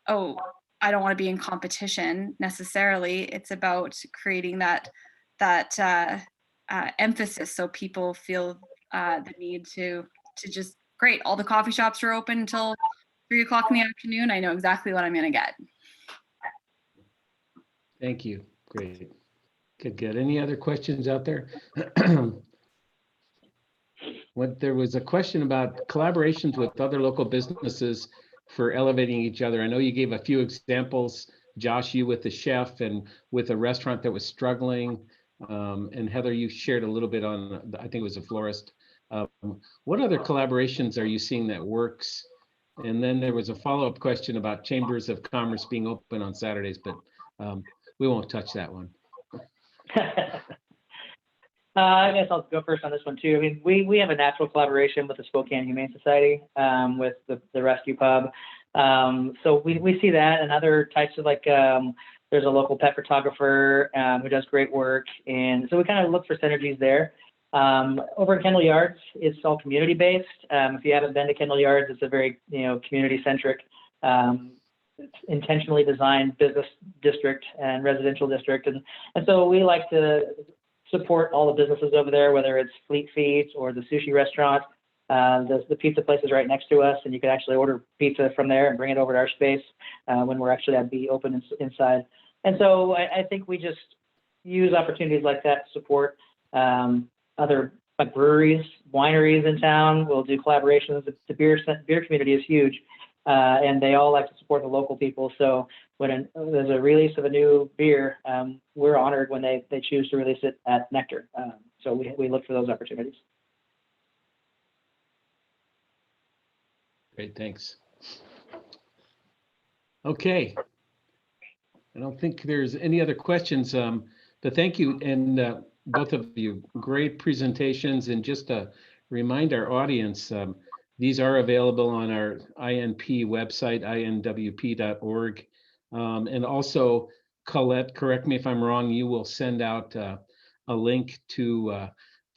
oh, I don't want to be in competition necessarily. It's about creating that emphasis so people feel the need to just, great, all the coffee shops are open until 3 o'clock in the afternoon. I know exactly what I'm going to get. Thank you. Great. Good. Any other questions out there? There was a question about collaborations with other local businesses for elevating each other. I know you gave a few examples, Josh, you with the chef and with a restaurant that was struggling. And Heather, you shared a little bit on, I think it was a florist. What other collaborations are you seeing that works? And then there was a follow-up question about chambers of commerce being open on Saturdays, but we won't touch that one. I guess I'll go first on this one too. I mean, we have a natural collaboration with the Spokane Humane Society, with the rescue pub. So we see that, and other types of, like, there's a local pet photographer who does great work, and so we kind of look for synergies there. Over at Kendall Yards, it's all community based. If you haven't been to Kendall Yards, it's a very community centric, intentionally designed business district and residential district, and so we like to support all the businesses over there, whether it's Fleet Feet or the sushi restaurant. The pizza place is right next to us, and you can actually order pizza from there and bring it over to our space when we're actually at be open inside. And so I think we just use opportunities like that to support other, like, breweries, wineries in town. We'll do collaborations. The beer community is huge, and they all like to support the local people. So when there's a release of a new beer, we're honored when they choose to release it at Nectar. So we look for those opportunities. Great, thanks. Okay. I don't think there's any other questions, but thank you. And both of you, great presentations. And just to remind our audience, these are available on our INP website, inwp.org. And also, Colette, correct me if I'm wrong, you will send out a link to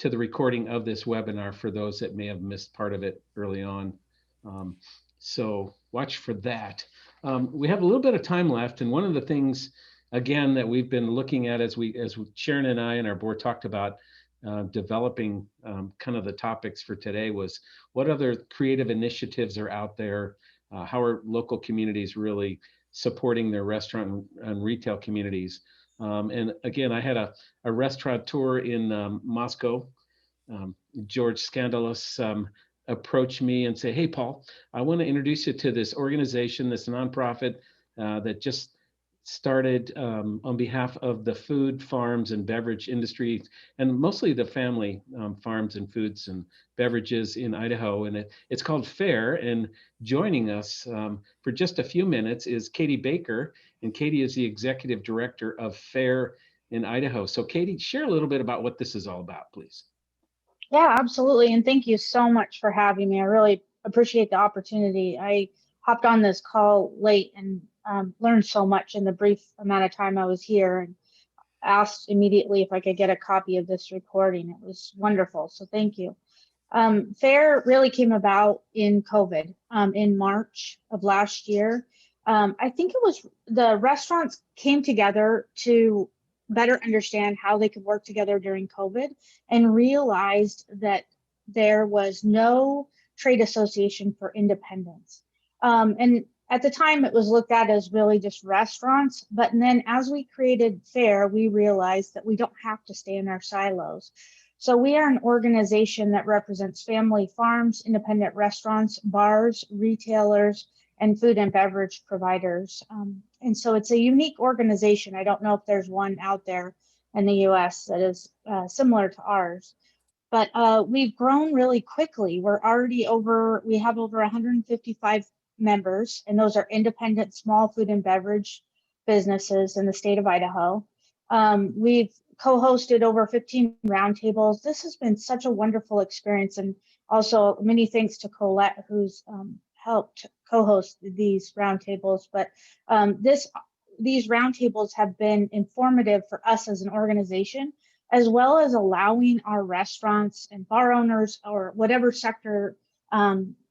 the recording of this webinar for those that may have missed part of it early on. So watch for that. We have a little bit of time left, and one of the things, again, that we've been looking at as Sharon and I and our board talked about developing kind of the topics for today was what other creative initiatives are out there? How are local communities really supporting their restaurant and retail communities? And again, I had a restaurateur in Moscow, George Scandalos, approach me and say, hey, Paul, I want to introduce you to this organization, this nonprofit that just started on behalf of the food, farms, and beverage industry, and mostly the family farms and foods and beverages in Idaho. And it's called FAIR. And joining us for just a few minutes is Katie Baker. And Katie is the executive director of FAIR in Idaho. So Katie, share a little bit about what this is all about, please. Yeah, absolutely. And thank you so much for having me. I really appreciate the opportunity. I hopped on this call late and learned so much in the brief amount of time I was here, and asked immediately if I could get a copy of this recording. It was wonderful. So thank you. FAIR really came about in COVID in March of last year. I think it was the restaurants came together to better understand how they could work together during COVID, and realized that there was no trade association for independents. And at the time, it was looked at as really just restaurants. But then as we created FAIR, we realized that we don't have to stay in our silos. So we are an organization that represents family farms, independent restaurants, bars, retailers, and food and beverage providers. And so it's a unique organization. I don't know if there's one out there in the US that is similar to ours, but we've grown really quickly. We have over 155 members, and those are independent small food and beverage businesses in the state of Idaho. We've co-hosted over 15 roundtables. This has been such a wonderful experience, and also many thanks to Colette, who's helped co-host these roundtables. But these roundtables have been informative for us as an organization, as well as allowing our restaurants and bar owners, or whatever sector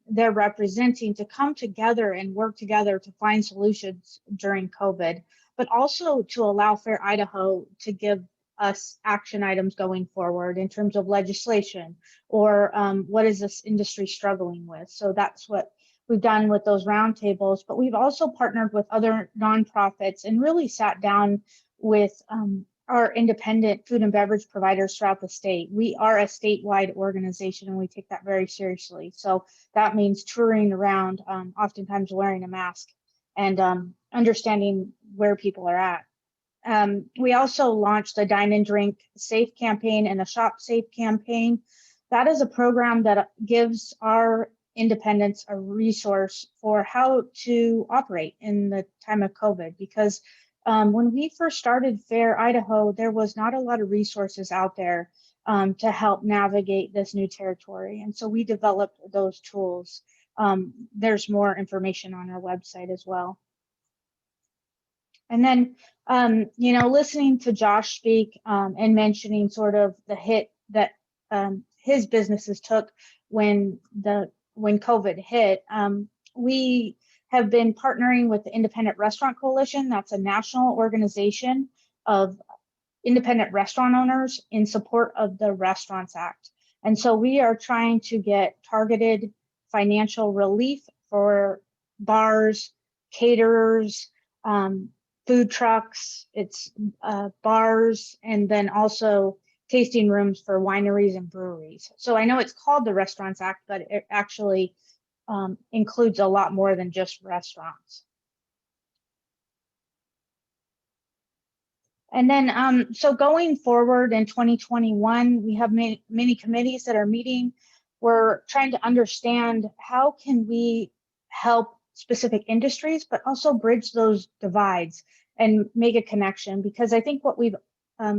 they're representing to come together and work together to find solutions during COVID, but also to allow Fair Idaho to give us action items going forward in terms of legislation or what is this industry struggling with. So that's what we've done with those roundtables, but we've also partnered with other nonprofits and really sat down with our independent food and beverage providers throughout the state. We are a statewide organization and we take that very seriously. So that means touring around, oftentimes wearing a mask and understanding where people are at. We also launched a Dine and Drink Safe campaign and a Shop Safe campaign. That is a program that gives our independents a resource for how to operate in the time of COVID, because when we first started Fair Idaho, there was not a lot of resources out there to help navigate this new territory. And so we developed those tools. There's more information on our website as well. And then, listening to Josh speak and mentioning sort of the hit that his businesses took when COVID hit, we have been partnering with the Independent Restaurant Coalition. That's a national organization of independent restaurant owners in support of the Restaurants Act. And so we are trying to get targeted financial relief for bars, caterers, food trucks, bars, and then also tasting rooms for wineries and breweries. So I know it's called the Restaurants Act, but it actually includes a lot more than just restaurants. And then, so going forward in 2021, we have many committees that are meeting. We're trying to understand how can we help specific industries, but also bridge those divides and make a connection. Because I think what we've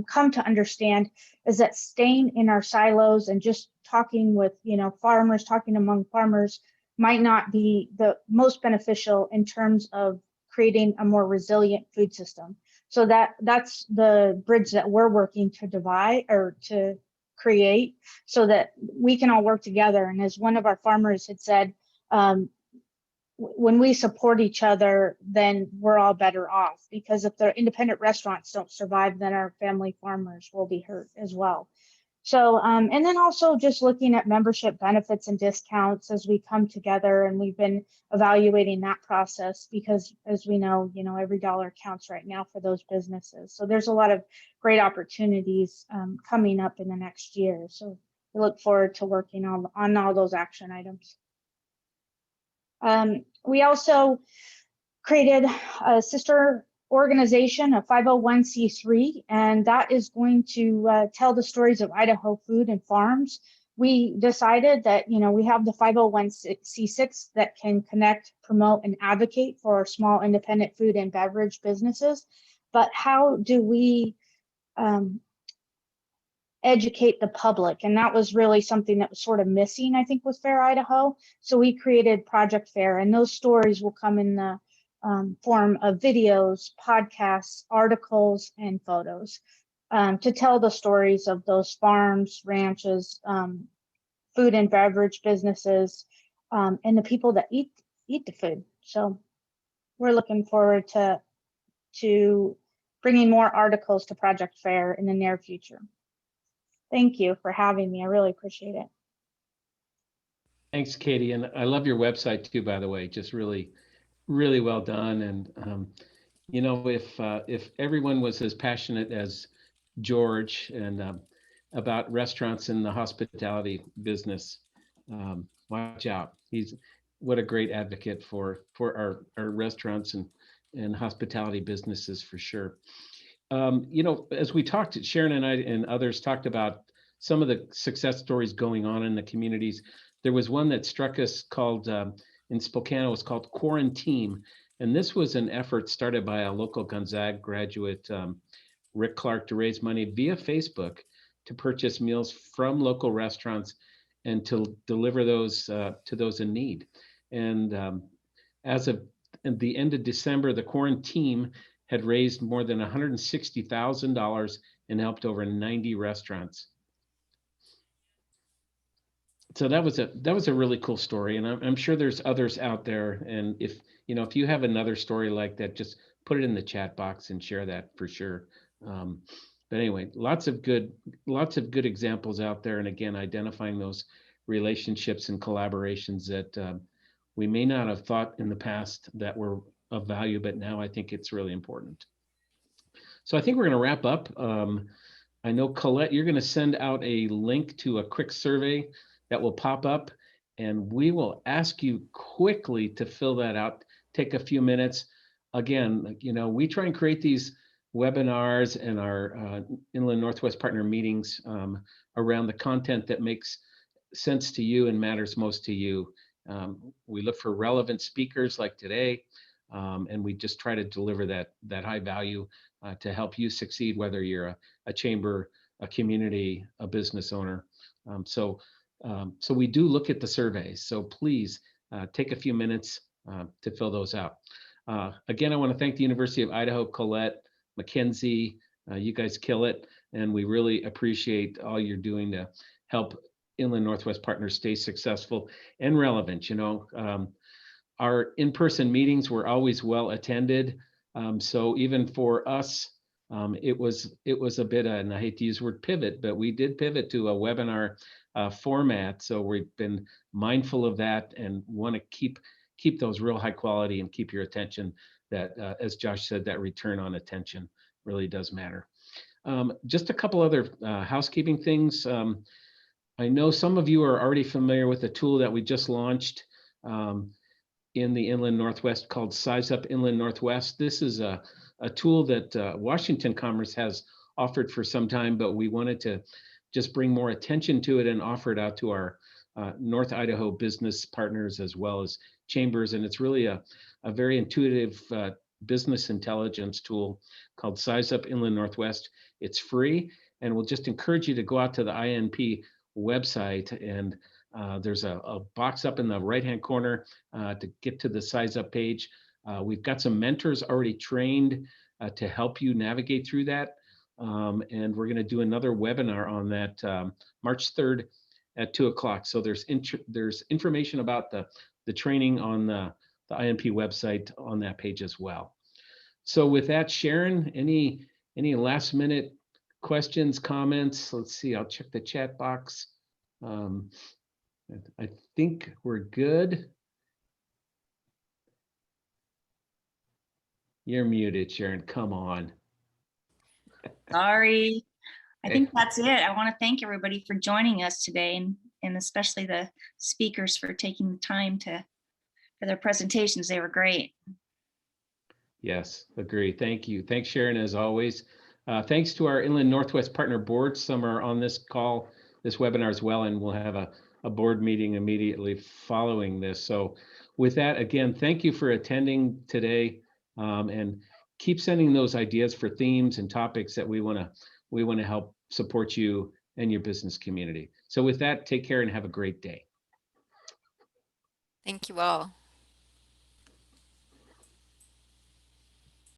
come to understand is that staying in our silos and just talking with, farmers, talking among farmers might not be the most beneficial in terms of creating a more resilient food system. So that's the bridge that we're working to divide or to create so that we can all work together. And as one of our farmers had said, when we support each other, then we're all better off, because if the independent restaurants don't survive, then our family farmers will be hurt as well. So, and then also just looking at membership benefits and discounts as we come together, and we've been evaluating that process because, as we know, every dollar counts right now for those businesses. So there's a lot of great opportunities coming up in the next year. So we look forward to working on all those action items. We also created a sister organization, a 501c3, and that is going to tell the stories of Idaho food and farms. We decided that, we have the 501c6 that can connect, promote, and advocate for our small independent food and beverage businesses. But how do we educate the public? And that was really something that was sort of missing, I think, with Fair Idaho. So we created Project Fair, and those stories will come in the form of videos, podcasts, articles, and photos to tell the stories of those farms, ranches, food and beverage businesses, and the people that eat the food. So we're looking forward to bringing more articles to Project Fair in the near future. Thank you for having me. I really appreciate it. Thanks, Katie. And I love your website too, by the way, just really well done. And, if everyone was as passionate as George and about restaurants and the hospitality business, watch out. What a great advocate for our restaurants and hospitality businesses for sure. As we talked, Sharon and I and others talked about some of the success stories going on in the communities. There was one that struck us called, in Spokane, it was called Quarantine. And this was an effort started by a local Gonzaga graduate, Rick Clark, to raise money via Facebook to purchase meals from local restaurants and to deliver those to those in need. And as of the end of December, the Quarantine had raised more than $160,000 and helped over 90 restaurants. So that was a really cool story, and I'm sure there's others out there. And if if you have another story like that, just put it in the chat box and share that for sure. But anyway, lots of good examples out there, and again, identifying those relationships and collaborations that we may not have thought in the past that were of value, but now I think it's really important. So I think we're going to wrap up. I know Colette, you're going to send out a link to a quick survey that will pop up, and we will ask you quickly to fill that out. Take a few minutes. Again, we try and create these webinars and our Inland Northwest Partner meetings around the content that makes sense to you and matters most to you. We look for relevant speakers like today, and we just try to deliver that high value to help you succeed, whether you're a chamber, a community, a business owner. So we do look at the surveys. So please take a few minutes to fill those out. Again, I want to thank the University of Idaho, Colette, Mackenzie. You guys kill it, and we really appreciate all you're doing to help Inland Northwest Partners stay successful and relevant. Our in-person meetings were always well attended. So even for us, it was a bit, and I hate to use the word pivot, but we did pivot to a webinar format. So we've been mindful of that and want to keep those real high quality and keep your attention. That, as Josh said, that return on attention really does matter. Just a couple other housekeeping things. I know some of you are already familiar with a tool that we just launched in the Inland Northwest called Size Up Inland Northwest. This is a tool that Washington Commerce has offered for some time, but we wanted to just bring more attention to it and offer it out to our North Idaho business partners as well as chambers. And it's really a very intuitive business intelligence tool called Size Up Inland Northwest. It's free, and we'll just encourage you to go out to the INP website, and there's a box up in the right-hand corner to get to the Size Up page. We've got some mentors already trained to help you navigate through that. And we're going to do another webinar on that March 3rd at 2 o'clock. So there's information about the training on the INP website on that page as well. So with that, Sharon, any last minute questions, comments? Let's see, I'll check the chat box. I think we're good. You're muted, Sharon, come on. Sorry. I think that's it. I want to thank everybody for joining us today, and especially the speakers for taking the time for their presentations. They were great. Yes, agree. Thank you. Thanks, Sharon, as always. Thanks to our Inland Northwest Partner Board. Some are on this call, this webinar as well, and we'll have a board meeting immediately following this. So with that, again, thank you for attending today, and keep sending those ideas for themes and topics that we want to help support you and your business community. So with that, take care and have a great day. Thank you all.